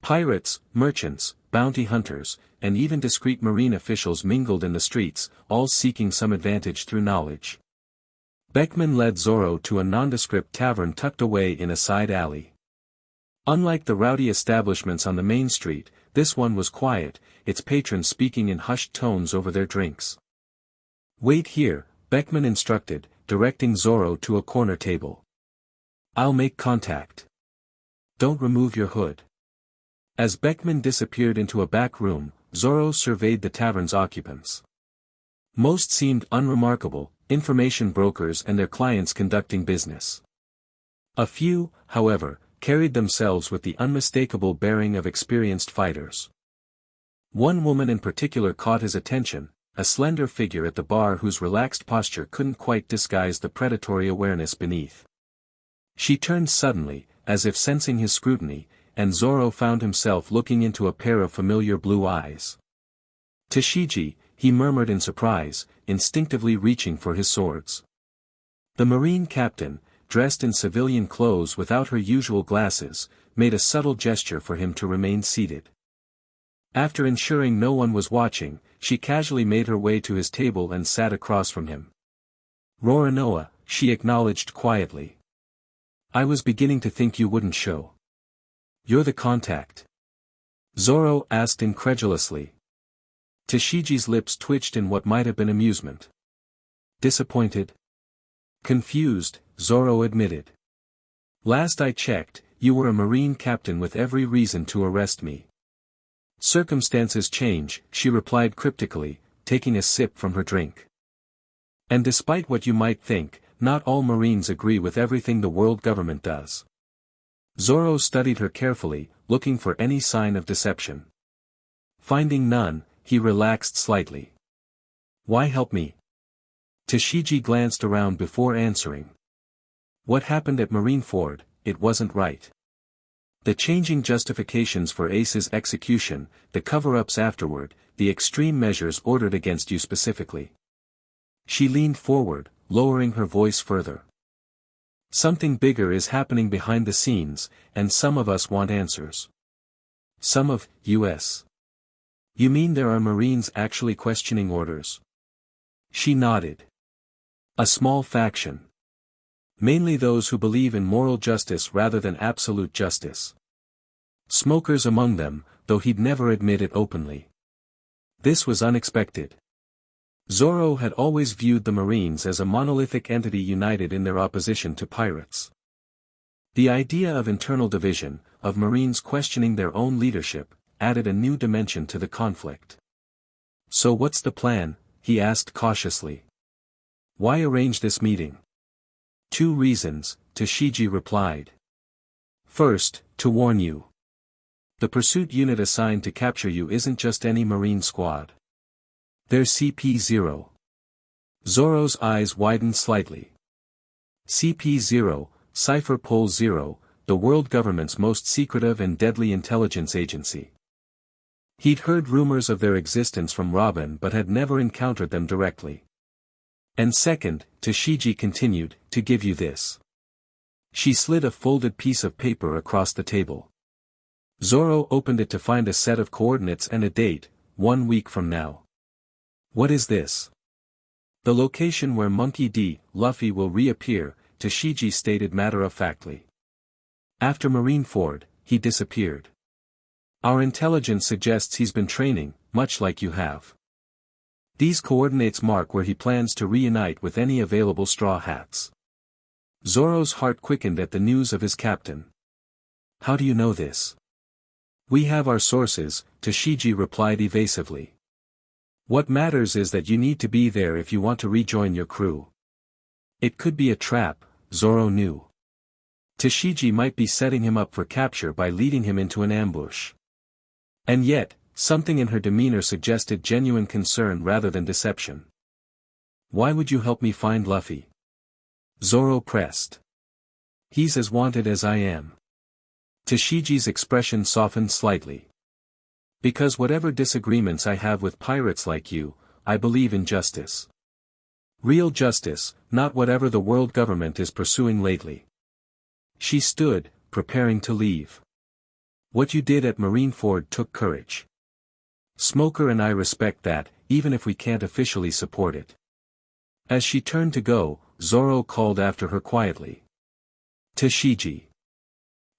Pirates, merchants, bounty hunters, and even discreet marine officials mingled in the streets, all seeking some advantage through knowledge. Beckman led Zoro to a nondescript tavern tucked away in a side alley. Unlike the rowdy establishments on the main street, this one was quiet, its patrons speaking in hushed tones over their drinks. "Wait here," Beckman instructed, directing Zoro to a corner table. "I'll make contact. Don't remove your hood." As Beckman disappeared into a back room, Zoro surveyed the tavern's occupants. Most seemed unremarkable, information brokers and their clients conducting business. A few, however, carried themselves with the unmistakable bearing of experienced fighters. One woman in particular caught his attention, a slender figure at the bar whose relaxed posture couldn't quite disguise the predatory awareness beneath. She turned suddenly, as if sensing his scrutiny, and Zoro found himself looking into a pair of familiar blue eyes. "Tashigi," he murmured in surprise, instinctively reaching for his swords. The Marine captain, dressed in civilian clothes without her usual glasses, made a subtle gesture for him to remain seated. After ensuring no one was watching, she casually made her way to his table and sat across from him. "Roranoa," she acknowledged quietly. "I was beginning to think you wouldn't show. You're the contact?" Zoro asked incredulously. Tashiji's lips twitched in what might have been amusement. "Disappointed?" "Confused," Zoro admitted. "Last I checked, you were a Marine captain with every reason to arrest me." "Circumstances change," she replied cryptically, taking a sip from her drink. "And despite what you might think, not all Marines agree with everything the world government does." Zoro studied her carefully, looking for any sign of deception. Finding none, he relaxed slightly. "Why help me?" Tashigi glanced around before answering. "What happened at Marineford, it wasn't right. The changing justifications for Ace's execution, the cover-ups afterward, the extreme measures ordered against you specifically." She leaned forward, lowering her voice further. "Something bigger is happening behind the scenes, and some of us want answers." "Some of us? You mean there are Marines actually questioning orders?" She nodded. "A small faction. Mainly those who believe in moral justice rather than absolute justice. Smokers among them, though he'd never admit it openly." This was unexpected. Zoro had always viewed the Marines as a monolithic entity united in their opposition to pirates. The idea of internal division, of Marines questioning their own leadership, added a new dimension to the conflict. "So what's the plan?" he asked cautiously. "Why arrange this meeting?" "2 reasons, Tashigi replied. "First, to warn you. The pursuit unit assigned to capture you isn't just any Marine squad. They're CP-0. Zoro's eyes widened slightly. CP-0, Cipher Pol 0, the world government's most secretive and deadly intelligence agency. He'd heard rumors of their existence from Robin but had never encountered them directly. And second, Tashigi continued, to give you this. She slid a folded piece of paper across the table. Zoro opened it to find a set of coordinates and a date, 1 week from now. What is this? The location where Monkey D. Luffy will reappear, Tashigi stated matter-of-factly. After Marineford, he disappeared. Our intelligence suggests he's been training, much like you have. These coordinates mark where he plans to reunite with any available Straw Hats. Zoro's heart quickened at the news of his captain. How do you know this? We have our sources, Tashigi replied evasively. What matters is that you need to be there if you want to rejoin your crew. It could be a trap, Zoro knew. Tashigi might be setting him up for capture by leading him into an ambush. And yet, something in her demeanor suggested genuine concern rather than deception. Why would you help me find Luffy? Zoro pressed. He's as wanted as I am. Tashigi's expression softened slightly. Because whatever disagreements I have with pirates like you, I believe in justice. Real justice, not whatever the world government is pursuing lately. She stood, preparing to leave. What you did at Marineford took courage. Smoker and I respect that, even if we can't officially support it. As she turned to go, Zoro called after her quietly. Tashigi.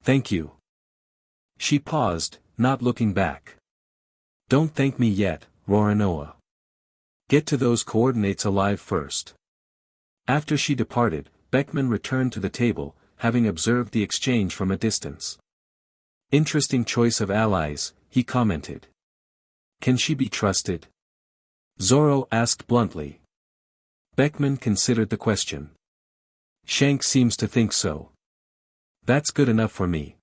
Thank you. She paused, not looking back. Don't thank me yet, Roronoa. Get to those coordinates alive first. After she departed, Beckman returned to the table, having observed the exchange from a distance. Interesting choice of allies, he commented. Can she be trusted? Zoro asked bluntly. Beckman considered the question. Shanks seems to think so. That's good enough for me.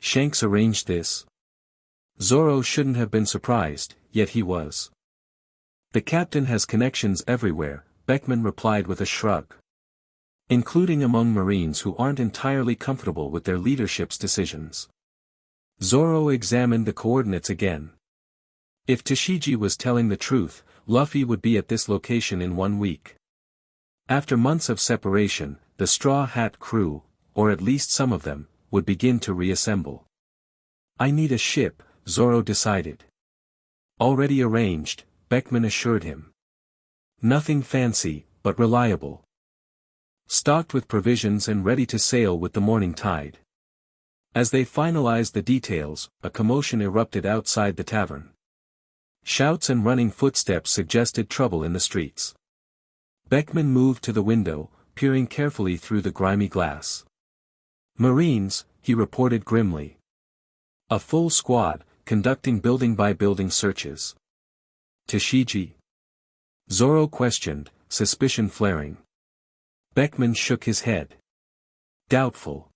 Shanks arranged this? Zoro shouldn't have been surprised, yet he was. The captain has connections everywhere, Beckman replied with a shrug. Including among Marines who aren't entirely comfortable with their leadership's decisions. Zoro examined the coordinates again. If Tashigi was telling the truth, Luffy would be at this location in 1 week. After months of separation, the Straw Hat crew, or at least some of them, would begin to reassemble. I need a ship, Zoro decided. Already arranged, Beckman assured him. Nothing fancy, but reliable. Stocked with provisions and ready to sail with the morning tide. As they finalized the details, a commotion erupted outside the tavern. Shouts and running footsteps suggested trouble in the streets. Beckman moved to the window, peering carefully through the grimy glass. Marines, he reported grimly. A full squad, conducting building-by-building searches. Tashigi? Zoro questioned, suspicion flaring. Beckman shook his head. Doubtful.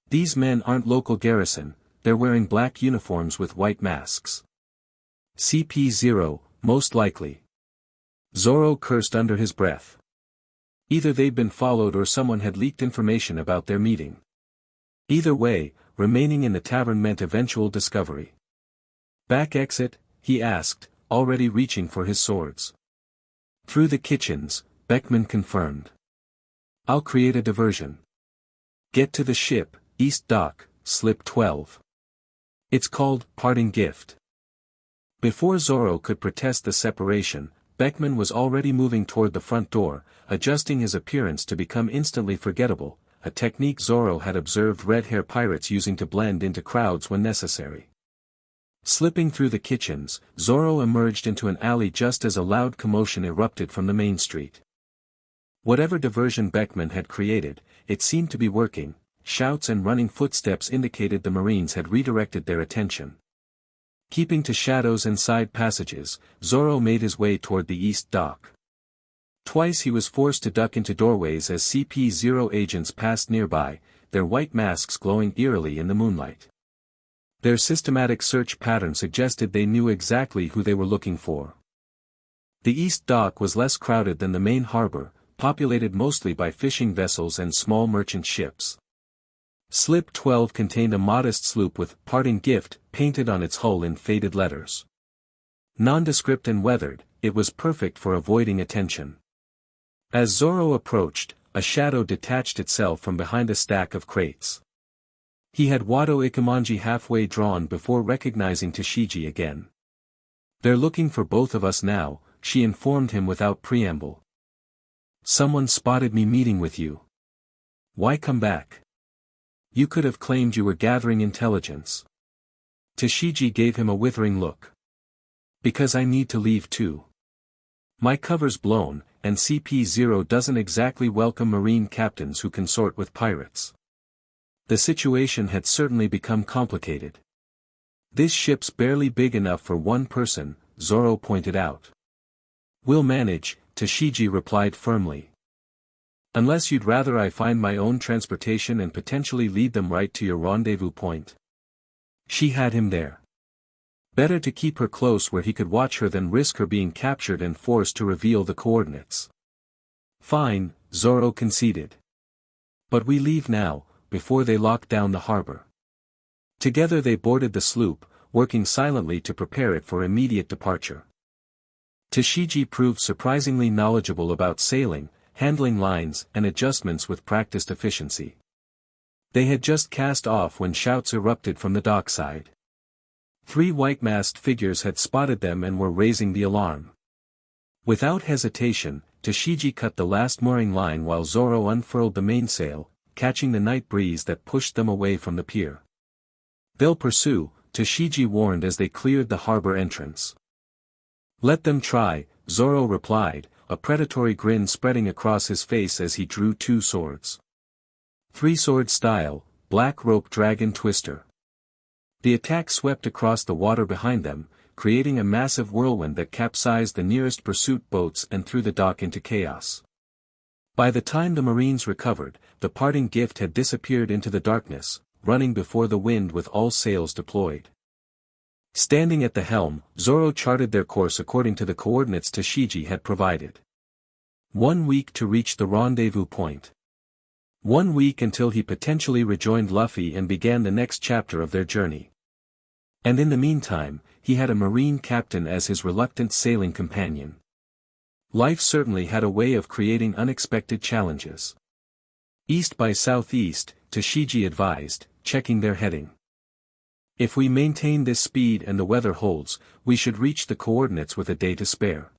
These men aren't local garrison, they're wearing black uniforms with white masks. CP0, most likely. Zoro cursed under his breath. Either they'd been followed or someone had leaked information about their meeting. Either way, remaining in the tavern meant eventual discovery. Back exit, he asked, already reaching for his swords. Through the kitchens, Beckman confirmed. I'll create a diversion. Get to the ship, East Dock, Slip 12. It's called Parting Gift. Before Zoro could protest the separation, Beckman was already moving toward the front door, adjusting his appearance to become instantly forgettable, a technique Zoro had observed red-hair pirates using to blend into crowds when necessary. Slipping through the kitchens, Zoro emerged into an alley just as a loud commotion erupted from the main street. Whatever diversion Beckman had created, it seemed to be working. Shouts and running footsteps indicated the Marines had redirected their attention. Keeping to shadows and side passages, Zoro made his way toward the East Dock. Twice he was forced to duck into doorways as CP0 agents passed nearby, their white masks glowing eerily in the moonlight. Their systematic search pattern suggested they knew exactly who they were looking for. The East Dock was less crowded than the main harbor, populated mostly by fishing vessels and small merchant ships. Slip 12 contained a modest sloop with Parting Gift painted on its hull in faded letters. Nondescript and weathered, it was perfect for avoiding attention. As Zoro approached, a shadow detached itself from behind a stack of crates. He had Wado Ikemanji halfway drawn before recognizing Tashigi again. "They're looking for both of us now," she informed him without preamble. "Someone spotted me meeting with you. Why come back? You could have claimed you were gathering intelligence." Tashigi gave him a withering look. "Because I need to leave too. My cover's blown, and CP0 doesn't exactly welcome marine captains who consort with pirates." The situation had certainly become complicated. "This ship's barely big enough for one person," Zoro pointed out. "We'll manage," Tashigi replied firmly. "Unless you'd rather I find my own transportation and potentially lead them right to your rendezvous point." She had him there. Better to keep her close where he could watch her than risk her being captured and forced to reveal the coordinates. "Fine," Zoro conceded. "But we leave now, before they lock down the harbor." Together they boarded the sloop, working silently to prepare it for immediate departure. Tashigi proved surprisingly knowledgeable about sailing, handling lines and adjustments with practiced efficiency. They had just cast off when shouts erupted from the dockside. 3 white-masked figures had spotted them and were raising the alarm. Without hesitation, Tashigi cut the last mooring line while Zoro unfurled the mainsail, catching the night breeze that pushed them away from the pier. "They'll pursue," Tashigi warned as they cleared the harbor entrance. "Let them try," Zoro replied, a predatory grin spreading across his face as he drew 2 swords. 3-sword style, black rope dragon twister. The attack swept across the water behind them, creating a massive whirlwind that capsized the nearest pursuit boats and threw the dock into chaos. By the time the Marines recovered, the parting gift had disappeared into the darkness, running before the wind with all sails deployed. Standing at the helm, Zoro charted their course according to the coordinates Tashigi had provided. 1 week to reach the rendezvous point. 1 week until he potentially rejoined Luffy and began the next chapter of their journey. And in the meantime, he had a marine captain as his reluctant sailing companion. Life certainly had a way of creating unexpected challenges. "East by southeast," Tashigi advised, checking their heading. "If we maintain this speed and the weather holds, we should reach the coordinates with a day to spare."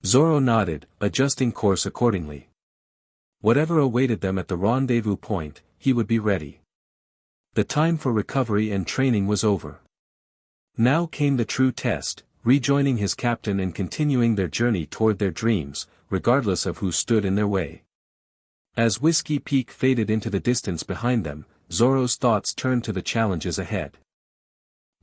Zoro nodded, adjusting course accordingly. Whatever awaited them at the rendezvous point, he would be ready. The time for recovery and training was over. Now came the true test, rejoining his captain and continuing their journey toward their dreams, regardless of who stood in their way. As Whiskey Peak faded into the distance behind them, Zoro's thoughts turned to the challenges ahead.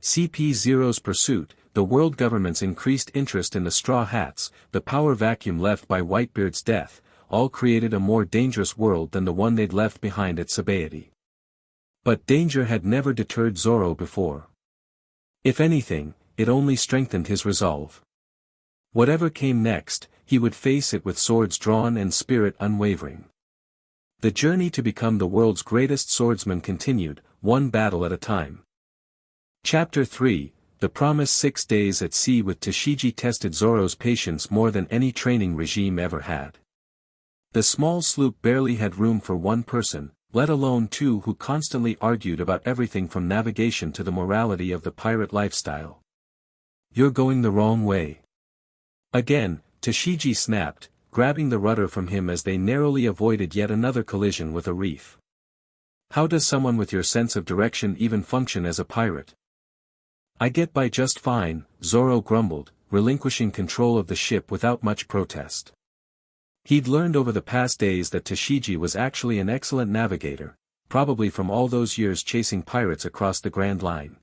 CP0's pursuit, the world government's increased interest in the Straw Hats, the power vacuum left by Whitebeard's death, all created a more dangerous world than the one they'd left behind at Sabaody. But danger had never deterred Zoro before. If anything, it only strengthened his resolve. Whatever came next, he would face it with swords drawn and spirit unwavering. The journey to become the world's greatest swordsman continued, one battle at a time. Chapter 3, The Promise. 6 days at sea with Tashigi tested Zoro's patience more than any training regime ever had. The small sloop barely had room for one person, let alone 2 who constantly argued about everything from navigation to the morality of the pirate lifestyle. "You're going the wrong way." Again, Tashigi snapped, grabbing the rudder from him as they narrowly avoided yet another collision with a reef. "How does someone with your sense of direction even function as a pirate?" "I get by just fine," Zoro grumbled, relinquishing control of the ship without much protest. He'd learned over the past days that Tashigi was actually an excellent navigator, probably from all those years chasing pirates across the Grand Line.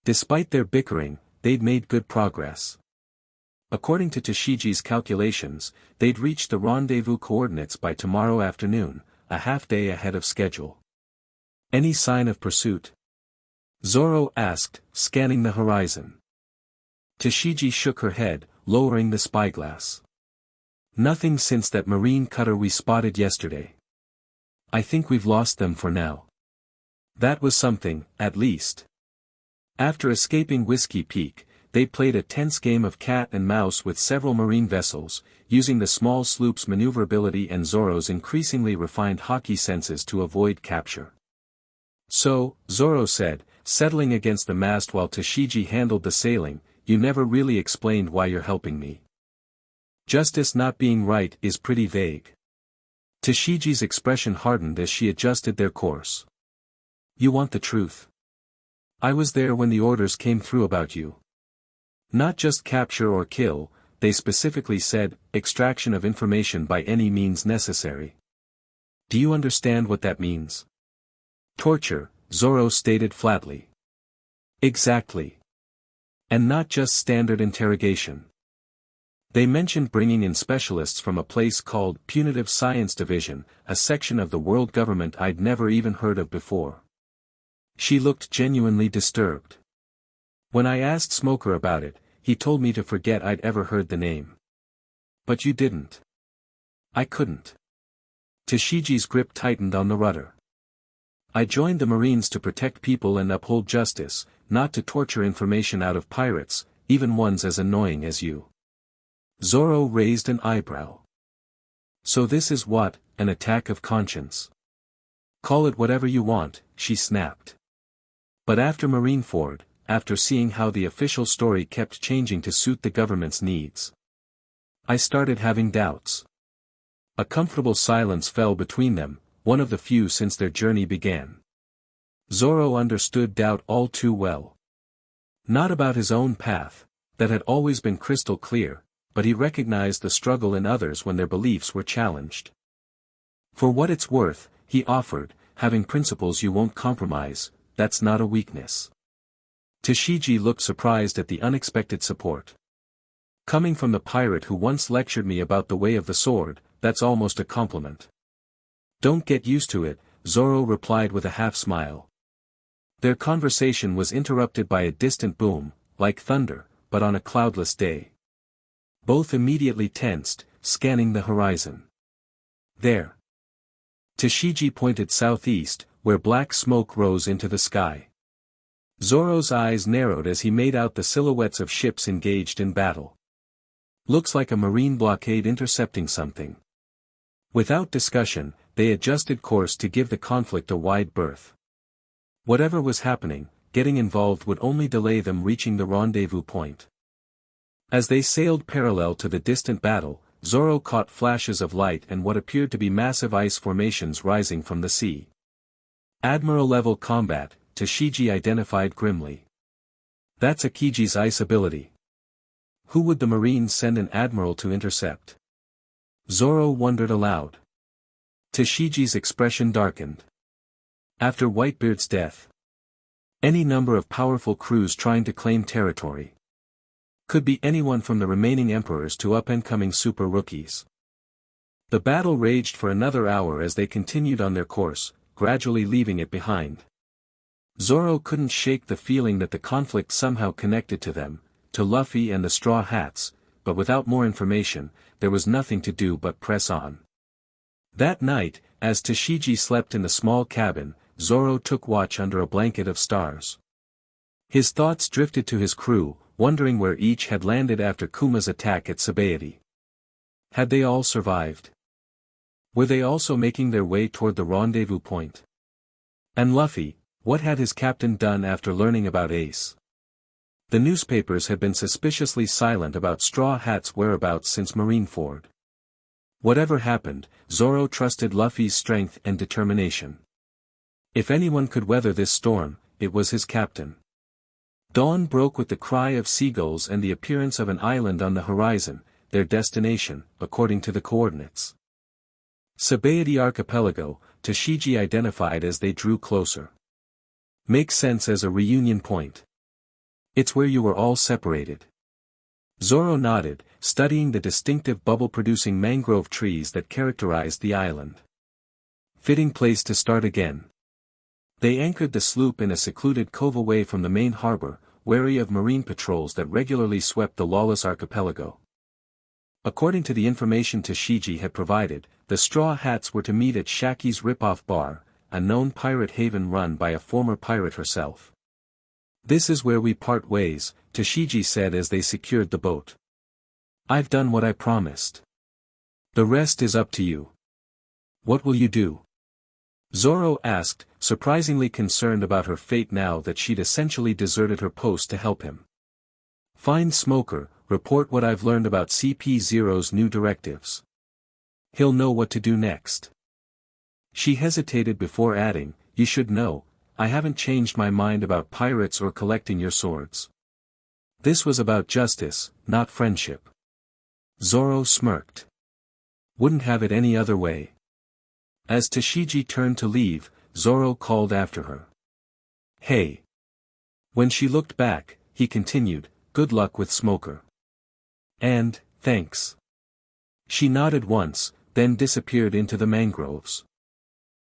Despite their bickering, they'd made good progress. According to Tashigi's calculations, they'd reach the rendezvous coordinates by tomorrow afternoon, a half-day ahead of schedule. "Any sign of pursuit?" Zoro asked, scanning the horizon. Tashigi shook her head, lowering the spyglass. "Nothing since that marine cutter we spotted yesterday. I think we've lost them for now." That was something, at least. After escaping Whiskey Peak, they played a tense game of cat and mouse with several marine vessels, using the small sloop's maneuverability and Zoro's increasingly refined hockey senses to avoid capture. So, Zoro said, settling against the mast while Tashigi handled the sailing, you never really explained why you're helping me. Justice not being right is pretty vague. Tashigi's expression hardened as she adjusted their course. You want the truth. I was there when the orders came through about you. Not just capture or kill, they specifically said, extraction of information by any means necessary. Do you understand what that means? Torture, Zoro stated flatly. Exactly. And not just standard interrogation. They mentioned bringing in specialists from a place called Punitive Science Division, a section of the world government I'd never even heard of before. She looked genuinely disturbed. When I asked Smoker about it, he told me to forget I'd ever heard the name. But you didn't. I couldn't. Tashigi's grip tightened on the rudder. I joined the Marines to protect people and uphold justice, not to torture information out of pirates, even ones as annoying as you. Zoro raised an eyebrow. So this is what, an attack of conscience. Call it whatever you want, she snapped. But after Marineford, after seeing how the official story kept changing to suit the government's needs, I started having doubts. A comfortable silence fell between them, one of the few since their journey began. Zoro understood doubt all too well. Not about his own path, that had always been crystal clear, but he recognized the struggle in others when their beliefs were challenged. For what it's worth, he offered, having principles you won't compromise, that's not a weakness. Tashigi looked surprised at the unexpected support. Coming from the pirate who once lectured me about the way of the sword, that's almost a compliment. Don't get used to it, Zoro replied with a half-smile. Their conversation was interrupted by a distant boom, like thunder, but on a cloudless day. Both immediately tensed, scanning the horizon. There. Tashigi pointed southeast, where black smoke rose into the sky. Zoro's eyes narrowed as he made out the silhouettes of ships engaged in battle. Looks like a marine blockade intercepting something. Without discussion, they adjusted course to give the conflict a wide berth. Whatever was happening, getting involved would only delay them reaching the rendezvous point. As they sailed parallel to the distant battle, Zoro caught flashes of light and what appeared to be massive ice formations rising from the sea. Admiral-level combat, Tashigi identified grimly. That's Akiji's ice ability. Who would the Marines send an admiral to intercept? Zoro wondered aloud. Tashigi's expression darkened. After Whitebeard's death. Any number of powerful crews trying to claim territory. Could be anyone from the remaining emperors to up-and-coming super rookies. The battle raged for another hour as they continued on their course, gradually leaving it behind. Zoro couldn't shake the feeling that the conflict somehow connected to them, to Luffy and the Straw Hats, but without more information, there was nothing to do but press on. That night, as Tashigi slept in the small cabin, Zoro took watch under a blanket of stars. His thoughts drifted to his crew, wondering where each had landed after Kuma's attack at Sabaody. Had they all survived? Were they also making their way toward the rendezvous point? And Luffy, what had his captain done after learning about Ace? The newspapers had been suspiciously silent about Straw Hat's whereabouts since Marineford. Whatever happened, Zoro trusted Luffy's strength and determination. If anyone could weather this storm, it was his captain. Dawn broke with the cry of seagulls and the appearance of an island on the horizon, their destination, according to the coordinates. Sabaody Archipelago, Tashigi identified as they drew closer. Makes sense as a reunion point. It's where you were all separated. Zoro nodded, studying the distinctive bubble-producing mangrove trees that characterized the island. Fitting place to start again. They anchored the sloop in a secluded cove away from the main harbor, wary of marine patrols that regularly swept the lawless archipelago. According to the information Tashigi had provided, the Straw Hats were to meet at Shaki's Ripoff Bar, a known pirate haven run by a former pirate herself. This is where we part ways, Tashigi said as they secured the boat. I've done what I promised. The rest is up to you. What will you do? Zoro asked, surprisingly concerned about her fate now that she'd essentially deserted her post to help him. Find Smoker, report what I've learned about CP0's new directives. He'll know what to do next. She hesitated before adding, you should know, I haven't changed my mind about pirates or collecting your swords. This was about justice, not friendship. Zoro smirked. Wouldn't have it any other way. As Tashigi turned to leave, Zoro called after her. Hey. When she looked back, he continued, good luck with Smoker. And, thanks. She nodded once, then disappeared into the mangroves.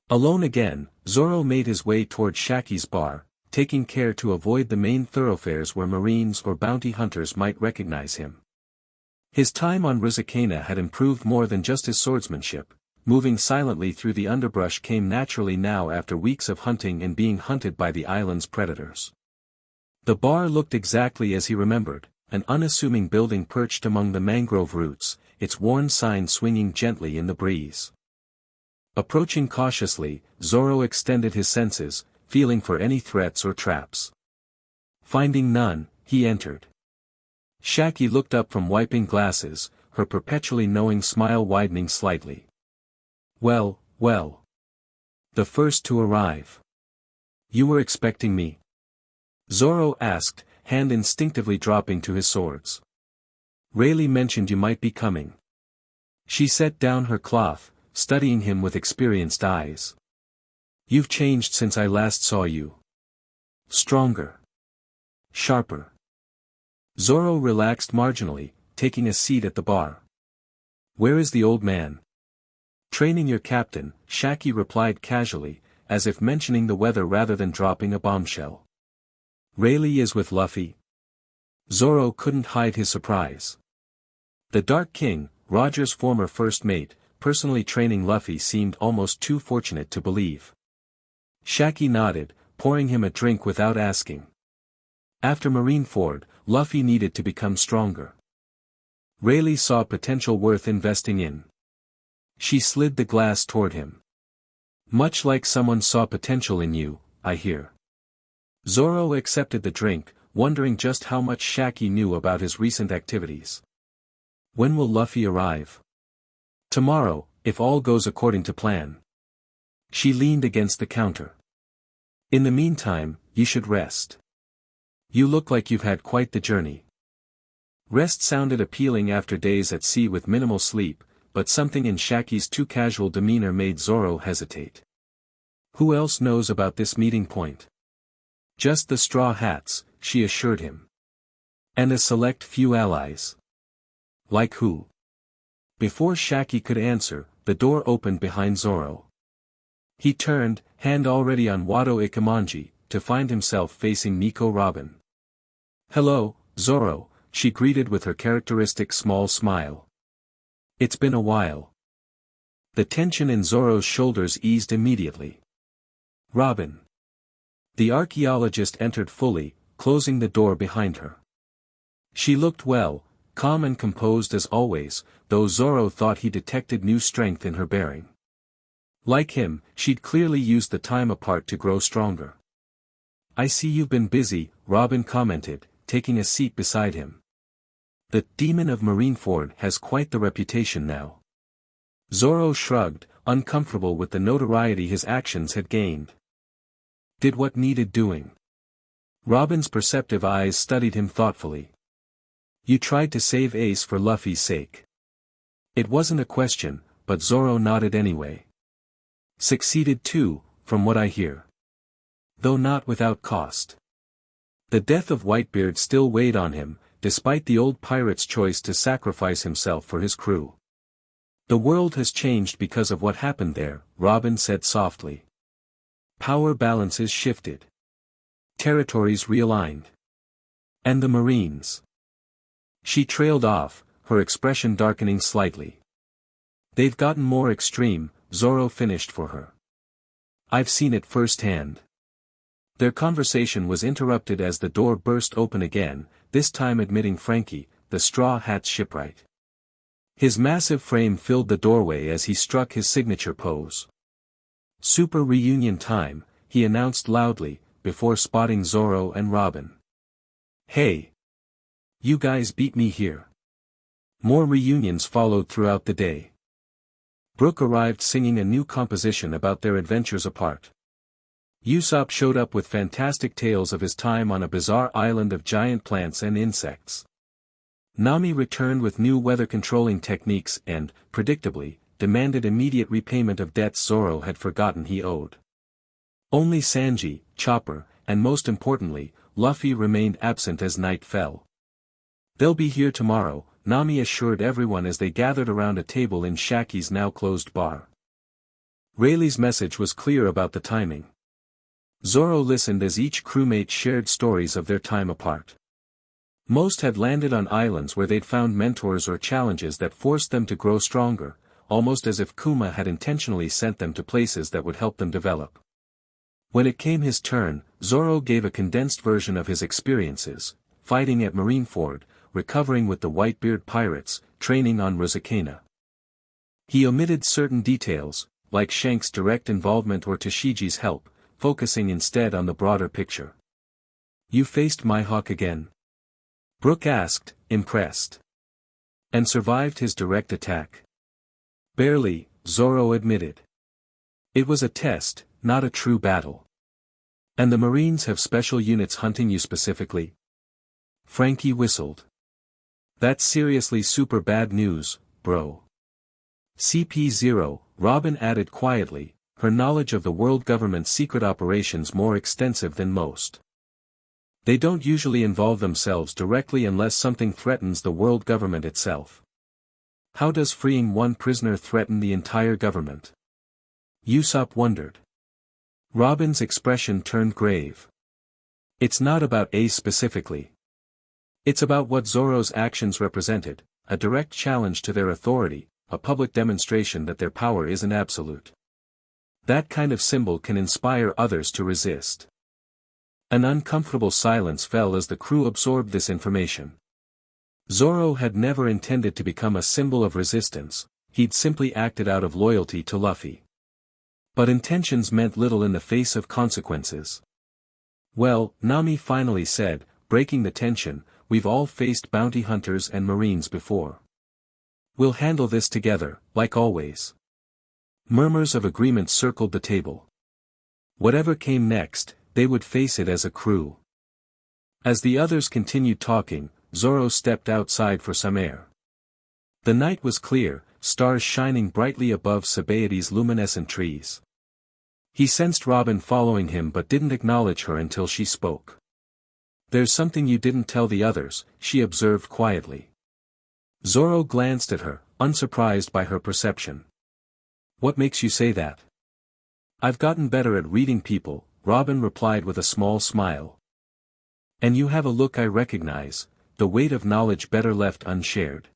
Alone again, Zoro made his way toward Shaki's bar, taking care to avoid the main thoroughfares where marines or bounty hunters might recognize him. His time on Rizakana had improved more than just his swordsmanship. Moving silently through the underbrush came naturally now after weeks of hunting and being hunted by the island's predators. The bar looked exactly as he remembered, an unassuming building perched among the mangrove roots, its worn sign swinging gently in the breeze. Approaching cautiously, Zoro extended his senses, feeling for any threats or traps. Finding none, he entered. Shaki looked up from wiping glasses, her perpetually knowing smile widening slightly. Well, well. The first to arrive. You were expecting me? Zoro asked, hand instinctively dropping to his swords. Rayleigh mentioned you might be coming. She set down her cloth, studying him with experienced eyes. You've changed since I last saw you. Stronger. Sharper. Zoro relaxed marginally, taking a seat at the bar. Where is the old man? Training your captain, Shaki replied casually, as if mentioning the weather rather than dropping a bombshell. Rayleigh is with Luffy. Zoro couldn't hide his surprise. The Dark King, Roger's former first mate, personally training Luffy seemed almost too fortunate to believe. Shaki nodded, pouring him a drink without asking. After Marineford, Luffy needed to become stronger. Rayleigh saw potential worth investing in. She slid the glass toward him. Much like someone saw potential in you, I hear. Zoro accepted the drink, wondering just how much Shaki knew about his recent activities. When will Luffy arrive? Tomorrow, if all goes according to plan. She leaned against the counter. In the meantime, you should rest. You look like you've had quite the journey. Rest sounded appealing after days at sea with minimal sleep, but something in Shaki's too casual demeanor made Zoro hesitate. Who else knows about this meeting point? Just the Straw Hats, she assured him. And a select few allies. Like who? Before Shaki could answer, the door opened behind Zoro. He turned, hand already on Wado Ikamanji, to find himself facing Nico Robin. Hello, Zoro, she greeted with her characteristic small smile. It's been a while. The tension in Zoro's shoulders eased immediately. Robin. The archaeologist entered fully, closing the door behind her. She looked well, calm and composed as always, though Zoro thought he detected new strength in her bearing. Like him, she'd clearly used the time apart to grow stronger. I see you've been busy, Robin commented, taking a seat beside him. The Demon of Marineford has quite the reputation now. Zoro shrugged, uncomfortable with the notoriety his actions had gained. Did what needed doing. Robin's perceptive eyes studied him thoughtfully. You tried to save Ace for Luffy's sake. It wasn't a question, but Zoro nodded anyway. Succeeded too, from what I hear. Though not without cost. The death of Whitebeard still weighed on him, despite the old pirate's choice to sacrifice himself for his crew. The world has changed because of what happened there, Robin said softly. Power balances shifted. Territories realigned. And the Marines. She trailed off, her expression darkening slightly. They've gotten more extreme, Zoro finished for her. I've seen it firsthand. Their conversation was interrupted as the door burst open again, this time admitting Frankie, the Straw Hat's shipwright. His massive frame filled the doorway as he struck his signature pose. Super reunion time, he announced loudly, before spotting Zoro and Robin. Hey! You guys beat me here. More reunions followed throughout the day. Brook arrived singing a new composition about their adventures apart. Usopp showed up with fantastic tales of his time on a bizarre island of giant plants and insects. Nami returned with new weather-controlling techniques and, predictably, demanded immediate repayment of debts Zoro had forgotten he owed. Only Sanji, Chopper, and most importantly, Luffy remained absent as night fell. They'll be here tomorrow, Nami assured everyone as they gathered around a table in Shaki's now-closed bar. Rayleigh's message was clear about the timing. Zoro listened as each crewmate shared stories of their time apart. Most had landed on islands where they'd found mentors or challenges that forced them to grow stronger, almost as if Kuma had intentionally sent them to places that would help them develop. When it came his turn, Zoro gave a condensed version of his experiences, fighting at Marineford, recovering with the Whitebeard pirates, training on Rosakana. He omitted certain details, like Shank's direct involvement or Tashiji's help, focusing instead on the broader picture. You faced Mihawk again? Brook asked, impressed. And survived his direct attack? Barely, Zoro admitted. It was a test, not a true battle. And the Marines have special units hunting you specifically? Frankie whistled. That's seriously super bad news, bro. CP0, Robin added quietly, her knowledge of the world government's secret operations more extensive than most. They don't usually involve themselves directly unless something threatens the world government itself. How does freeing one prisoner threaten the entire government? Usopp wondered. Robin's expression turned grave. It's not about Ace specifically. It's about what Zoro's actions represented, a direct challenge to their authority, a public demonstration that their power isn't absolute. That kind of symbol can inspire others to resist. An uncomfortable silence fell as the crew absorbed this information. Zoro had never intended to become a symbol of resistance, he'd simply acted out of loyalty to Luffy. But intentions meant little in the face of consequences. Well, Nami finally said, breaking the tension, we've all faced bounty hunters and Marines before. We'll handle this together, like always. Murmurs of agreement circled the table. Whatever came next, they would face it as a crew. As the others continued talking, Zoro stepped outside for some air. The night was clear, stars shining brightly above Sabaedy's luminescent trees. He sensed Robin following him but didn't acknowledge her until she spoke. There's something you didn't tell the others, she observed quietly. Zoro glanced at her, unsurprised by her perception. What makes you say that? I've gotten better at reading people, Robin replied with a small smile. And you have a look I recognize, the weight of knowledge better left unshared.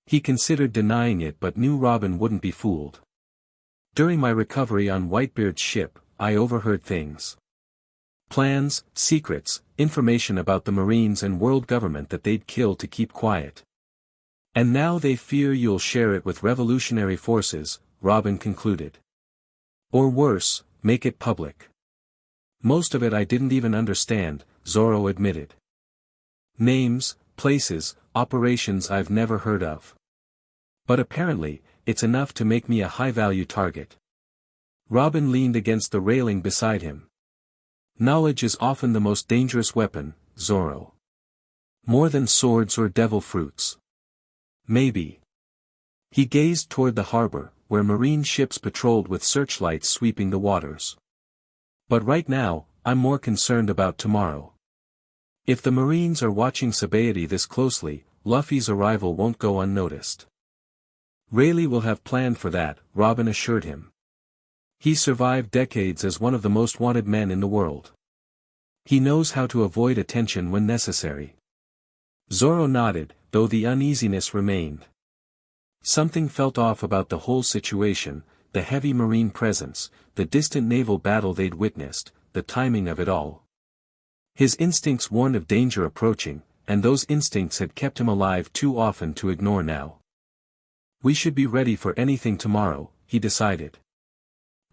He considered denying it but knew Robin wouldn't be fooled. During my recovery on Whitebeard's ship, I overheard things. Plans, secrets, information about the Marines and world government that they'd kill to keep quiet. And now they fear you'll share it with revolutionary forces, Robin concluded. Or worse, make it public. Most of it I didn't even understand, Zoro admitted. Names, places, operations I've never heard of. But apparently, it's enough to make me a high-value target. Robin leaned against the railing beside him. Knowledge is often the most dangerous weapon, Zoro. More than swords or devil fruits. Maybe. He gazed toward the harbor, where marine ships patrolled with searchlights sweeping the waters. But right now, I'm more concerned about tomorrow. If the Marines are watching Sabaody this closely, Luffy's arrival won't go unnoticed. Rayleigh will have planned for that, Robin assured him. He survived decades as one of the most wanted men in the world. He knows how to avoid attention when necessary. Zoro nodded, though the uneasiness remained. Something felt off about the whole situation, the heavy marine presence, the distant naval battle they'd witnessed, the timing of it all. His instincts warned of danger approaching, and those instincts had kept him alive too often to ignore now. We should be ready for anything tomorrow, he decided.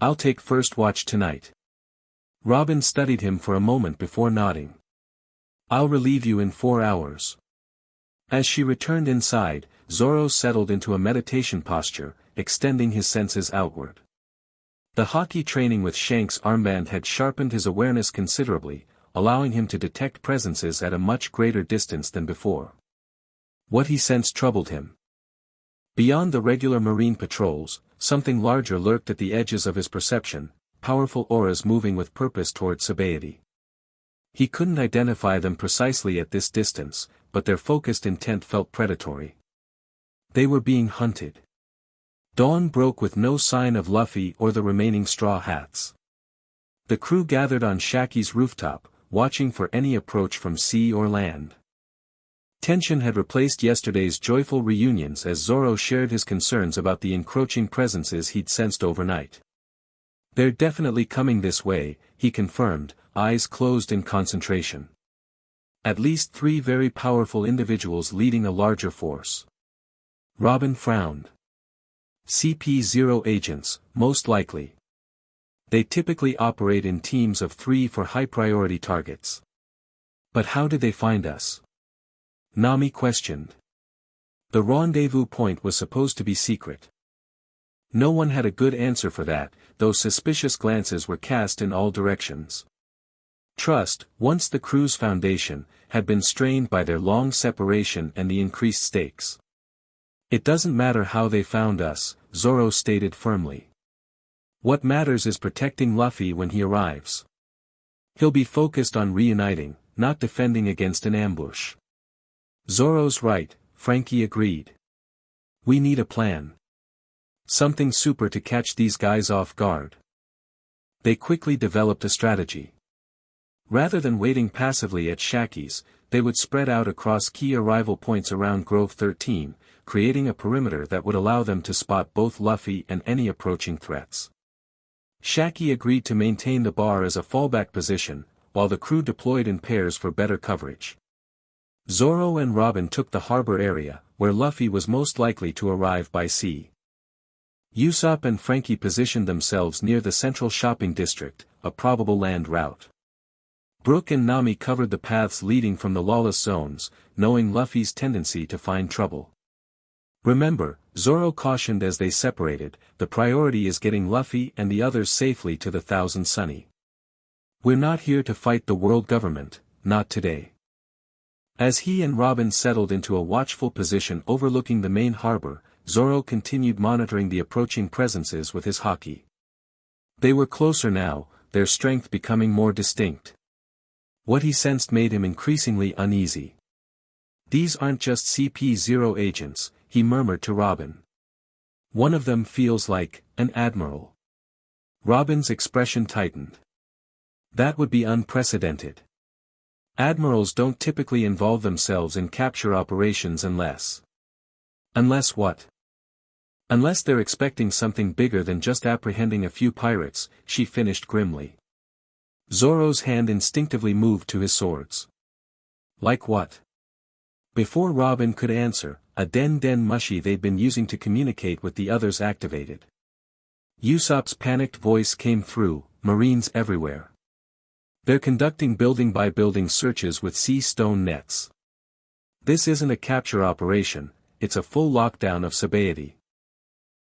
I'll take first watch tonight. Robin studied him for a moment before nodding. I'll relieve you in 4 hours. As she returned inside, Zoro settled into a meditation posture, extending his senses outward. The hockey training with Shank's armband had sharpened his awareness considerably, allowing him to detect presences at a much greater distance than before. What he sensed troubled him. Beyond the regular marine patrols, something larger lurked at the edges of his perception, powerful auras moving with purpose toward Sabaody. He couldn't identify them precisely at this distance, but their focused intent felt predatory. They were being hunted. Dawn broke with no sign of Luffy or the remaining Straw Hats. The crew gathered on Shaki's rooftop, watching for any approach from sea or land. Tension had replaced yesterday's joyful reunions as Zoro shared his concerns about the encroaching presences he'd sensed overnight. They're definitely coming this way, he confirmed, eyes closed in concentration. At least 3 very powerful individuals leading a larger force. Robin frowned. CP0 agents, most likely. They typically operate in teams of 3 for high-priority targets. But how did they find us? Nami questioned. The rendezvous point was supposed to be secret. No one had a good answer for that, though suspicious glances were cast in all directions. Trust, once the crew's foundation, had been strained by their long separation and the increased stakes. It doesn't matter how they found us, Zoro stated firmly. What matters is protecting Luffy when he arrives. He'll be focused on reuniting, not defending against an ambush. Zoro's right, Frankie agreed. We need a plan. Something super to catch these guys off guard. They quickly developed a strategy. Rather than waiting passively at Shaki's, they would spread out across key arrival points around Grove 13, creating a perimeter that would allow them to spot both Luffy and any approaching threats. Shaki agreed to maintain the bar as a fallback position, while the crew deployed in pairs for better coverage. Zoro and Robin took the harbor area, where Luffy was most likely to arrive by sea. Usopp and Frankie positioned themselves near the central shopping district, a probable land route. Brook and Nami covered the paths leading from the lawless zones, knowing Luffy's tendency to find trouble. Remember, Zoro cautioned as they separated, the priority is getting Luffy and the others safely to the Thousand Sunny. We're not here to fight the world government, not today. As he and Robin settled into a watchful position overlooking the main harbor, Zoro continued monitoring the approaching presences with his haki. They were closer now, their strength becoming more distinct. What he sensed made him increasingly uneasy. These aren't just CP0 agents, he murmured to Robin. One of them feels like an admiral. Robin's expression tightened. That would be unprecedented. Admirals don't typically involve themselves in capture operations unless what? Unless they're expecting something bigger than just apprehending a few pirates, she finished grimly. Zoro's hand instinctively moved to his swords. Like what? Before Robin could answer, a den mushi they'd been using to communicate with the others activated. Usopp's panicked voice came through, Marines everywhere. They're conducting building-by-building searches with sea stone nets. This isn't a capture operation, it's a full lockdown of Sabaody.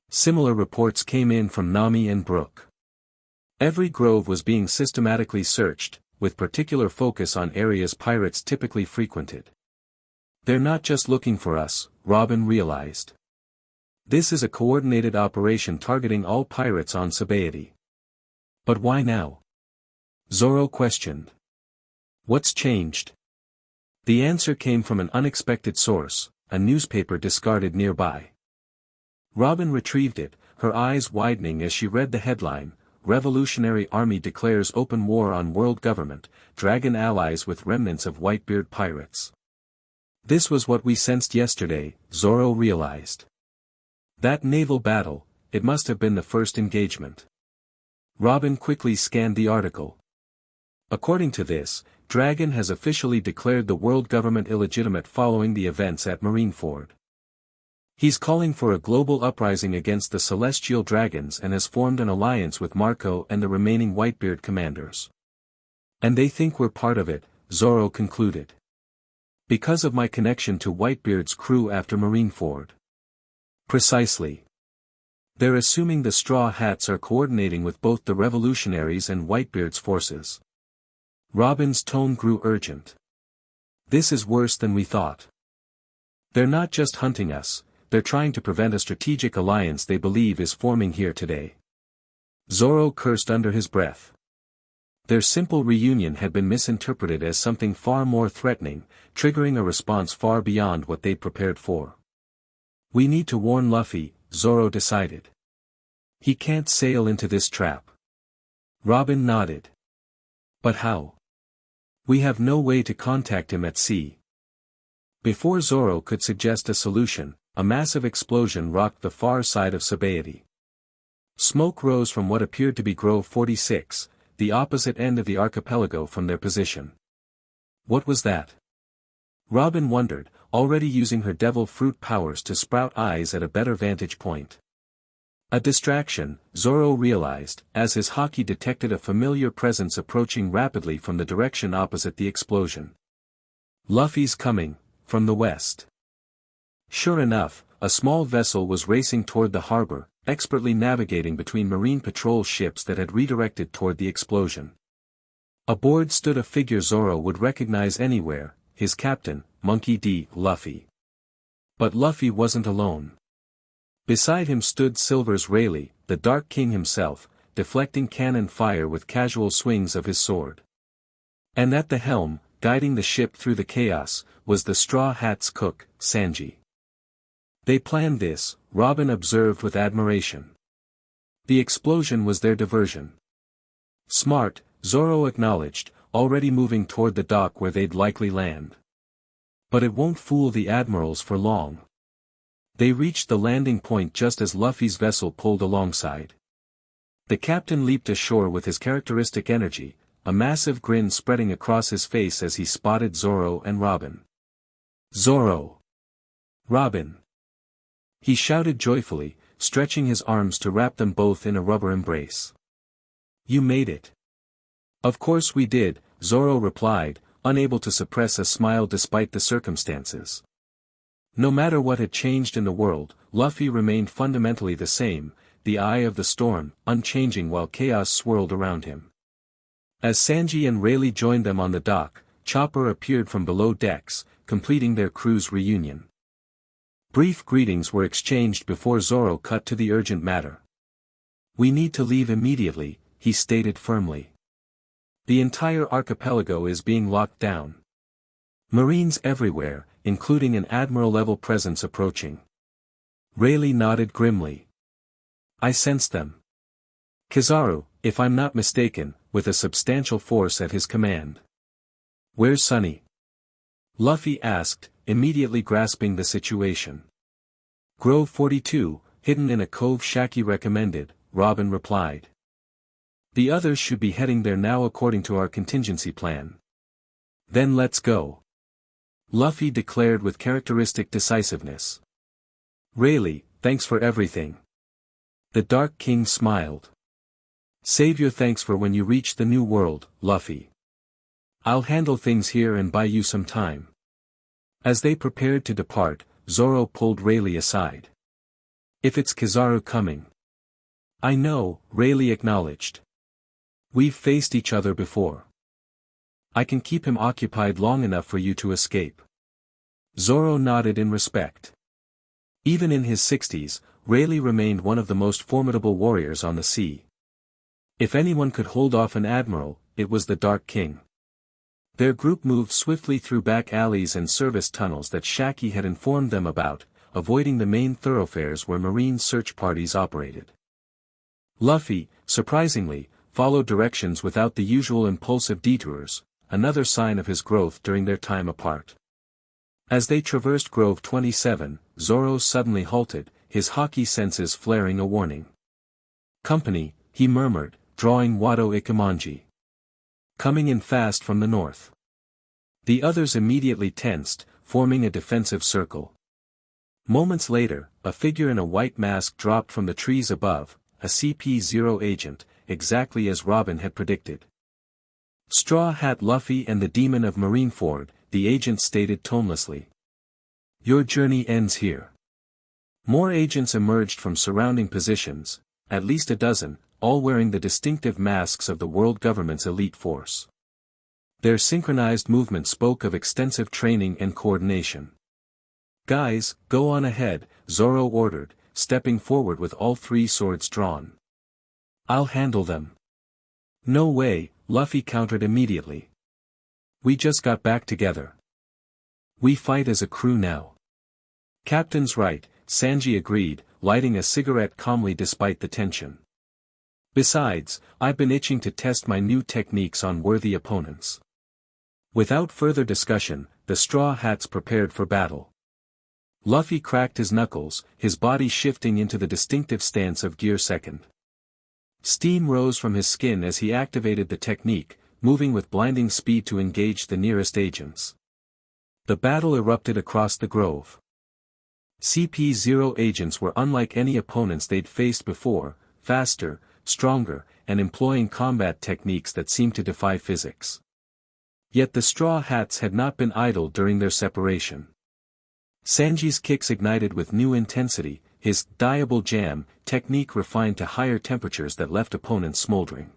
Similar reports came in from Nami and Brook. Every grove was being systematically searched, with particular focus on areas pirates typically frequented. They're not just looking for us, Robin realized. This is a coordinated operation targeting all pirates on Sabaody. But why now? Zoro questioned. What's changed? The answer came from an unexpected source, a newspaper discarded nearby. Robin retrieved it, her eyes widening as she read the headline, Revolutionary Army declares open war on world government, dragon allies with remnants of Whitebeard pirates. This was what we sensed yesterday, Zoro realized. That naval battle, it must have been the first engagement. Robin quickly scanned the article. According to this, Dragon has officially declared the world government illegitimate following the events at Marineford. He's calling for a global uprising against the celestial dragons and has formed an alliance with Marco and the remaining Whitebeard commanders. And they think we're part of it, Zoro concluded. Because of my connection to Whitebeard's crew after Marineford. Precisely. They're assuming the Straw Hats are coordinating with both the revolutionaries and Whitebeard's forces. Robin's tone grew urgent. This is worse than we thought. They're not just hunting us, they're trying to prevent a strategic alliance they believe is forming here today. Zoro cursed under his breath. Their simple reunion had been misinterpreted as something far more threatening, triggering a response far beyond what they'd prepared for. We need to warn Luffy, Zoro decided. He can't sail into this trap. Robin nodded. But how? We have no way to contact him at sea. Before Zoro could suggest a solution, a massive explosion rocked the far side of Sabaody. Smoke rose from what appeared to be Grove 46, the opposite end of the archipelago from their position. What was that? Robin wondered, already using her devil fruit powers to sprout eyes at a better vantage point. A distraction, Zoro realized, as his haki detected a familiar presence approaching rapidly from the direction opposite the explosion. Luffy's coming, from the west. Sure enough, a small vessel was racing toward the harbor, expertly navigating between marine patrol ships that had redirected toward the explosion. Aboard stood a figure Zoro would recognize anywhere, his captain, Monkey D. Luffy. But Luffy wasn't alone. Beside him stood Silver's Rayleigh, the Dark King himself, deflecting cannon fire with casual swings of his sword. And at the helm, guiding the ship through the chaos, was the Straw Hat's cook, Sanji. They planned this, Robin observed with admiration. The explosion was their diversion. Smart, Zoro acknowledged, already moving toward the dock where they'd likely land. But it won't fool the admirals for long. They reached the landing point just as Luffy's vessel pulled alongside. The captain leaped ashore with his characteristic energy, a massive grin spreading across his face as he spotted Zoro and Robin. Zoro! Robin! He shouted joyfully, stretching his arms to wrap them both in a rubber embrace. You made it. Of course we did, Zoro replied, unable to suppress a smile despite the circumstances. No matter what had changed in the world, Luffy remained fundamentally the same, the eye of the storm, unchanging while chaos swirled around him. As Sanji and Rayleigh joined them on the dock, Chopper appeared from below decks, completing their crew's reunion. Brief greetings were exchanged before Zoro cut to the urgent matter. We need to leave immediately, he stated firmly. The entire archipelago is being locked down. Marines everywhere, including an admiral-level presence approaching. Rayleigh nodded grimly. I sensed them. Kizaru, if I'm not mistaken, with a substantial force at his command. Where's Sunny? Luffy asked, immediately grasping the situation. Grove 42, hidden in a cove Shaki recommended, Robin replied. The others should be heading there now according to our contingency plan. Then let's go. Luffy declared with characteristic decisiveness. Rayleigh, thanks for everything. The Dark King smiled. Save your thanks for when you reach the New World, Luffy. I'll handle things here and buy you some time. As they prepared to depart, Zoro pulled Rayleigh aside. If it's Kizaru coming. I know, Rayleigh acknowledged. We've faced each other before. I can keep him occupied long enough for you to escape. Zoro nodded in respect. Even in his 60s, Rayleigh remained one of the most formidable warriors on the sea. If anyone could hold off an admiral, it was the Dark King. Their group moved swiftly through back alleys and service tunnels that Shaki had informed them about, avoiding the main thoroughfares where marine search parties operated. Luffy, surprisingly, followed directions without the usual impulsive detours, another sign of his growth during their time apart. As they traversed Grove 27, Zoro suddenly halted, his haki senses flaring a warning. Company, he murmured, drawing Wado Ikemonji. Coming in fast from the north. The others immediately tensed, forming a defensive circle. Moments later, a figure in a white mask dropped from the trees above, a CP0 agent, exactly as Robin had predicted. Straw Hat Luffy and the Demon of Marineford, the agent stated tonelessly. Your journey ends here. More agents emerged from surrounding positions, at least a dozen, all wearing the distinctive masks of the world government's elite force. Their synchronized movement spoke of extensive training and coordination. Guys, go on ahead, Zoro ordered, stepping forward with all three swords drawn. I'll handle them. No way, Luffy countered immediately. We just got back together. We fight as a crew now. Captain's right, Sanji agreed, lighting a cigarette calmly despite the tension. Besides, I've been itching to test my new techniques on worthy opponents. Without further discussion, the Straw Hats prepared for battle. Luffy cracked his knuckles, his body shifting into the distinctive stance of Gear Second. Steam rose from his skin as he activated the technique, moving with blinding speed to engage the nearest agents. The battle erupted across the grove. CP0 agents were unlike any opponents they'd faced before, faster, stronger, and employing combat techniques that seemed to defy physics. Yet the Straw Hats had not been idle during their separation. Sanji's kicks ignited with new intensity, his dyeable jam technique refined to higher temperatures that left opponents smoldering.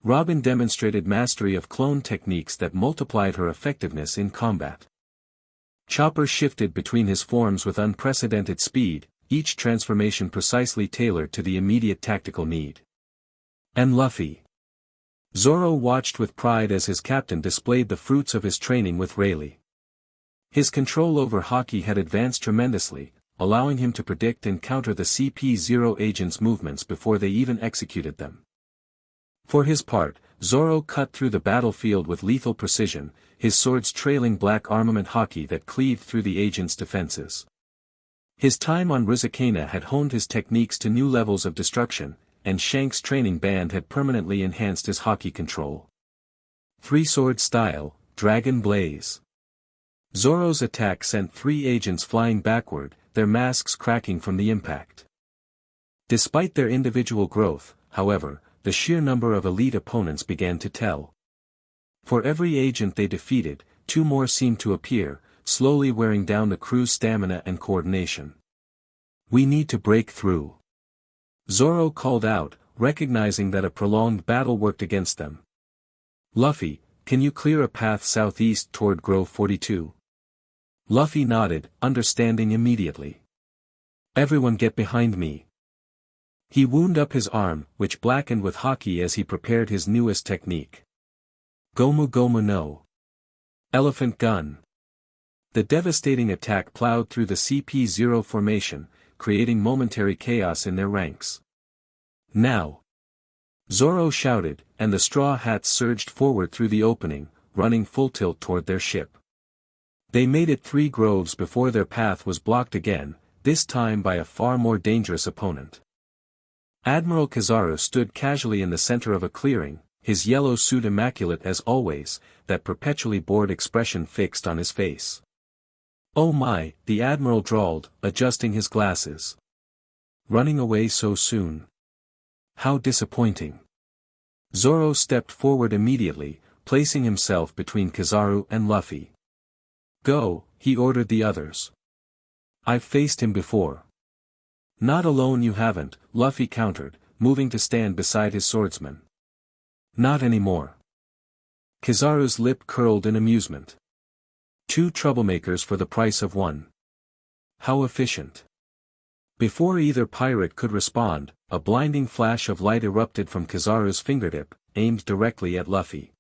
Robin demonstrated mastery of clone techniques that multiplied her effectiveness in combat. Chopper shifted between his forms with unprecedented speed, each transformation precisely tailored to the immediate tactical need. And Luffy. Zoro watched with pride as his captain displayed the fruits of his training with Rayleigh. His control over Haki had advanced tremendously, allowing him to predict and counter the CP0 agents' movements before they even executed them. For his part, Zoro cut through the battlefield with lethal precision, his swords trailing black armament Haki that cleaved through the agents' defenses. His time on Rizakana had honed his techniques to new levels of destruction, and Shank's training band had permanently enhanced his Haki control. Three-sword style, Dragon Blaze. Zoro's attack sent three agents flying backward, their masks cracking from the impact. Despite their individual growth, however, the sheer number of elite opponents began to tell. For every agent they defeated, two more seemed to appear, slowly wearing down the crew's stamina and coordination. We need to break through. Zoro called out, recognizing that a prolonged battle worked against them. Luffy, can you clear a path southeast toward Grove 42? Luffy nodded, understanding immediately. Everyone get behind me. He wound up his arm, which blackened with Haki as he prepared his newest technique. Gomu Gomu no Elephant Gun. The devastating attack plowed through the CP0 formation, creating momentary chaos in their ranks. Now! Zoro shouted, and the Straw Hats surged forward through the opening, running full tilt toward their ship. They made it 3 groves before their path was blocked again, this time by a far more dangerous opponent. Admiral Kizaru stood casually in the center of a clearing, his yellow suit immaculate as always, that perpetually bored expression fixed on his face. Oh my, the Admiral drawled, adjusting his glasses. Running away so soon. How disappointing. Zoro stepped forward immediately, placing himself between Kizaru and Luffy. Go, he ordered the others. I've faced him before. Not alone you haven't, Luffy countered, moving to stand beside his swordsman. Not anymore. Kizaru's lip curled in amusement. 2 troublemakers for the price of 1. How efficient. Before either pirate could respond, a blinding flash of light erupted from Kizaru's fingertip, aimed directly at Luffy.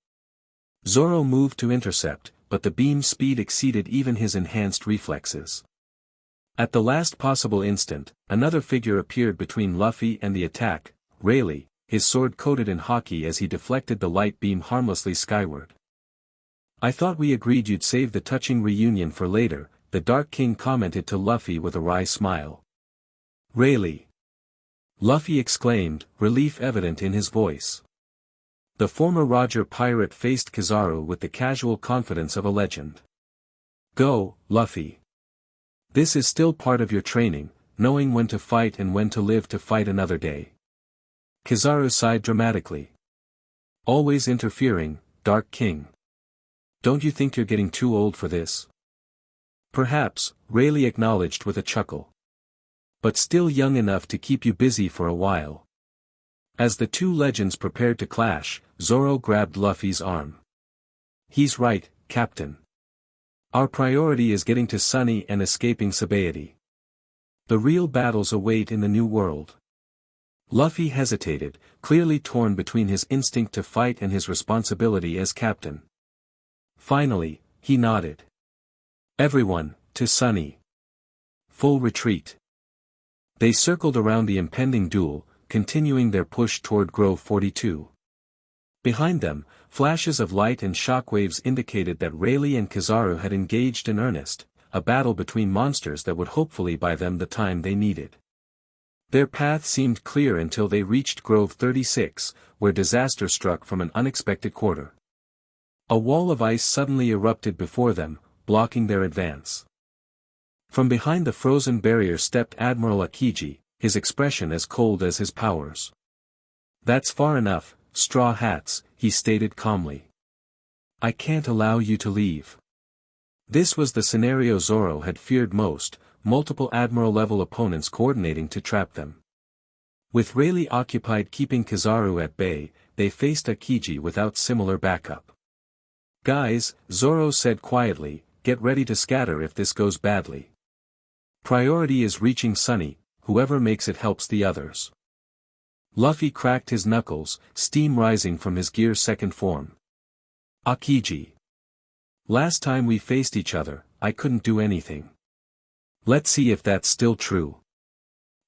Zoro moved to intercept, but the beam's speed exceeded even his enhanced reflexes. At the last possible instant, another figure appeared between Luffy and the attack, Rayleigh, his sword coated in Haki as he deflected the light beam harmlessly skyward. I thought we agreed you'd save the touching reunion for later, the Dark King commented to Luffy with a wry smile. Rayleigh! Luffy exclaimed, relief evident in his voice. The former Roger pirate faced Kizaru with the casual confidence of a legend. Go, Luffy. This is still part of your training, knowing when to fight and when to live to fight another day. Kizaru sighed dramatically. Always interfering, Dark King. Don't you think you're getting too old for this? Perhaps, Rayleigh acknowledged with a chuckle. But still young enough to keep you busy for a while. As the two legends prepared to clash, Zoro grabbed Luffy's arm. He's right, Captain. Our priority is getting to Sunny and escaping Sabaody. The real battles await in the new world. Luffy hesitated, clearly torn between his instinct to fight and his responsibility as captain. Finally, he nodded. Everyone, to Sunny. Full retreat. They circled around the impending duel, continuing their push toward Grove 42. Behind them, flashes of light and shockwaves indicated that Rayleigh and Kizaru had engaged in earnest, a battle between monsters that would hopefully buy them the time they needed. Their path seemed clear until they reached Grove 36, where disaster struck from an unexpected quarter. A wall of ice suddenly erupted before them, blocking their advance. From behind the frozen barrier stepped Admiral Akiji, his expression as cold as his powers. That's far enough, Straw Hats, he stated calmly. I can't allow you to leave. This was the scenario Zoro had feared most, multiple Admiral-level opponents coordinating to trap them. With Rayleigh occupied keeping Kizaru at bay, they faced Akiji without similar backup. Guys, Zoro said quietly, get ready to scatter if this goes badly. Priority is reaching Sunny, whoever makes it helps the others. Luffy cracked his knuckles, steam rising from his gear's second form. Akiji. Last time we faced each other, I couldn't do anything. Let's see if that's still true.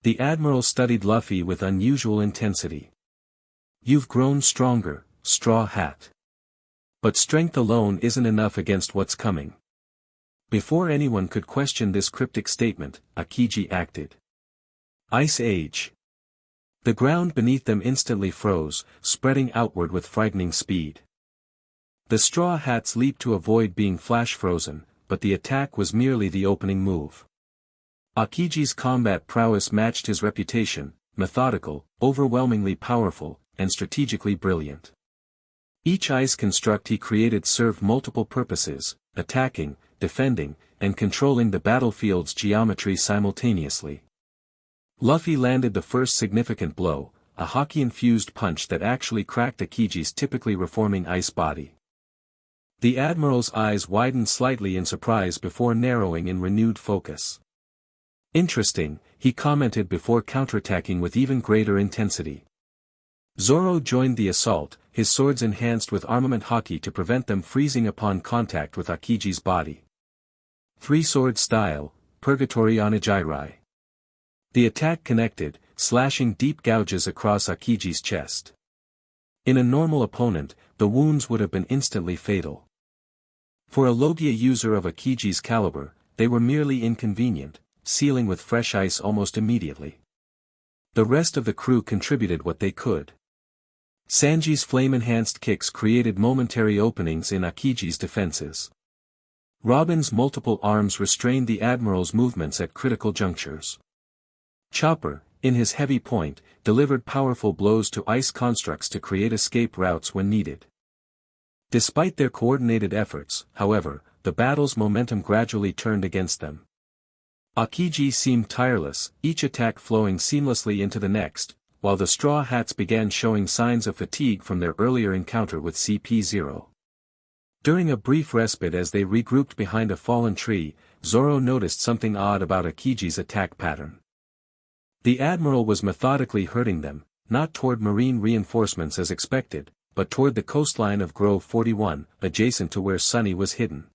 The Admiral studied Luffy with unusual intensity. You've grown stronger, Straw Hat. But strength alone isn't enough against what's coming. Before anyone could question this cryptic statement, Akiji acted. Ice Age. The ground beneath them instantly froze, spreading outward with frightening speed. The Straw Hats leaped to avoid being flash frozen, but the attack was merely the opening move. Akiji's combat prowess matched his reputation, methodical, overwhelmingly powerful, and strategically brilliant. Each ice construct he created served multiple purposes, attacking, defending, and controlling the battlefield's geometry simultaneously. Luffy landed the first significant blow, a hockey-infused punch that actually cracked Akiji's typically reforming ice body. The Admiral's eyes widened slightly in surprise before narrowing in renewed focus. Interesting, he commented before counterattacking with even greater intensity. Zoro joined the assault, his swords enhanced with armament hockey to prevent them freezing upon contact with Akiji's body. Three-sword style, Purgatory Onigiri. The attack connected, slashing deep gouges across Akiji's chest. In a normal opponent, the wounds would have been instantly fatal. For a Logia user of Akiji's caliber, they were merely inconvenient, sealing with fresh ice almost immediately. The rest of the crew contributed what they could. Sanji's flame-enhanced kicks created momentary openings in Akiji's defenses. Robin's multiple arms restrained the Admiral's movements at critical junctures. Chopper, in his heavy point, delivered powerful blows to ice constructs to create escape routes when needed. Despite their coordinated efforts, however, the battle's momentum gradually turned against them. Akiji seemed tireless, each attack flowing seamlessly into the next, while the Straw Hats began showing signs of fatigue from their earlier encounter with CP0. During a brief respite as they regrouped behind a fallen tree, Zoro noticed something odd about Akiji's attack pattern. The Admiral was methodically herding them, not toward marine reinforcements as expected, but toward the coastline of Grove 41, adjacent to where Sunny was hidden.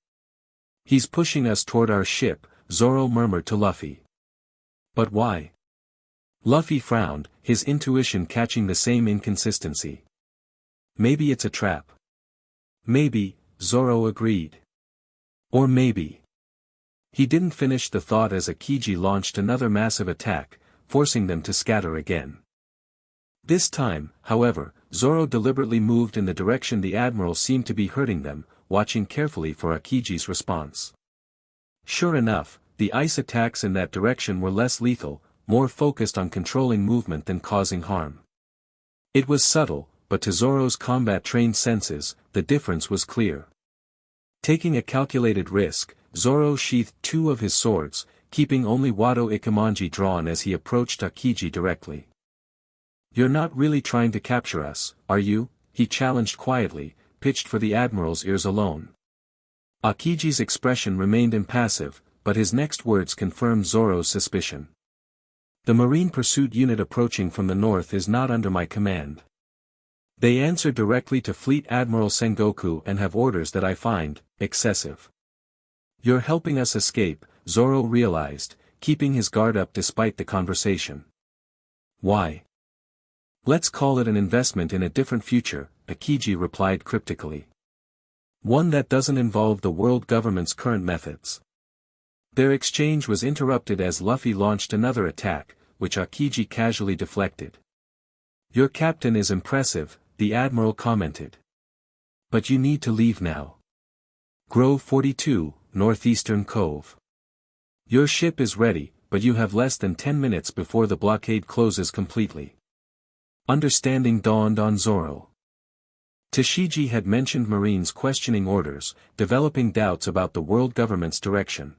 He's pushing us toward our ship, Zoro murmured to Luffy. But why? Luffy frowned, his intuition catching the same inconsistency. Maybe it's a trap. Maybe, Zoro agreed. Or maybe. He didn't finish the thought as Akiji launched another massive attack, forcing them to scatter again. This time, however, Zoro deliberately moved in the direction the Admiral seemed to be hurting them, watching carefully for Akiji's response. Sure enough, the ice attacks in that direction were less lethal, more focused on controlling movement than causing harm. It was subtle, but to Zoro's combat-trained senses, the difference was clear. Taking a calculated risk, Zoro sheathed two of his swords, keeping only Wado Ikemonji drawn as he approached Akiji directly. "You're not really trying to capture us, are you?" he challenged quietly, pitched for the Admiral's ears alone. Akiji's expression remained impassive, but his next words confirmed Zoro's suspicion. "The Marine Pursuit Unit approaching from the north is not under my command. They answer directly to Fleet Admiral Sengoku and have orders that I find excessive." "You're helping us escape," Zoro realized, keeping his guard up despite the conversation. "Why?" "Let's call it an investment in a different future," Akiji replied cryptically. "One that doesn't involve the world government's current methods." Their exchange was interrupted as Luffy launched another attack, which Akiji casually deflected. "Your captain is impressive," the Admiral commented. "But you need to leave now. Grove 42, Northeastern Cove. Your ship is ready, but you have less than 10 minutes before the blockade closes completely." Understanding dawned on Zoro. Tashigi had mentioned Marines questioning orders, developing doubts about the world government's direction.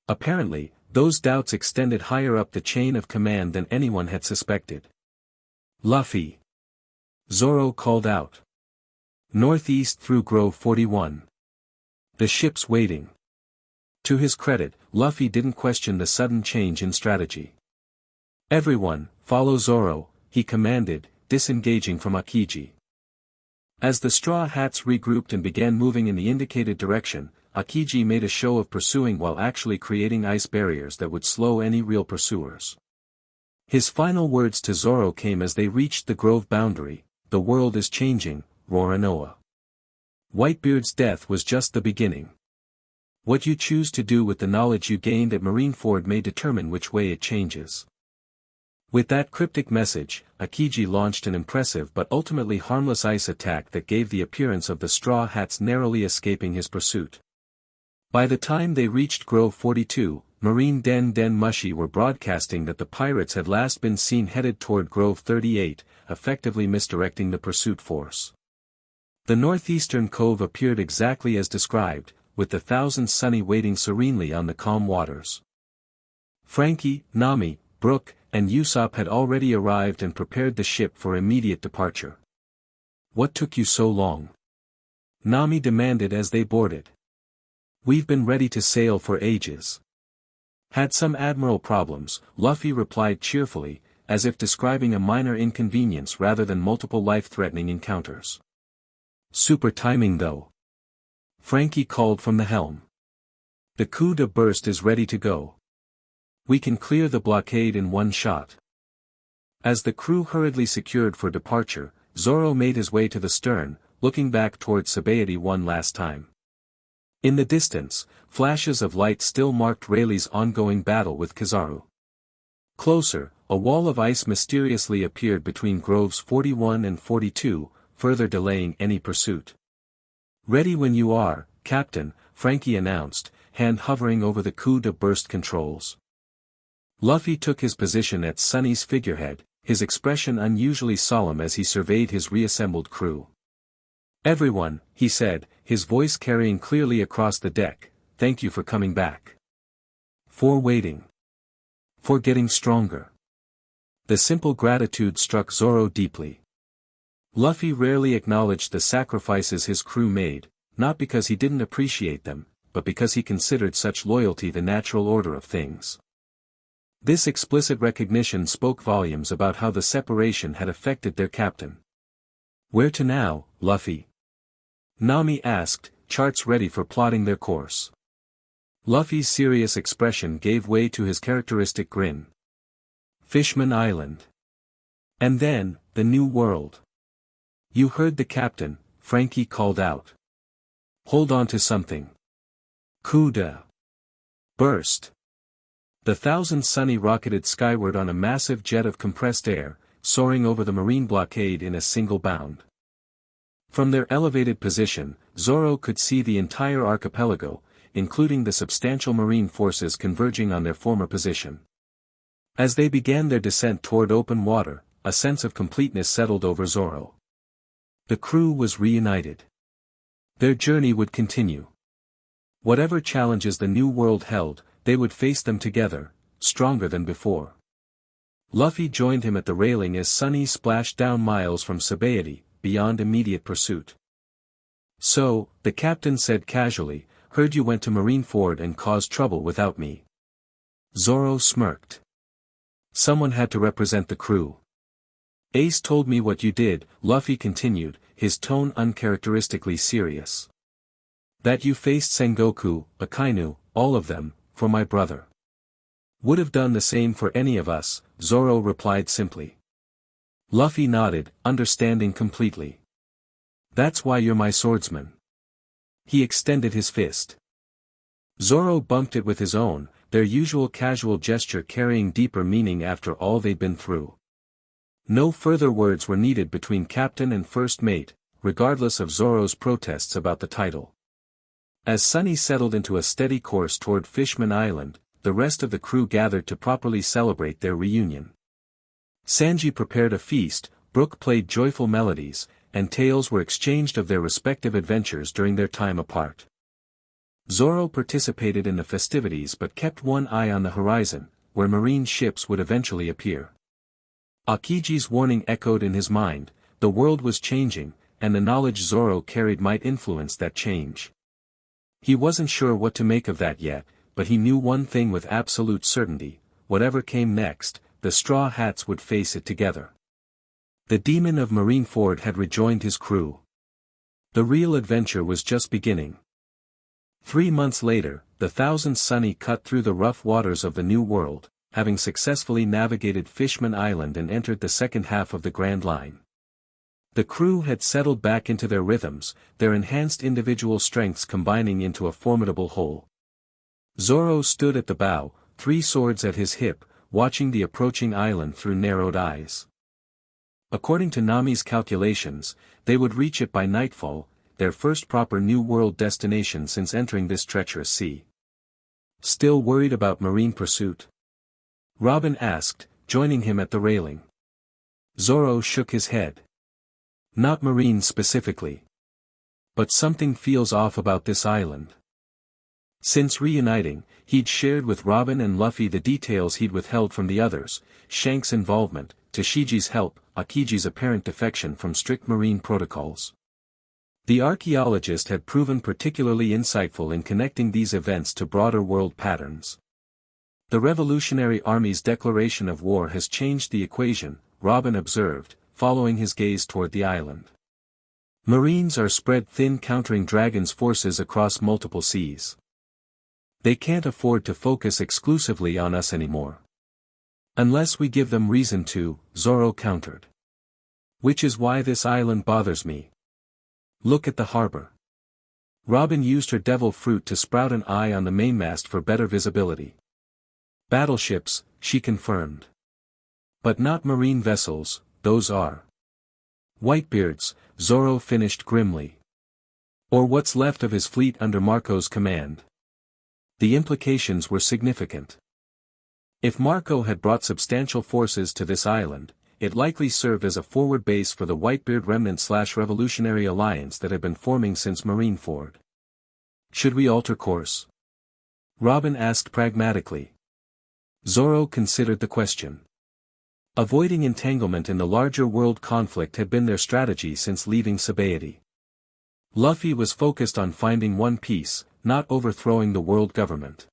Apparently, those doubts extended higher up the chain of command than anyone had suspected. "Luffy!" Zoro called out. "Northeast through Grove 41. The ship's waiting." To his credit, Luffy didn't question the sudden change in strategy. "Everyone, follow Zoro," he commanded, disengaging from Akiji. As the Straw Hats regrouped and began moving in the indicated direction, Akiji made a show of pursuing while actually creating ice barriers that would slow any real pursuers. His final words to Zoro came as they reached the grove boundary: "The world is changing, Roronoa. Whitebeard's death was just the beginning. What you choose to do with the knowledge you gained at Marineford may determine which way it changes." With that cryptic message, Akiji launched an impressive but ultimately harmless ice attack that gave the appearance of the Straw Hats narrowly escaping his pursuit. By the time they reached Grove 42, Marine Den Mushi were broadcasting that the pirates had last been seen headed toward Grove 38, effectively misdirecting the pursuit force. The northeastern cove appeared exactly as described, with the Thousand Sunny waiting serenely on the calm waters. Frankie, Nami, Brook, and Usopp had already arrived and prepared the ship for immediate departure. "What took you so long?" Nami demanded as they boarded. "We've been ready to sail for ages. Had some admiral problems," Luffy replied cheerfully, as if describing a minor inconvenience rather than multiple life-threatening encounters. "Super timing though." Frankie called from the helm. "The coup de burst is ready to go. We can clear the blockade in one shot." As the crew hurriedly secured for departure, Zoro made his way to the stern, looking back toward Sabaody one last time. In the distance, flashes of light still marked Rayleigh's ongoing battle with Kizaru. Closer, a wall of ice mysteriously appeared between Groves 41 and 42, further delaying any pursuit. "Ready when you are, Captain," Frankie announced, hand hovering over the coup de burst controls. Luffy took his position at Sunny's figurehead, his expression unusually solemn as he surveyed his reassembled crew. "Everyone," he said, his voice carrying clearly across the deck, "thank you for coming back. For waiting. For getting stronger." The simple gratitude struck Zoro deeply. Luffy rarely acknowledged the sacrifices his crew made, not because he didn't appreciate them, but because he considered such loyalty the natural order of things. This explicit recognition spoke volumes about how the separation had affected their captain. "Where to now, Luffy?" Nami asked, charts ready for plotting their course. Luffy's serious expression gave way to his characteristic grin. "Fishman Island. And then, the New World." "You heard the captain," Frankie called out. "Hold on to something. Coup de burst." The Thousand Sunny rocketed skyward on a massive jet of compressed air, soaring over the marine blockade in a single bound. From their elevated position, Zoro could see the entire archipelago, including the substantial marine forces converging on their former position. As they began their descent toward open water, a sense of completeness settled over Zoro. The crew was reunited. Their journey would continue. Whatever challenges the new world held, they would face them together, stronger than before. Luffy joined him at the railing as Sunny splashed down miles from Sabaody, beyond immediate pursuit. "So," the captain said casually, "heard you went to Marineford and caused trouble without me." Zoro smirked. "Someone had to represent the crew." "Ace told me what you did," Luffy continued, his tone uncharacteristically serious. "That you faced Sengoku, Akainu, all of them, for my brother." "Would have done the same for any of us," Zoro replied simply. Luffy nodded, understanding completely. "That's why you're my swordsman." He extended his fist. Zoro bumped it with his own, their usual casual gesture carrying deeper meaning after all they'd been through. No further words were needed between captain and first mate, regardless of Zoro's protests about the title. As Sunny settled into a steady course toward Fishman Island, the rest of the crew gathered to properly celebrate their reunion. Sanji prepared a feast, Brook played joyful melodies, and tales were exchanged of their respective adventures during their time apart. Zoro participated in the festivities but kept one eye on the horizon, where marine ships would eventually appear. Akiji's warning echoed in his mind, the world was changing, and the knowledge Zoro carried might influence that change. He wasn't sure what to make of that yet, but he knew one thing with absolute certainty: whatever came next, the Straw Hats would face it together. The demon of Marineford had rejoined his crew. The real adventure was just beginning. 3 months later, the Thousand Sunny cut through the rough waters of the New World, having successfully navigated Fishman Island and entered the second half of the Grand Line. The crew had settled back into their rhythms, their enhanced individual strengths combining into a formidable whole. Zoro stood at the bow, 3 swords at his hip, watching the approaching island through narrowed eyes. According to Nami's calculations, they would reach it by nightfall, their first proper New World destination since entering this treacherous sea. "Still worried about marine pursuit?" Robin asked, joining him at the railing. Zoro shook his head. "Not marine specifically. But something feels off about this island." Since reuniting, he'd shared with Robin and Luffy the details he'd withheld from the others: Shank's involvement, Tashiji's help, Akiji's apparent defection from strict marine protocols. The archaeologist had proven particularly insightful in connecting these events to broader world patterns. "The Revolutionary Army's declaration of war has changed the equation," Robin observed, following his gaze toward the island. "Marines are spread thin countering Dragon's forces across multiple seas. They can't afford to focus exclusively on us anymore. Unless we give them reason to," Zoro countered. "Which is why this island bothers me. Look at the harbor." Robin used her devil fruit to sprout an eye on the mainmast for better visibility. "Battleships," she confirmed. "But not marine vessels, those are Whitebeards," Zoro finished grimly. "Or what's left of his fleet under Marco's command." The implications were significant. If Marco had brought substantial forces to this island, it likely served as a forward base for the Whitebeard Remnant/Revolutionary Alliance that had been forming since Marineford. "Should we alter course?" Robin asked pragmatically. Zoro considered the question. Avoiding entanglement in the larger world conflict had been their strategy since leaving Sabaody. Luffy was focused on finding One Piece, not overthrowing the world government.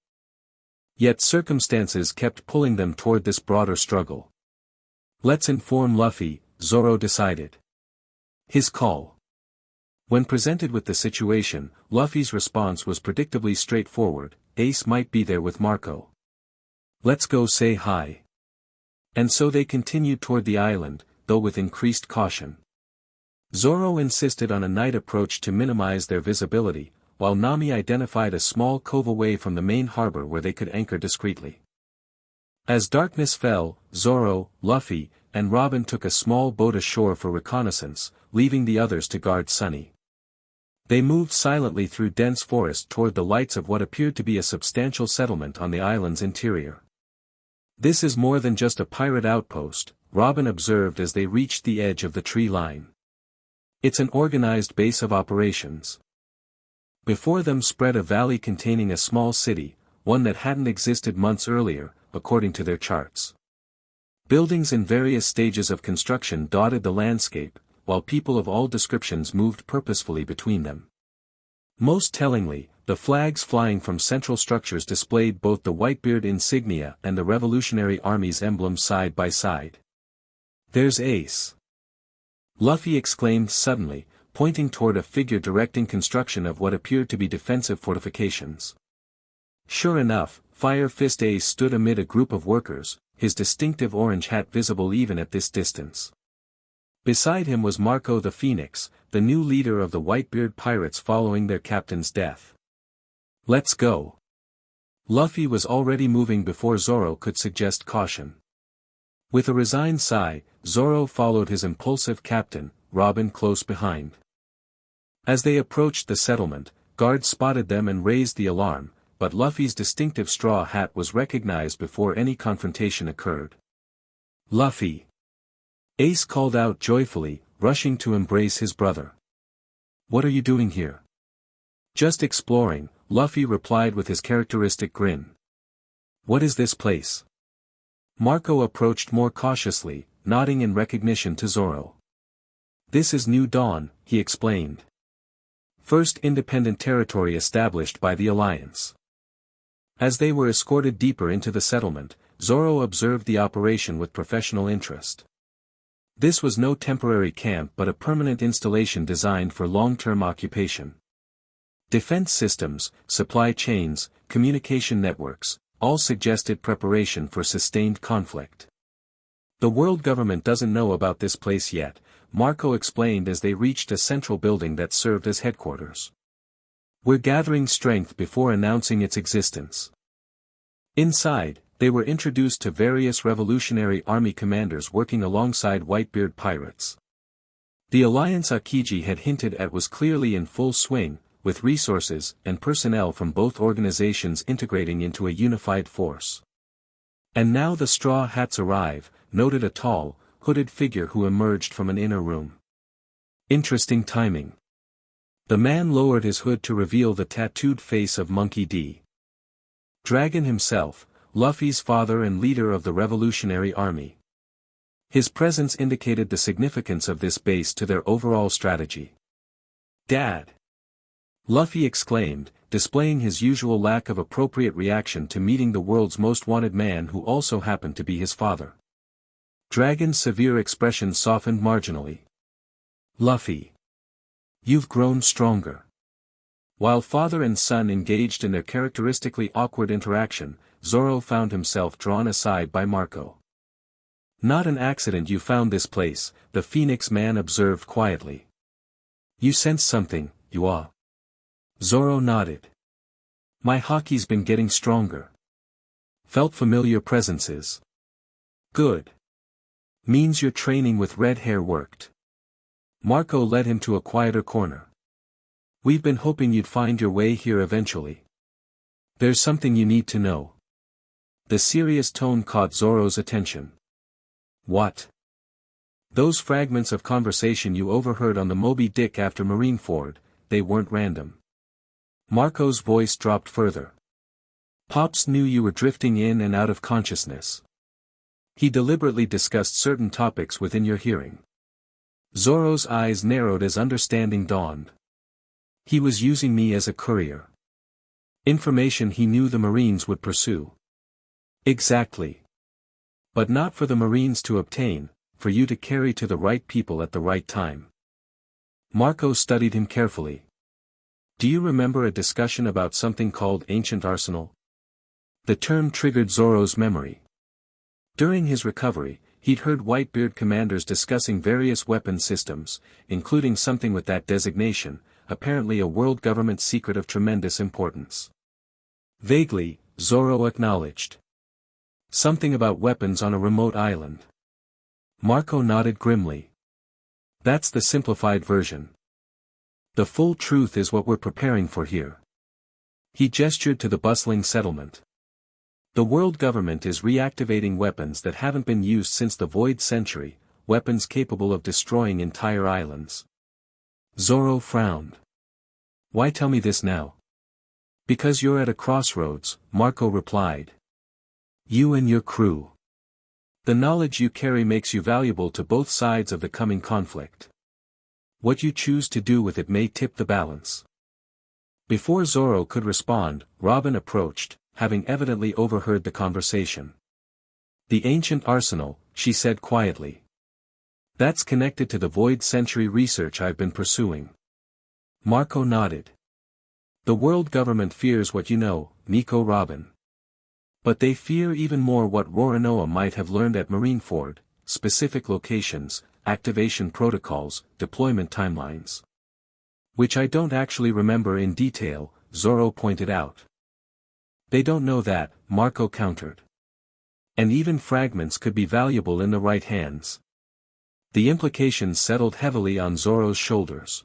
Yet circumstances kept pulling them toward this broader struggle. "Let's inform Luffy," Zoro decided. His call. When presented with the situation, Luffy's response was predictably straightforward: Ace might be there with Marco. "Let's go say hi." And so they continued toward the island, though with increased caution. Zoro insisted on a night approach to minimize their visibility, while Nami identified a small cove away from the main harbor where they could anchor discreetly. As darkness fell, Zoro, Luffy, and Robin took a small boat ashore for reconnaissance, leaving the others to guard Sunny. They moved silently through dense forest toward the lights of what appeared to be a substantial settlement on the island's interior. This is more than just a pirate outpost, Robin observed as they reached the edge of the tree line. It's an organized base of operations. Before them spread a valley containing a small city, one that hadn't existed months earlier, according to their charts. Buildings in various stages of construction dotted the landscape, while people of all descriptions moved purposefully between them. Most tellingly, the flags flying from central structures displayed both the Whitebeard insignia and the Revolutionary Army's emblem side by side. "There's Ace!" Luffy exclaimed suddenly, pointing toward a figure directing construction of what appeared to be defensive fortifications. Sure enough, Fire Fist Ace stood amid a group of workers, his distinctive orange hat visible even at this distance. Beside him was Marco the Phoenix, the new leader of the Whitebeard pirates following their captain's death. "Let's go." Luffy was already moving before Zoro could suggest caution. With a resigned sigh, Zoro followed his impulsive captain, Robin close behind. As they approached the settlement, guards spotted them and raised the alarm, but Luffy's distinctive straw hat was recognized before any confrontation occurred. "Luffy!" Ace called out joyfully, rushing to embrace his brother. "What are you doing here?" "Just exploring," Luffy replied with his characteristic grin. "What is this place?" Marco approached more cautiously, nodding in recognition to Zoro. "This is New Dawn," he explained. "First independent territory established by the Alliance." As they were escorted deeper into the settlement, Zoro observed the operation with professional interest. This was no temporary camp but a permanent installation designed for long-term occupation. Defense systems, supply chains, communication networks, all suggested preparation for sustained conflict. "The world government doesn't know about this place yet," Marco explained as they reached a central building that served as headquarters. "We're gathering strength before announcing its existence." Inside, they were introduced to various Revolutionary Army commanders working alongside Whitebeard pirates. The alliance Akiji had hinted at was clearly in full swing, with resources and personnel from both organizations integrating into a unified force. "And now the Straw Hats arrive," noted a tall, hooded figure who emerged from an inner room. "Interesting timing." The man lowered his hood to reveal the tattooed face of Monkey D. Dragon himself, Luffy's father and leader of the Revolutionary Army. His presence indicated the significance of this base to their overall strategy. "Dad!" Luffy exclaimed, displaying his usual lack of appropriate reaction to meeting the world's most wanted man who also happened to be his father. Dragon's severe expression softened marginally. "Luffy! You've grown stronger." While father and son engaged in their characteristically awkward interaction, Zoro found himself drawn aside by Marco. "Not an accident you found this place," the Phoenix man observed quietly. "You sense something, you?" Zoro nodded. "My haki's been getting stronger. Felt familiar presences." "Good. Means your training with red hair worked." Marco led him to a quieter corner. "We've been hoping you'd find your way here eventually. There's something you need to know." The serious tone caught Zoro's attention. "What?" "Those fragments of conversation you overheard on the Moby Dick after Marineford, they weren't random." Marco's voice dropped further. "Pops knew you were drifting in and out of consciousness. He deliberately discussed certain topics within your hearing." Zoro's eyes narrowed as understanding dawned. "He was using me as a courier. Information he knew the Marines would pursue." "Exactly. But not for the Marines to obtain, for you to carry to the right people at the right time." Marco studied him carefully. "Do you remember a discussion about something called Ancient Arsenal?" The term triggered Zoro's memory. During his recovery, he'd heard Whitebeard commanders discussing various weapon systems, including something with that designation, apparently a world government secret of tremendous importance. Vaguely, Zoro acknowledged. "Something about weapons on a remote island." Marco nodded grimly. "That's the simplified version. The full truth is what we're preparing for here. He gestured to the bustling settlement. The world government is reactivating weapons that haven't been used since the Void Century, weapons capable of destroying entire islands. Zoro frowned. Why tell me this now? Because you're at a crossroads, Marco replied. You and your crew. The knowledge you carry makes you valuable to both sides of the coming conflict. What you choose to do with it may tip the balance. Before Zoro could respond, Robin approached, having evidently overheard the conversation. The ancient arsenal, she said quietly. That's connected to the Void Century research I've been pursuing. Marco nodded. The world government fears what you know, Nico Robin. But they fear even more what Roronoa might have learned at Marineford, specific locations, activation protocols, deployment timelines. Which I don't actually remember in detail, Zoro pointed out. They don't know that, Marco countered. And even fragments could be valuable in the right hands. The implications settled heavily on Zoro's shoulders.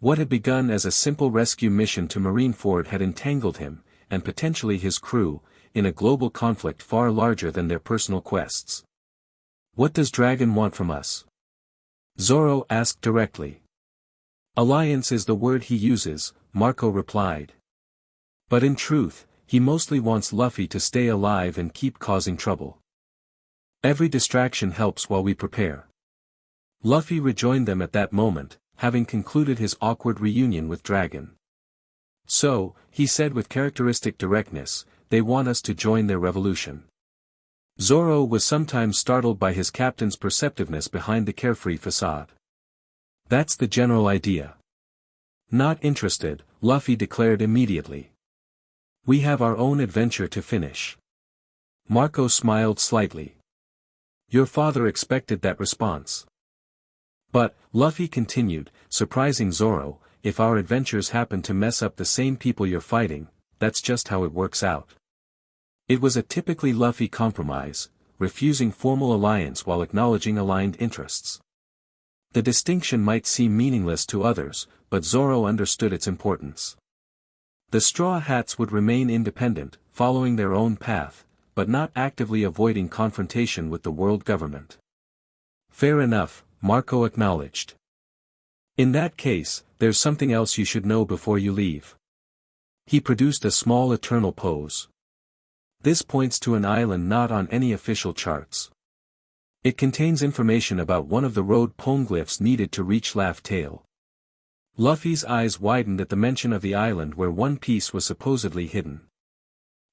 What had begun as a simple rescue mission to Marineford had entangled him, and potentially his crew, in a global conflict far larger than their personal quests. What does Dragon want from us? Zoro asked directly. Alliance is the word he uses, Marco replied. But in truth, he mostly wants Luffy to stay alive and keep causing trouble. Every distraction helps while we prepare. Luffy rejoined them at that moment, having concluded his awkward reunion with Dragon. So, he said with characteristic directness, they want us to join their revolution. Zoro was sometimes startled by his captain's perceptiveness behind the carefree facade. That's the general idea. Not interested, Luffy declared immediately. We have our own adventure to finish. Marco smiled slightly. Your father expected that response. But, Luffy continued, surprising Zoro, if our adventures happen to mess up the same people you're fighting, that's just how it works out. It was a typically Luffy compromise, refusing formal alliance while acknowledging aligned interests. The distinction might seem meaningless to others, but Zoro understood its importance. The Straw Hats would remain independent, following their own path, but not actively avoiding confrontation with the world government. Fair enough, Marco acknowledged. In that case, there's something else you should know before you leave. He produced a small eternal pose. This points to an island not on any official charts. It contains information about one of the road poneglyphs needed to reach Laugh Tale. Luffy's eyes widened at the mention of the island where one piece was supposedly hidden.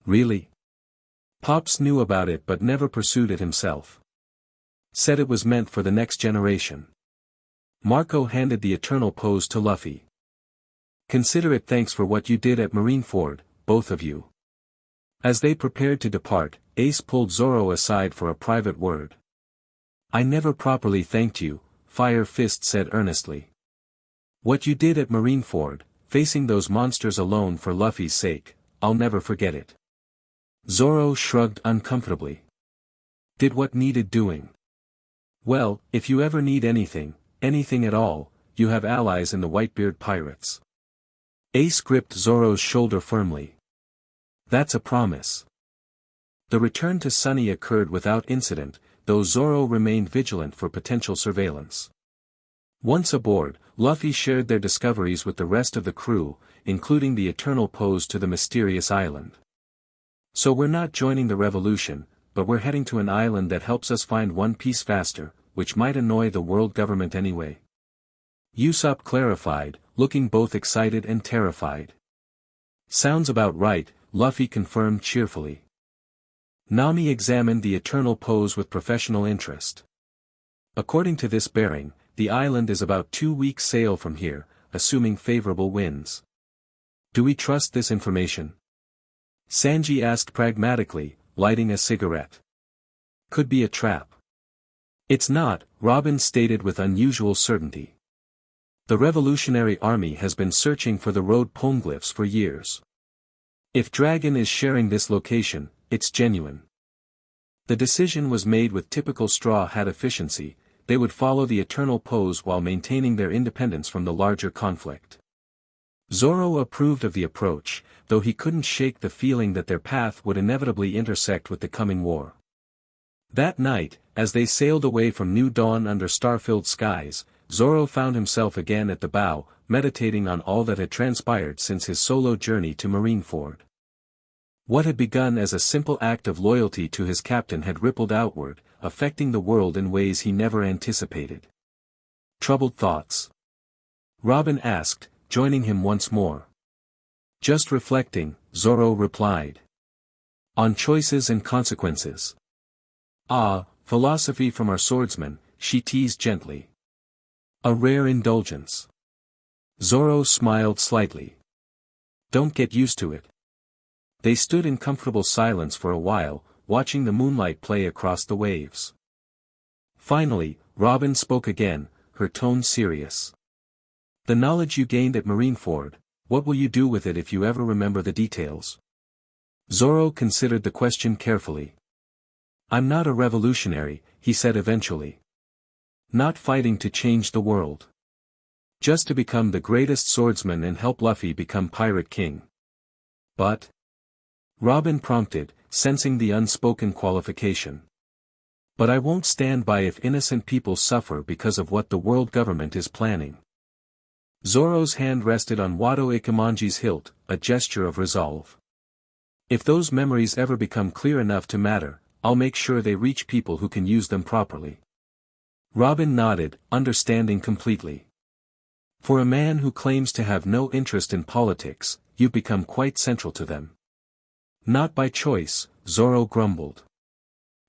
Really? Pops knew about it but never pursued it himself. Said it was meant for the next generation. Marco handed the eternal pose to Luffy. Consider it thanks for what you did at Marineford, both of you. As they prepared to depart, Ace pulled Zoro aside for a private word. I never properly thanked you, Fire Fist said earnestly. What you did at Marineford, facing those monsters alone for Luffy's sake, I'll never forget it. Zoro shrugged uncomfortably. Did what needed doing. Well, if you ever need anything at all, you have allies in the Whitebeard pirates. Ace gripped Zoro's shoulder firmly. That's a promise. The return to Sunny occurred without incident, though Zoro remained vigilant for potential surveillance. Once aboard, Luffy shared their discoveries with the rest of the crew, including the eternal pose to the mysterious island. So we're not joining the revolution, but we're heading to an island that helps us find One Piece faster, which might annoy the world government anyway. Usopp clarified, looking both excited and terrified. Sounds about right, Luffy confirmed cheerfully. Nami examined the eternal pose with professional interest. According to this bearing, the island is about 2 weeks' sail from here, assuming favorable winds. Do we trust this information? Sanji asked pragmatically, lighting a cigarette. Could be a trap. It's not, Robin stated with unusual certainty. The Revolutionary Army has been searching for the road poneglyphs for years. If Dragon is sharing this location, it's genuine. The decision was made with typical Straw Hat efficiency, they would follow the eternal pose while maintaining their independence from the larger conflict. Zoro approved of the approach, though he couldn't shake the feeling that their path would inevitably intersect with the coming war. That night, as they sailed away from New Dawn under star-filled skies, Zoro found himself again at the bow, meditating on all that had transpired since his solo journey to Marineford. What had begun as a simple act of loyalty to his captain had rippled outward, affecting the world in ways he never anticipated. Troubled thoughts? Robin asked, joining him once more. Just reflecting, Zoro replied. On choices and consequences. Ah, philosophy from our swordsman, she teased gently. A rare indulgence. Zoro smiled slightly. Don't get used to it. They stood in comfortable silence for a while, watching the moonlight play across the waves. Finally, Robin spoke again, her tone serious. The knowledge you gained at Marineford, what will you do with it if you ever remember the details? Zoro considered the question carefully. I'm not a revolutionary, he said eventually. Not fighting to change the world. Just to become the greatest swordsman and help Luffy become Pirate King. But? Robin prompted, sensing the unspoken qualification. But I won't stand by if innocent people suffer because of what the world government is planning. Zoro's hand rested on Wado Ikemanji's hilt, a gesture of resolve. If those memories ever become clear enough to matter, I'll make sure they reach people who can use them properly. Robin nodded, understanding completely. For a man who claims to have no interest in politics, you've become quite central to them. Not by choice, Zoro grumbled.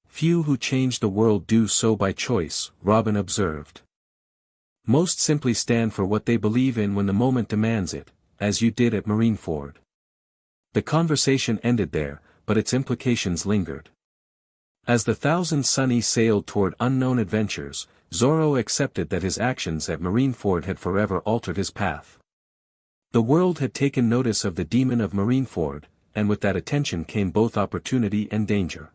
Few who change the world do so by choice, Robin observed. Most simply stand for what they believe in when the moment demands it, as you did at Marineford. The conversation ended there, but its implications lingered. As the Thousand Sunny sailed toward unknown adventures, Zoro accepted that his actions at Marineford had forever altered his path. The world had taken notice of the demon of Marineford, and with that attention came both opportunity and danger.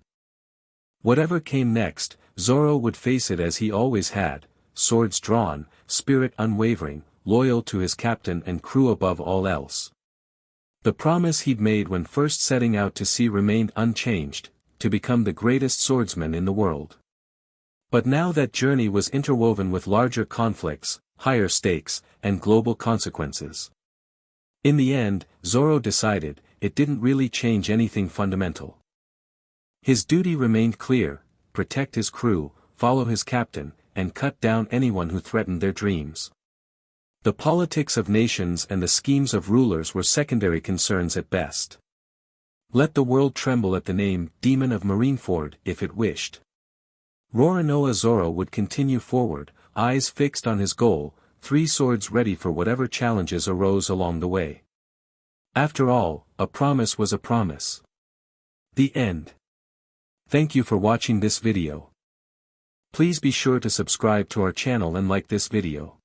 Whatever came next, Zoro would face it as he always had, swords drawn, spirit unwavering, loyal to his captain and crew above all else. The promise he'd made when first setting out to sea remained unchanged, to become the greatest swordsman in the world. But now that journey was interwoven with larger conflicts, higher stakes, and global consequences. In the end, Zoro decided, it didn't really change anything fundamental. His duty remained clear: protect his crew, follow his captain, and cut down anyone who threatened their dreams. The politics of nations and the schemes of rulers were secondary concerns at best. Let the world tremble at the name Demon of Marineford if it wished. Roronoa Zoro would continue forward, eyes fixed on his goal, 3 swords ready for whatever challenges arose along the way. After all, a promise was a promise. The end. Thank you for watching this video. Please be sure to subscribe to our channel and like this video.